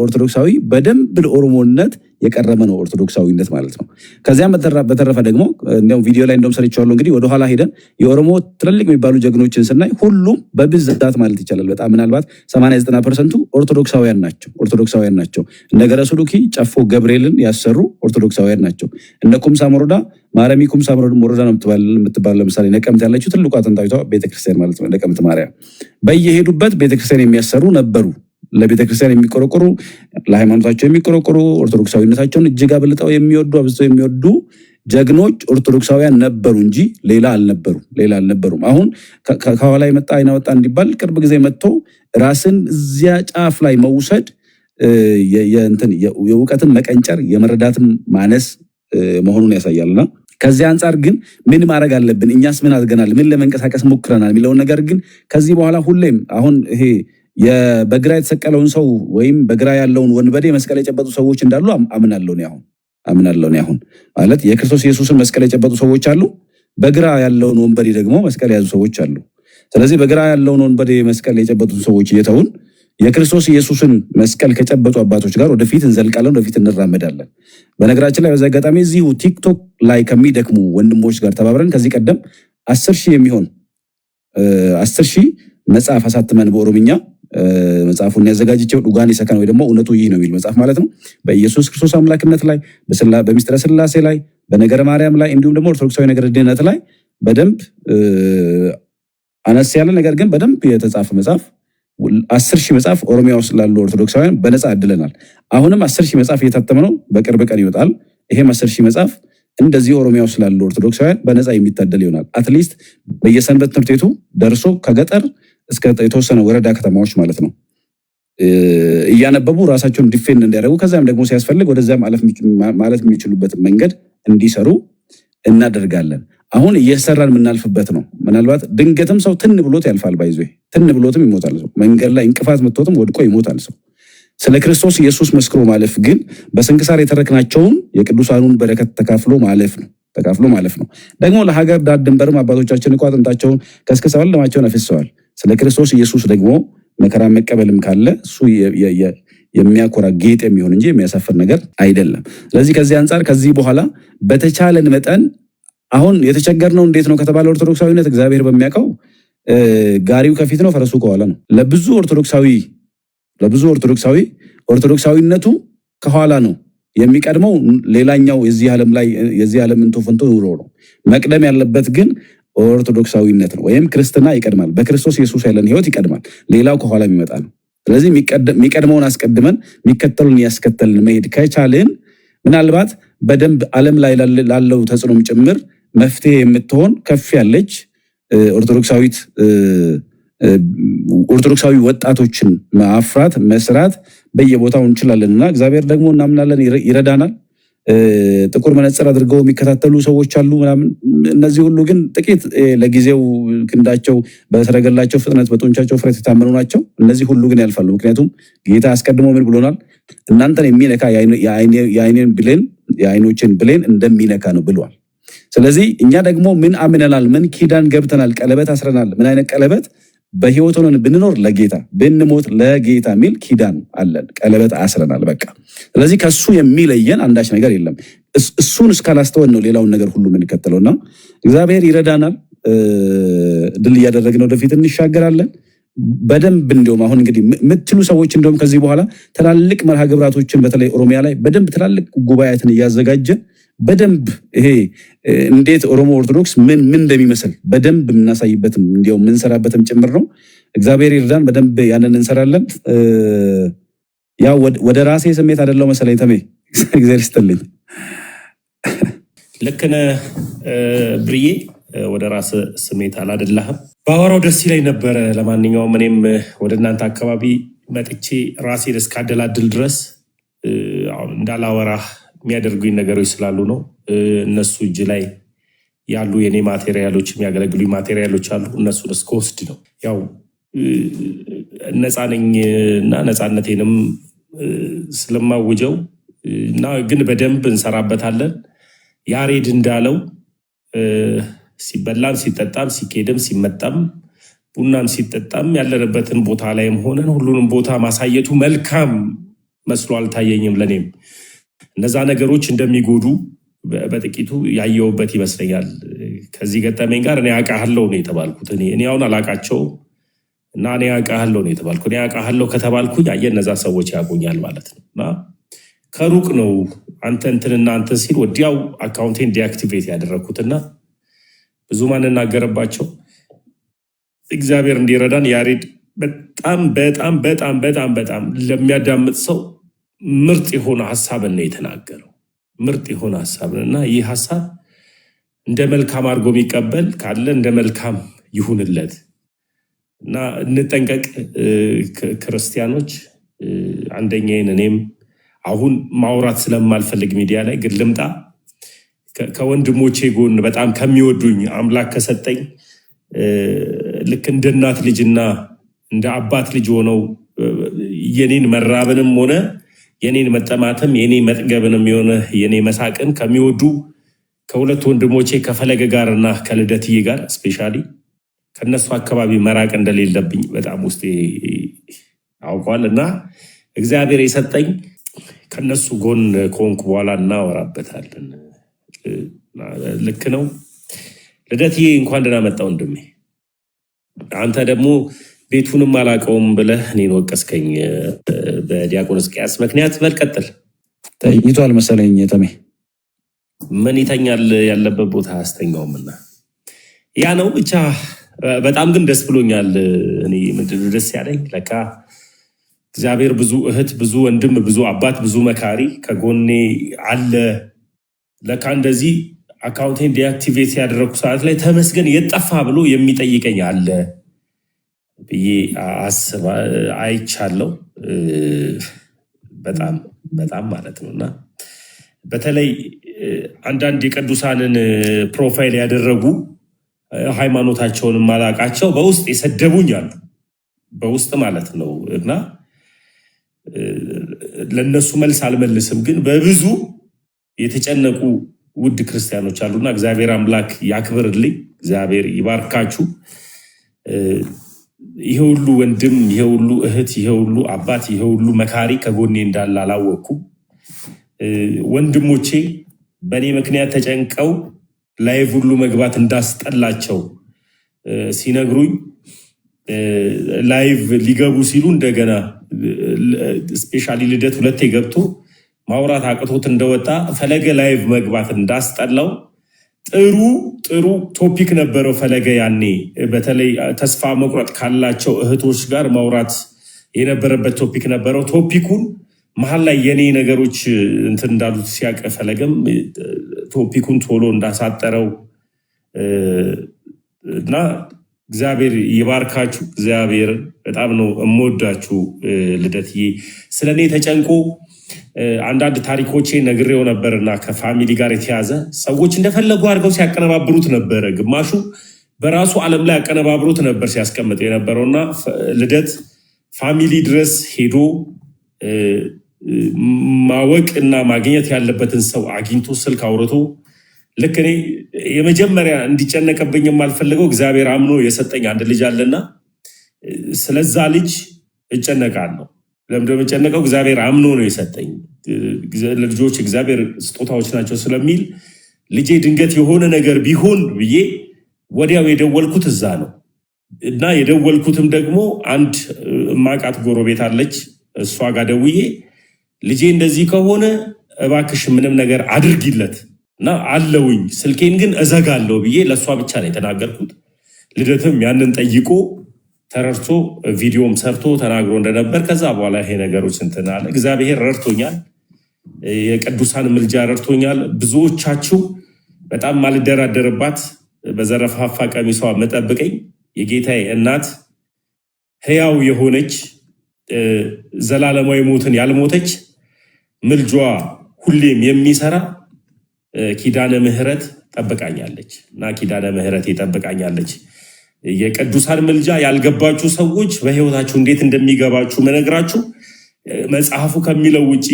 ኦርቶዶክሳዊ በደንብ ለኦሮሞነት የቀረበ ነው ኦርቶዶክሳዊነት ማለት ነው። ከዚያም በተረፈ ደግሞ እንደውም ቪዲዮ ላይ እንደውም ሰርቻለሁ እንግዲህ ወደኋላ ሄደን የኦሮሞ ትልልቅ የሚባሉ ጀግኖችን ስናይ ሁሉም በብዛት ማለት ይቻላል በጣም ምናልባት 80-90% ኦርቶዶክሳውያን ናቸው። እነ ገረ ሱሉኪ ጨፎ ገብርኤልን ያሰሩ ኦርቶዶክሳውያን ናቸው። እነ ኩምሳ ሞሮዳ ማረሚ ኩምሳ ሞሮዳ ነው የምትባል ለምሳሌ ነቀምት ያለችው ትልቋ ጥንታዊቷ ቤተክርስቲያን ማለት ነው ነቀምት ማርያም በየሄዱበት ቤተክርስቲያን የሚያሰሩ ነበሩ። ለቤተክርስቲያን የሚቆረቆሩ ለሃይማኖታቸው የሚቆረቆሩ ኦርቶዶክሳዊነታቸውን እጅግ አብዝተው የሚወዱ ጀግኖች ኦርቶዶክሳውያን ነበሩ እንጂ ሌላ አልነበሩም። አሁን ከኋላ የመጣ አይና ወጣ እንዲባል ቅርብ ጊዜ መጥቶ ራስን እዚያ ጫፍ ላይ መውሰድ የእውቀትን መቀንጨር የመረዳትን ማነስ መሆኑን ያሳያልና ከዚህ አንጻር ግን ምን ማድረግ አለብን? እኛስ ምን አድርገናል? ምን ለመንቀሳቀስ ሞክረናል? የሚለውን ነገር ግን ከዚህ በኋላ ሁሌም አሁን ይሄ በግራ የተሰቀለውን ሰው ወይም በግራ ያለውን ወንበዴ መስቀል የጨበጡ ሰዎች እንዳሉ አምናለሁ ነው አሁን ማለት የክርስቶስ ኢየሱስን መስቀል የጨበጡ ሰዎች አሉ። በግራ ያለውን ወንበዴ ደግሞ መስቀል የያዙ ሰዎች አሉ። ስለዚህ በግራ ያለውን ወንበዴ መስቀል የጨበጡ ሰዎች እየተውን የክርስቶስ ኢየሱስን መስቀል ከጨበጡ አባቶች ጋር ወደፊት እንዘልቃለን፣ ወደፊት እንራመዳለን። በነገራችን ላይ በዚህ አጋጣሚ እዚሁ ቲክቶክ ላይ ከሚደክሙ ወንድሞች ጋር ተባብረን ከዚህ ቀደም 10,000 የሚሆን 10,000 መጽሐፍ አሳትመን በኦሮምኛ መጽሐፉን ያዘጋጅቸው ዱጋን ይሰከን ወይ ደግሞ እውነቱ ይህ ነው የሚል መጽሐፍ ማለት ነው። በኢየሱስ ክርስቶስ አምላክነት ላይ፣ በሚስጥረ ስላሴ ላይ፣ በነገረ ማርያም ላይ እንዲሁም ደግሞ ኦርቶዶክሳዊ ነገረ ድህነት ላይ በደንብ አነስ ያለ ነገር ግን በደንብ የተጻፈ መጽሐፍ 10,000 መጽሐፍ ኦሮሚያ ውስጥ ላሉ ኦርቶዶክሳውያን በነፃ አድለናል። አሁንም 10,000 መጽሐፍ እየታተመ ነው። በቅርብ ቀን ይወጣል። ይሄም 10,000 መጽሐፍ እንደዚህ ኦሮሚያ ውስጥ ላሉ ኦርቶዶክሳውያን በነፃ የሚታደል ይሆናል። አትሊስት በየሰንበት ትምህርት ቤቱ ደርሶ ከገጠር እስከ የተወሰነ ወረዳ ከተማዎች ማለት ነው እያነበቡ ራሳቸውን ዲፌንድ እንዲያደርጉ ከዛም ደግሞ ሲያስፈልግ ወደዛም ማለት የሚችሉበትን መንገድ እንዲሰሩ እናደርጋለን። አሁን እየሰራን የምናልፍበት ነው። ምናልባት ድንገትም ሰው ትን ብሎት ያልፋል። ባይዞ ትን ብሎትም ይሞታል። ሰው መንገድ ላይ እንቅፋት መጥቶትም ወድቆ ይሞታል። ሰው ስለ ክርስቶስ ኢየሱስ መስክሮ ማለፍ ግን በስንክሳር የተረክናቸውን የቅዱሳኑን በረከት ተካፍሎ ማለፍ ነው። ደግሞ ለሀገር ዳር ድንበርም አባቶቻችን እኮ አጥንታቸውን ከስክሰዋል፣ ደማቸውን አፍስሰዋል። ስለ ክርስቶስ ኢየሱስ ደግሞ መከራ መቀበልም ካለ እሱ የሚያኮራ ጌጥ የሚሆን እንጂ የሚያሳፍር ነገር አይደለም። ስለዚህ ከዚህ አንጻር ከዚህ በኋላ በተቻለን መጠን አሁን የተቸገርነው እንዴት ነው ከተባለ ኦርቶዶክሳዊነት እግዚአብሔር በሚያውቀው ጋሪው ከፊት ነው፣ ፈረሱ ከኋላ ነው። ለብዙ ኦርቶዶክሳዊ ኦርቶዶክሳዊነቱ ከኋላ ነው የሚቀድመው። ሌላኛው የዚህ ዓለም እንቶ ፈንቶ ኑሮ ነው። መቅደም ያለበት ግን ኦርቶዶክሳዊነት ነው፣ ወይም ክርስትና ይቀድማል። በክርስቶስ ኢየሱስ ያለን ሕይወት ይቀድማል። ሌላው ከኋላ የሚመጣ ነው። ስለዚህ የሚቀድመውን አስቀድመን የሚከተሉን ያስከተልን መሄድ ከቻልን ምናልባት በደንብ ዓለም ላይ ላለው ተጽዕኖም ጭምር መፍትሄ የምትሆን ከፍ ያለች ኦርቶዶክሳዊ ወጣቶችን ማፍራት መስራት በየቦታው እንችላለንና እግዚአብሔር ደግሞ እናምናለን ይረዳናል። ጥቁር መነጽር አድርገው የሚከታተሉ ሰዎች አሉ ምናምን። እነዚህ ሁሉ ግን ጥቂት ለጊዜው ክንዳቸው በሰረገላቸው ፍጥነት በጡንቻቸው ፍረት የታመኑ ናቸው። እነዚህ ሁሉ ግን ያልፋሉ። ምክንያቱም ጌታ አስቀድሞ ምን ብሎናል? እናንተን የሚነካ የዓይኖችን ብሌን እንደሚነካ ነው ብሏል። ስለዚህ እኛ ደግሞ ምን አምነናል? ምን ኪዳን ገብተናል? ቀለበት አስረናል። ምን አይነት ቀለበት? በህይወት ሆነን ብንኖር ለጌታ ብንሞት ለጌታ የሚል ኪዳን አለን። ቀለበት አስረናል። በቃ ስለዚህ ከሱ የሚለየን አንዳች ነገር የለም። እሱን እስካላስተወን ነው ሌላውን ነገር ሁሉ የምንከተለውና እግዚአብሔር ይረዳናል። ድል እያደረግን ወደፊት እንሻገራለን በደንብ። እንዲሁም አሁን እንግዲህ የምትሉ ሰዎች እንደውም ከዚህ በኋላ ትላልቅ መርሃ ግብራቶችን በተለይ ኦሮሚያ ላይ በደንብ ትላልቅ ጉባኤያትን እያዘጋጀን በደንብ ይሄ እንዴት ኦሮሞ ኦርቶዶክስ ምን እንደሚመስል በደንብ የምናሳይበትም እንዲያው የምንሰራበትም ጭምር ነው። እግዚአብሔር ይርዳን። በደንብ ያንን እንሰራለን። ያው ወደ ራሴ ስሜት አይደለው መሰለኝ ተሜ፣ እግዚአብሔር ይስጥልኝ። ልክ ነህ ብርዬ፣ ወደ ራስ ስሜት አላደላህም። ባወራው ደስ ይለኝ ነበረ። ለማንኛውም እኔም ወደ እናንተ አካባቢ መጥቼ ራሴን እስካደላድል ድረስ እንዳላወራ የሚያደርጉኝ ነገሮች ስላሉ ነው። እነሱ እጅ ላይ ያሉ የኔ ማቴሪያሎች የሚያገለግሉኝ ማቴሪያሎች አሉ። እነሱን እስከወስድ ነው ያው ነፃ ነኝ እና ነፃነቴንም ስለማውጀው እና ግን በደንብ እንሰራበታለን። ያሬድ እንዳለው ሲበላም ሲጠጣም ሲኬድም ሲመጣም ቡናም ሲጠጣም ያለንበትን ቦታ ላይም ሆነን ሁሉንም ቦታ ማሳየቱ መልካም መስሎ አልታየኝም። ለኔም እነዛ ነገሮች እንደሚጎዱ በጥቂቱ ያየውበት ይመስለኛል። ከዚህ ገጠመኝ ጋር እኔ አውቃለሁ ነው የተባልኩት። እኔ አሁን አላውቃቸው እና እኔ አውቃለሁ ነው የተባልኩ። እኔ አውቃለሁ ከተባልኩኝ አየህ እነዛ ሰዎች ያውቁኛል ማለት ነው። እና ከሩቅ ነው አንተ እንትንና አንተን ሲል ወዲያው አካውንቴን ዲአክቲቬት ያደረግኩትና ብዙ ማንናገርባቸው እግዚአብሔር እንዲረዳን ያሬድ በጣም በጣም በጣም በጣም በጣም ለሚያዳምጥ ሰው ምርጥ የሆነ ሀሳብን ነው የተናገረው። ምርጥ የሆነ ሀሳብን እና ይህ ሀሳብ እንደ መልካም አድርጎ የሚቀበል ካለ እንደ መልካም ይሁንለት እና እንጠንቀቅ ክርስቲያኖች። አንደኛዬን እኔም አሁን ማውራት ስለማልፈልግ ሚዲያ ላይ ግን ልምጣ። ከወንድሞቼ ጎን በጣም ከሚወዱኝ አምላክ ከሰጠኝ ልክ እንደ እናት ልጅና እንደ አባት ልጅ ሆነው የኔን መራብንም ሆነ የኔን መጠማትም የኔ መጥገብንም የሆነ የኔ መሳቅን ከሚወዱ ከሁለት ወንድሞቼ ከፈለገ ጋርና ከልደትዬ ጋር ስፔሻሊ ከነሱ አካባቢ መራቅ እንደሌለብኝ በጣም ውስጤ አውቋል። እና እግዚአብሔር የሰጠኝ ከነሱ ጎን ከሆንኩ በኋላ እናወራበታለን። ልክ ነው። ልደትዬ እንኳን ደህና መጣ ወንድሜ። አንተ ደግሞ ቤቱንም አላውቀውም ብለህ እኔን ወቀስከኝ በዲያቆን ሕዝቅያስ ምክንያት። መልቀጥል ተኝቷል መሰለኝ ተሜ። ምን ይተኛል? ያለበት ቦታ አያስተኛውምና ያ ነው ብቻ። በጣም ግን ደስ ብሎኛል። እኔ ምንድን ነው ደስ ያለኝ ለካ እግዚአብሔር ብዙ እህት፣ ብዙ ወንድም፣ ብዙ አባት፣ ብዙ መካሪ ከጎኔ አለ። ለካ እንደዚህ አካውንቴን ዲአክቲቬት ያደረግኩ ሰዓት ላይ ተመስገን የጠፋ ብሎ የሚጠይቀኝ አለ ብዬ አይቻለው። በጣም በጣም ማለት ነው። እና በተለይ አንዳንድ የቅዱሳንን ፕሮፋይል ያደረጉ ሃይማኖታቸውን ማላቃቸው በውስጥ የሰደቡኝ አሉ፣ በውስጥ ማለት ነው። እና ለነሱ መልስ አልመልስም፣ ግን በብዙ የተጨነቁ ውድ ክርስቲያኖች አሉና እግዚአብሔር አምላክ ያክብርልኝ፣ እግዚአብሔር ይባርካችሁ። ይሄ ሁሉ ወንድም፣ ይሄ ሁሉ እህት፣ ይሄ ሁሉ አባት፣ ይሄ ሁሉ መካሪ ከጎኔ እንዳለ አላወቅኩም። ወንድሞቼ በእኔ ምክንያት ተጨንቀው ላይቭ ሁሉ መግባት እንዳስጠላቸው ሲነግሩኝ ላይቭ ሊገቡ ሲሉ እንደገና ስፔሻሊ ልደት ሁለቴ ገብቶ ማውራት አቅቶት እንደወጣ ፈለገ ላይቭ መግባት እንዳስጠላው ጥሩ ቶፒክ ነበረው ፈለገ ያኔ። በተለይ ተስፋ መቁረጥ ካላቸው እህቶች ጋር ማውራት የነበረበት ቶፒክ ነበረው። ቶፒኩን መሀል ላይ የኔ ነገሮች እንትን እንዳሉት ሲያቅ ፈለገም ቶፒኩን ቶሎ እንዳሳጠረው እና እግዚአብሔር ይባርካችሁ። እግዚአብሔር በጣም ነው እምወዳችሁ። ልደትዬ ስለ እኔ ተጨንቆ አንዳንድ ታሪኮቼ ነግሬው ነበርና ከፋሚሊ ጋር የተያዘ ሰዎች እንደፈለጉ አድርገው ሲያቀነባብሩት ነበረ። ግማሹ በራሱ ዓለም ላይ ያቀነባብሩት ነበር ሲያስቀምጥ የነበረውና ልደት ፋሚሊ ድረስ ሄዶ ማወቅ እና ማግኘት ያለበትን ሰው አግኝቶ ስልክ አውርቶ ልክ እኔ የመጀመሪያ እንዲጨነቅብኝ የማልፈልገው እግዚአብሔር አምኖ የሰጠኝ አንድ ልጅ አለና ስለዛ ልጅ እጨነቃለሁ። ለምንድን ነው የምጨነቀው? እግዚአብሔር አምኖ ነው የሰጠኝ። ልጆች እግዚአብሔር ስጦታዎች ናቸው ስለሚል ልጄ ድንገት የሆነ ነገር ቢሆን ብዬ ወዲያው የደወልኩት እዛ ነው። እና የደወልኩትም ደግሞ አንድ ማቃት ጎረቤት አለች። እሷ ጋር ደውዬ ልጄ እንደዚህ ከሆነ እባክሽ ምንም ነገር አድርጊለት እና አለውኝ፣ ስልኬን ግን እዘጋለሁ ብዬ ለእሷ ብቻ ነው የተናገርኩት። ልደትም ያንን ጠይቆ ተረድቶ ቪዲዮም ሰርቶ ተናግሮ እንደነበር ከዛ በኋላ ይሄ ነገሮች እንትን አለ። እግዚአብሔር ረድቶኛል። የቅዱሳን ምልጃ ረድቶኛል። ብዙዎቻችሁ በጣም ማልደራደርባት በዘረፋፋ ቀሚሷ መጠብቀኝ የጌታዬ እናት ሕያው የሆነች ዘላለማዊ ሞትን ያልሞተች ምልጇ ሁሌም የሚሰራ ኪዳነ ምሕረት ጠብቃኛለች እና ኪዳነ ምሕረት ጠብቃኛለች። የቅዱሳን ምልጃ ያልገባችሁ ሰዎች በሕይወታችሁ እንዴት እንደሚገባችሁ መነግራችሁ መጽሐፉ ከሚለው ውጪ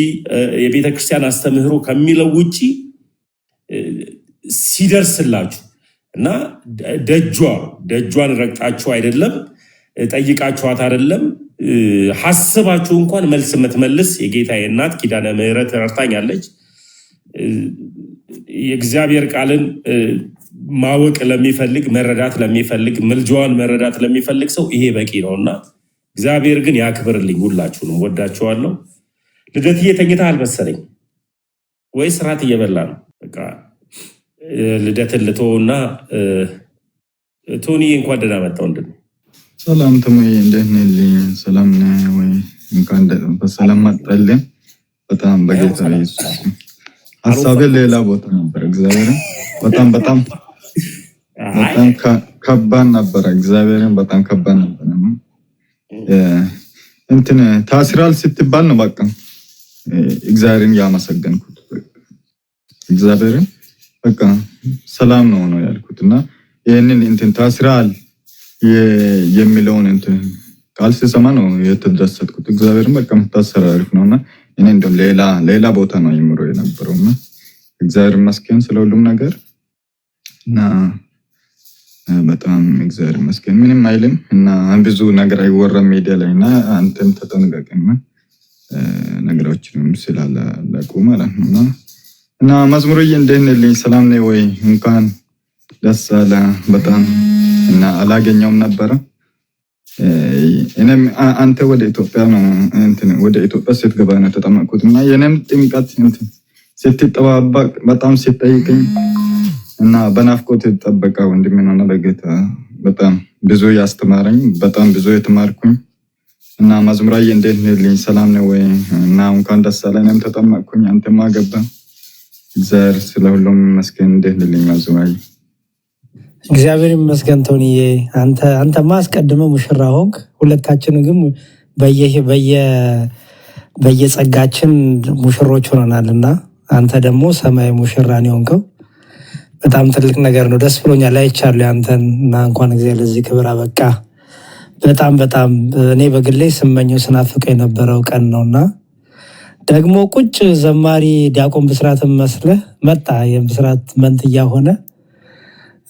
የቤተክርስቲያን አስተምህሮ ከሚለው ውጪ ሲደርስላችሁ እና ደጇን ረግጣችሁ አይደለም፣ ጠይቃችኋት አይደለም፣ ሐስባችሁ እንኳን መልስ የምትመልስ የጌታዬ እናት ኪዳነ ምሕረት ረድታኛለች። የእግዚአብሔር ቃልን ማወቅ ለሚፈልግ መረዳት ለሚፈልግ ምልጃዋን መረዳት ለሚፈልግ ሰው ይሄ በቂ ነውና እግዚአብሔር ግን ያክብርልኝ። ሁላችሁንም ወዳችኋለሁ። ልደትዬ ተኝተሃል መሰለኝ ወይስ ራት እየበላ ነው? በቃ ልደትን ልተውና ቶኒ እንኳን ደህና መጣው። እንዴ ሰላም ተሙዬ፣ እንዴት ነህ? ሰላም ነህ ወይ? እንኳን በሰላም መጣልኝ። በጣም በጌታ ኢየሱስ ሐሳቤ ሌላ ቦታ ነበር። እግዚአብሔርን በጣም ከባድ ነበር። እግዚአብሔርን በጣም ከባድ ነበር። እንትን ታስራል ስትባል ነው በቃ እግዚአብሔርን ያመሰገንኩት። እግዚአብሔርን በቃ ሰላም ነው ያልኩትና ይሄንን እንትን ታስራል የሚለውን እንትን ቃል ሲሰማ ነው የተደሰትኩት። እግዚአብሔርን በቃ መታሰር አሪፍ ነውና እኔ እንደው ሌላ ቦታ ነው ይምሮ የነበረውና እግዚአብሔር ይመስገን ስለ ሁሉም ነገር እና በጣም እግዚአብሔር ይመስገን ምንም አይልም እና ብዙ ነገር አይወራም ሚዲያ ላይ እና አንተም ተጠንቀቅና ነገሮችንም ስላላለቁ ማለት ነው እና መዝሙርዬ እንደነልኝ ሰላም ነኝ ወይ እንኳን ደስ አለ በጣም እና አላገኘውም ነበር እኔም አንተ ወደ ኢትዮጵያ ነው ወደ ኢትዮጵያ ስትገባ ነው ተጠመቅኩት እና የኔም ጥምቀት ስትጠባበቅ በጣም ሲጠይቀኝ እና በናፍቆት ተጠበቀ ወንድሜና በጌታ በጣም ብዙ ያስተማረኝ በጣም ብዙ የተማርኩኝ እና መዝሙራዬ እንደነልኝ ሰላም ነው ወይ እና እንኳን ደስ አለ እኔም ተጠመቅኩኝ አንተም አገባ እግዚአብሔር ስለሁሉም መስገን እንደነልኝ መዝሙራዬ እግዚአብሔር ይመስገን ቶኒዬ አንተ ማስቀድመ ሙሽራ ሆንክ ሁለታችን ግን በየጸጋችን ሙሽሮች ሆነናልና አንተ ደግሞ ሰማይ ሙሽራን ሆንከው በጣም ትልቅ ነገር ነው ደስ ብሎኛል አይቻለሁ አንተን እና እንኳን እግዚአብሔር ለዚህ ክብር አበቃ በጣም እኔ በግሌ ስመኘው ስናፍቀው የነበረው ቀን ነውና ደግሞ ቁጭ ዘማሪ ዲያቆን ብስራትም መስለህ መጣ የብስራት መንትያ ሆነ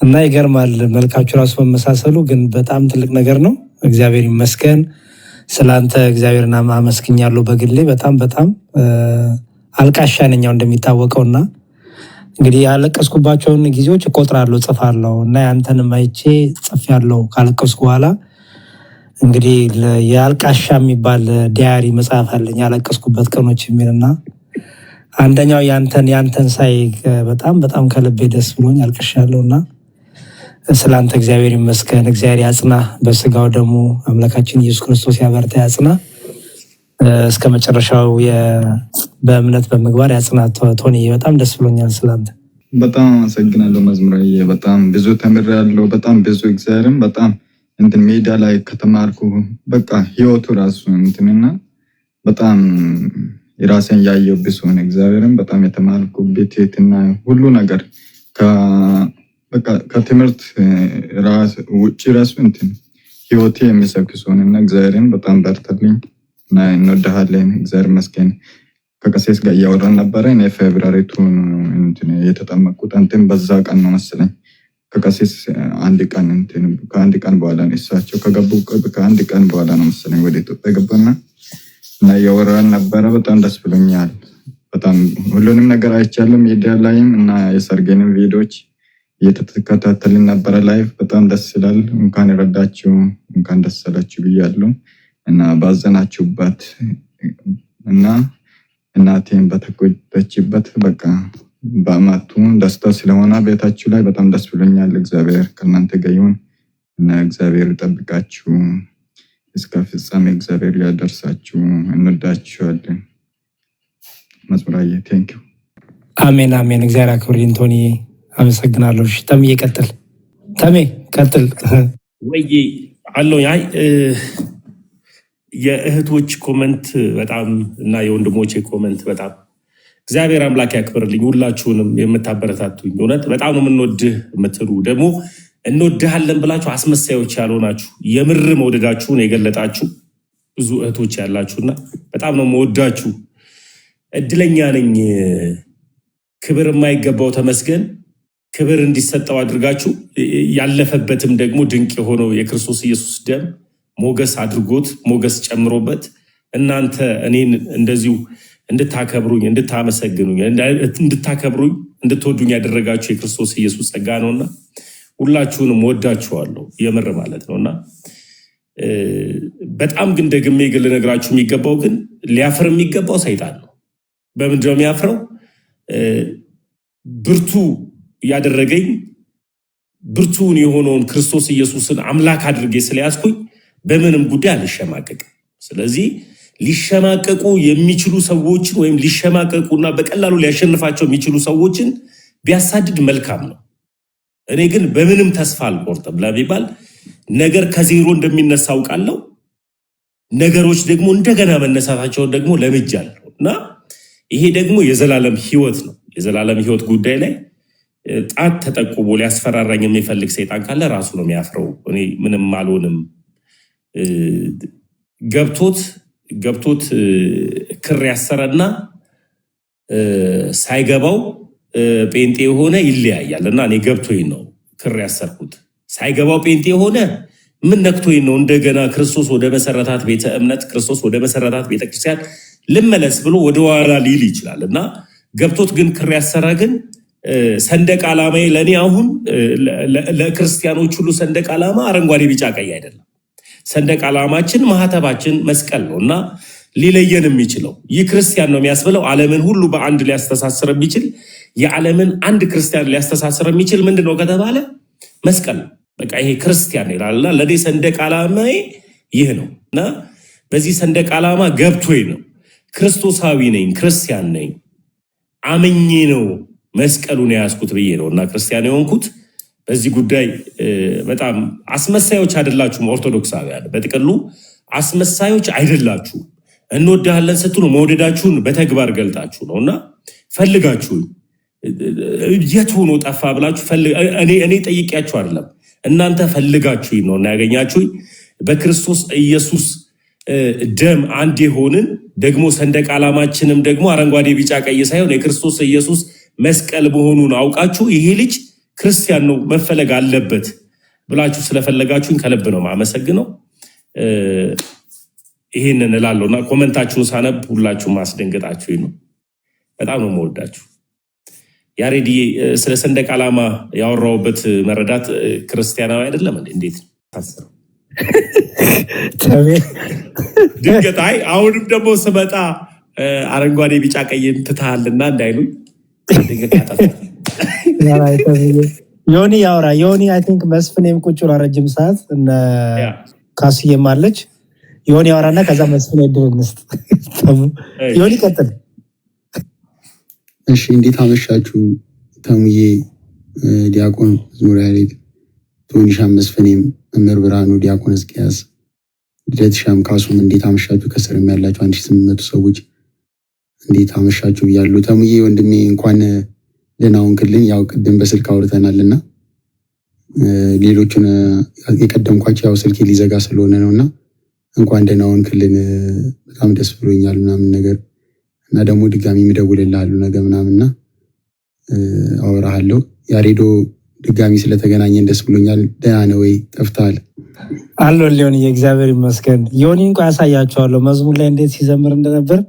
እና ይገርማል መልካችሁ ራሱ መመሳሰሉ ግን በጣም ትልቅ ነገር ነው እግዚአብሔር ይመስገን ስላንተ እግዚአብሔርን አመስግኛለሁ በግሌ በጣም አልቃሻ ነኝ እንደሚታወቀውና እንግዲህ ያለቀስኩባቸውን ጊዜዎች እቆጥራለሁ ጽፋለሁ እና ያንተንም አይቼ ጽፌያለሁ ካለቀስኩ በኋላ እንግዲህ የአልቃሻ የሚባል ዲያሪ መጽሐፍ አለኝ ያለቀስኩበት ቀኖች የሚልና አንደኛው ያንተን ሳይ በጣም ከልቤ ደስ ብሎኝ አልቅሻለሁና ስላንተ እግዚአብሔር ይመስገን እግዚአብሔር ያጽና በስጋው ደግሞ አምላካችን ኢየሱስ ክርስቶስ ያበርታ ያጽና እስከ መጨረሻው በእምነት በመግባር ያጽና ቶኒ በጣም ደስ ብሎኛል ስላንተ በጣም አመሰግናለሁ መዝሙራዬ በጣም ብዙ ተምሬያለሁ በጣም ብዙ እግዚአብሔርን በጣም ሜዳ ላይ ከተማርኩ በቃ ህይወቱ ራሱ እንትንና በጣም የራሴን ያየሁበት ሆነ እግዚአብሔርን በጣም የተማርኩበት የትና ሁሉ ነገር በቃ ከትምህርት ራስ ውጪ ራሱ እንትን ህይወቴ የሚሰብክ ሆነና እግዚአብሔርን በጣም በርታልኝ እና እንወድሃለን እግዚአብሔር ይመስገን ከቀሴስ ጋር ያወራን ነበር እኔ ፌብሩዋሪ 2 የተጠመቅኩት አንተም በዛ ቀን ነው መሰለኝ ከቀሴስ አንድ ቀን ከአንድ ቀን በኋላ ነው እሳቸው ከገቡ ከአንድ ቀን በኋላ ነው መሰለኝ ወደ ኢትዮጵያ ገባና እና ያወራን ነበር በጣም ደስ ብሎኛል በጣም ሁሉንም ነገር አይቻለሁ ሚዲያ ላይም እና የሰርጌንም ቪዲዮዎች እየተከታተልን ነበር ላይቭ በጣም ደስ ይላል እንኳን ረዳችሁ እንኳን ደስ አላችሁ ብያለሁ እና ባዘናችሁበት እና እናቴን በተቆጣችበት በቃ በአማቱ ደስታ ስለሆነ ቤታችሁ ላይ በጣም ደስ ብሎኛል እግዚአብሔር ከእናንተ ጋር ይሁን እና እግዚአብሔር ይጠብቃችሁ እስከ ፍጻሜ እግዚአብሔር ያደርሳችሁ እንወዳችኋለን መዝሙራዬ ቴንኪው አሜን እግዚአብሔር አክብርልኝ ቶኒ አመሰግናለሁ ተሜ ቀጥል ወይ አለው የእህቶች ኮሜንት በጣም እና የወንድሞቼ ኮሜንት በጣም እግዚአብሔር አምላክ ያክብርልኝ ሁላችሁንም የምታበረታቱኝ እውነት በጣም ነው የምንወድህ የምትሉ ደግሞ እንወድሃለን ብላችሁ አስመሳዮች ያልሆናችሁ የምር መውደዳችሁን የገለጣችሁ ብዙ እህቶች ያላችሁና በጣም ነው የምወዳችሁ እድለኛ ነኝ ክብር የማይገባው ተመስገን ክብር እንዲሰጠው አድርጋችሁ ያለፈበትም ደግሞ ድንቅ የሆነው የክርስቶስ ኢየሱስ ደም ሞገስ አድርጎት ሞገስ ጨምሮበት እናንተ እኔን እንደዚሁ እንድታከብሩኝ እንድታመሰግኑኝ እንድታከብሩኝ እንድትወዱኝ ያደረጋችሁ የክርስቶስ ኢየሱስ ጸጋ ነውና ሁላችሁንም ወዳችኋለሁ የምር ማለት ነውና በጣም ግን ደግሜ ግን ልነግራችሁ የሚገባው ግን ሊያፍር የሚገባው ሰይጣን ነው በምንድነው የሚያፍረው ብርቱ ያደረገኝ ብርቱን የሆነውን ክርስቶስ ኢየሱስን አምላክ አድርጌ ስለያዝኩኝ በምንም ጉዳይ አልሸማቀቅም ስለዚህ ሊሸማቀቁ የሚችሉ ሰዎችን ወይም ሊሸማቀቁና በቀላሉ ሊያሸንፋቸው የሚችሉ ሰዎችን ቢያሳድድ መልካም ነው እኔ ግን በምንም ተስፋ አልቆርጥም ለቢባል ነገር ከዜሮ እንደሚነሳ አውቃለሁ ነገሮች ደግሞ እንደገና መነሳታቸው ደግሞ ለምጃለሁና ይሄ ደግሞ የዘላለም ህይወት ነው የዘላለም ህይወት ጉዳይ ላይ ጣት ተጠቁሞ ሊያስፈራራኝ የሚፈልግ ሰይጣን ካለ ራሱ ነው የሚያፍረው እኔ ምንም አልሆንም ገብቶት ክር ያሰረና ሳይገባው ጴንጤ የሆነ ይለያያልና እኔ ገብቶኝ ነው ክር ያሰርኩት ሳይገባው ጴንጤ የሆነ ምን ነክቶኝ ነው እንደገና ክርስቶስ ወደ መሰረታት ቤተ እምነት ክርስቶስ ወደ መሰረታት ቤተክርስቲያን ልመለስ ብሎ ወደኋላ ሊል ይችላል። እና ገብቶት ግን ክር ያሰራ ግን ሰንደቅ ዓላማዬ ለእኔ አሁን ለክርስቲያኖች ሁሉ ሰንደቅ ዓላማ አረንጓዴ ቢጫ ቀይ አይደለም። ሰንደቅ ዓላማችን ማህተባችን መስቀል ነው እና ሊለየን የሚችለው ይህ ክርስቲያን ነው የሚያስብለው ዓለምን ሁሉ በአንድ ሊያስተሳስር የሚችል የዓለምን አንድ ክርስቲያን ሊያስተሳስር የሚችል ምንድን ነው ከተባለ መስቀል ነው። በቃ ይሄ ክርስቲያን ይላልና ለእኔ ሰንደቅ ዓላማዬ ይህ ነው እና በዚህ ሰንደቅ ዓላማ ገብቶኝ ነው ክርስቶሳዊ ነኝ ክርስቲያን ነኝ አምኜ ነው መስቀሉን የያዝኩት ብዬ ነው እና ክርስቲያን የሆንኩት። በዚህ ጉዳይ በጣም አስመሳዮች አይደላችሁም። ኦርቶዶክሳውያን በጥቅሉ አስመሳዮች አይደላችሁም። እንወዳለን ስትሉ መውደዳችሁን በተግባር ገልጣችሁ ነው እና ፈልጋችሁ የት ሆኖ ጠፋ ብላችሁ እኔ ጠይቄያችሁ አይደለም እናንተ ፈልጋችሁ ነው እና ያገኛችሁ። በክርስቶስ ኢየሱስ ደም አንድ የሆንን ደግሞ ሰንደቅ ዓላማችንም ደግሞ አረንጓዴ ቢጫ ቀይ ሳይሆን የክርስቶስ ኢየሱስ መስቀል መሆኑን አውቃችሁ ይሄ ልጅ ክርስቲያን ነው መፈለግ አለበት ብላችሁ ስለፈለጋችሁኝ ከልብ ነው ማመሰግነው። ይሄንን እላለሁና ኮመንታችሁን ሳነብ ሁላችሁም ማስደንገጣችሁኝ ነው። በጣም ነው የምወዳችሁ። ያሬዲ ስለ ሰንደቅ ዓላማ ያወራውበት መረዳት ክርስቲያናዊ አይደለም እንዴ? እንዴት ታሰሩ? ድንገት አሁንም ደግሞ ስመጣ አረንጓዴ ቢጫ ቀይን ትተሃልና እንዳይሉኝ ዮኒ ያወራ ዮኒ አይ ቲንክ መስፍኔም ቁጭ ብሎ ረጅም ሰዓት እነ ካስዬም አለች። ዮኒ ያወራና ከዛ መስፍኔ እድል እንስጥ። ዮኒ ቀጥል። እሺ እንዴት አመሻችሁ? ተሙዬ፣ ዲያቆን መዝሙር ያሬድ፣ ቶኒሻም፣ መስፍኔም፣ መምህር ብርሃኑ፣ ዲያቆን እስቂያስ፣ ልደትሻም፣ ካሱም እንዴት አመሻችሁ? ከስርም ያላችሁ 1800 ሰዎች እንዴት አመሻችሁ ብያለሁ። ተሙዬ ወንድሜ እንኳን ደህና ሆንክልኝ። ያው ቅድም በስልክ አውርተናልና ሌሎቹን የቀደምኳቸው ያው ስልኬ ሊዘጋ ስለሆነ ነውና እንኳን ደህና ሆንክልን በጣም ደስ ብሎኛል ምናምን ነገር እና ደግሞ ድጋሚ የሚደውልልሃለሁ ነገ ምናምንና አወራሃለሁ። ያሬዶ ድጋሚ ስለተገናኘን ደስ ብሎኛል። ደህና ነህ ወይ? ጠፍተሃል? አለሁ ሊሆን የእግዚአብሔር ይመስገን። ዮኒ እንኳን ያሳያቸዋለሁ መዝሙር ላይ እንዴት ሲዘምር እንደነበር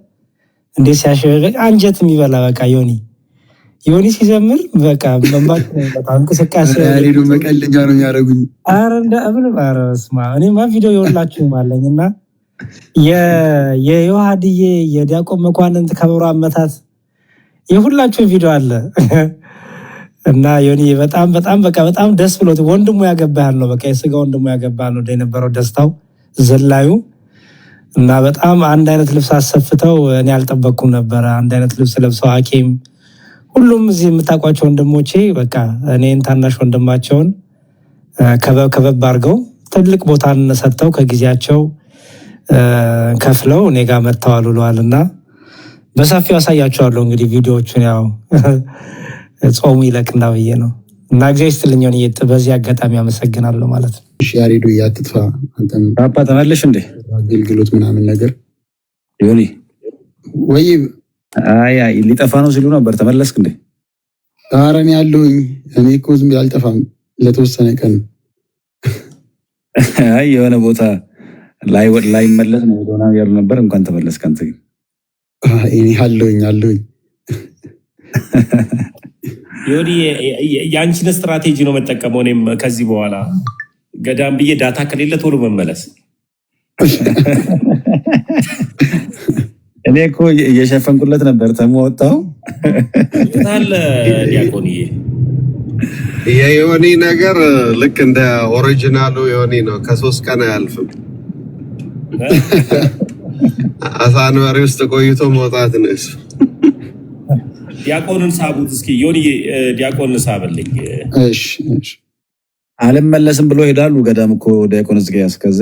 እንዴት ሲያሸበቅ አንጀት የሚበላ በቃ ዮኒ ሲዘምር በቃ መንባክ በጣም እንቅስቃሴ ያሬዶ መቀለጃ ነው የሚያደርጉኝ። ኧረ እንደ አብረ ባረስማ እኔማ ቪዲዮ ይወላችሁ አለኝና የዮሐድዬ የዲያቆን መኳንንት ከበሮ አመታት የሁላችሁ ቪዲዮ አለ እና ዮኒ በጣም በጣም በቃ በጣም ደስ ብሎት ወንድሙ ያገባሃል ነው በቃ የስጋ ወንድሙ ያገባሃል ነው የነበረው ደስታው ዘላዩ እና በጣም አንድ አይነት ልብስ አሰፍተው እኔ አልጠበቅኩም ነበር። አንድ አይነት ልብስ ለብሰው ሐኪም ሁሉም እዚህ የምታውቋቸው ወንድሞቼ በቃ እኔን ታናሽ ወንድማቸውን ከበብ አድርገው ትልቅ ቦታ ሰጥተው ከጊዜያቸው ከፍለው እኔ ጋር መጥተዋል ብለዋል እና በሰፊው አሳያቸዋለሁ። እንግዲህ ቪዲዮዎቹን ያው ጾሙ ይለቅና ብዬ ነው እና እግዚአብሔር ይስጥልኝ። በዚህ አጋጣሚ አመሰግናለሁ ማለት ነው። እሺ ያሬዶ ያትጥፋ አንተም ፓፓ ተመለሽ እንዴ አገልግሎት ምናምን ነገር ዮኒ ወይ አይ ሊጠፋ ነው ሲሉ ነበር። ተመለስክ እንዴ? ኧረ እኔ ያለሁኝ እኔ እኮ ዝም ብዬ አልጠፋም ለተወሰነ ቀን። አይ የሆነ ቦታ ላይ መለስ ነው ሆና ያሉ ነበር። እንኳን ተመለስክ አንተ ግን። እኔ አለሁኝ ዮኒ የአንቺን ስትራቴጂ ነው መጠቀመው። እኔም ከዚህ በኋላ ገዳም ብዬ ዳታ ከሌለ ቶሎ መመለስ። እኔ እኮ እየሸፈንኩለት ነበር። ተሞጣው ታለ ዲያቆንዬ የዮኒ ነገር ልክ እንደ ኦሪጂናሉ ዮኒ ነው። ከ3 ቀን አያልፍም። አሳንበሪ ውስጥ ቆይቶ መውጣት ነው። ዲያቆንን ሳቡት እስኪ ዮኒ ዲያቆንን ሳበልኝ። እሺ አልመለስም ብሎ ሄዳሉ ገዳም እኮ ዲያቆን እስኪያስ ከዛ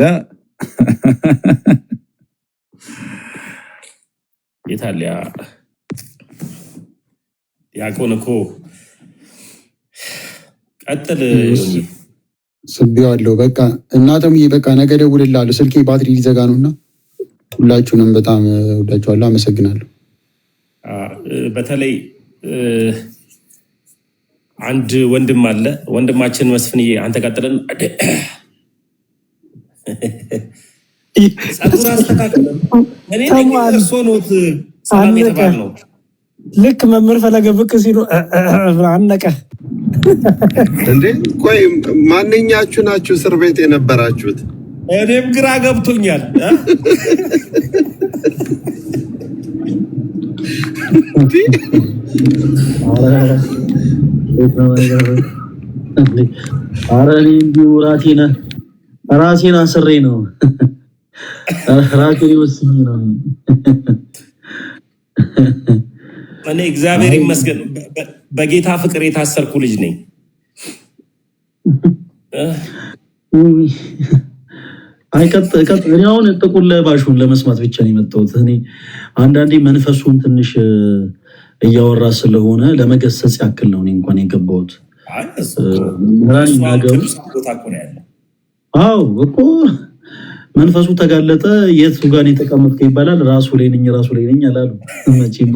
የታሊያ ዲያቆን እኮ ቀጥል ዮኒ ስቢዋለሁ። በቃ እናንተም በቃ ነገ ደውልልሃለሁ። ስልኬ ባትሪ ሊዘጋ ነውና ሁላችሁንም በጣም ወዳችኋለሁ። አመሰግናለሁ። በተለይ አንድ ወንድም አለ ወንድማችን መስፍንዬ አንተ ቀጥለን ጸጉር አስተካክለ እኔ እርሶ ኖት ሰላም የተባል ነው ልክ መምህር ፈለገ ብቅ ሲሉ አነቀ እንዴ ቆይ ማንኛችሁ ናችሁ እስር ቤት የነበራችሁት እኔም ግራ ገብቶኛል አረኔ እንዲሁ ራሴን አስሬ ነው ራሴን ወስኜ ነው እኔ እግዚአብሔር ይመስገን በጌታ ፍቅር የታሰርኩ ልጅ ነኝ አይቀጥ እኔ አሁን ጥቁር ለባሹን ለመስማት ብቻ ነው የመጣሁት እኔ አንዳንዴ መንፈሱን ትንሽ እያወራ ስለሆነ ለመገሰጽ ያክል ነው እኔ እንኳን የገባሁት አዎ እኮ መንፈሱ ተጋለጠ የቱ ጋር የተቀመጥከው ይባላል ራሱ ላይ ነኝ አላሉ መቼም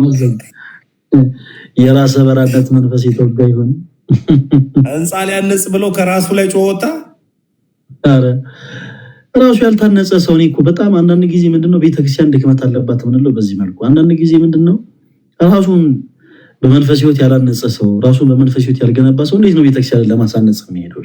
የራስ በራነት መንፈስ የተወጋ ይሆን ህንጻ ሊያነጽ ብለው ከራሱ ላይ ጮወጣ አረ ራሱ ያልታነጸ ሰው ነው እኮ በጣም አንዳንድ ጊዜ ምንድነው ቤተክርስቲያን ድክመት አለባት ምንለው በዚህ መልኩ አንዳንድ ጊዜ ምንድነው ራሱን በመንፈስ ህይወት ያላነጸ ሰው ራሱን በመንፈስ ህይወት ያልገነባ ሰው እንዴት ነው ቤተክርስቲያን ለማሳነጽ የሚሄደው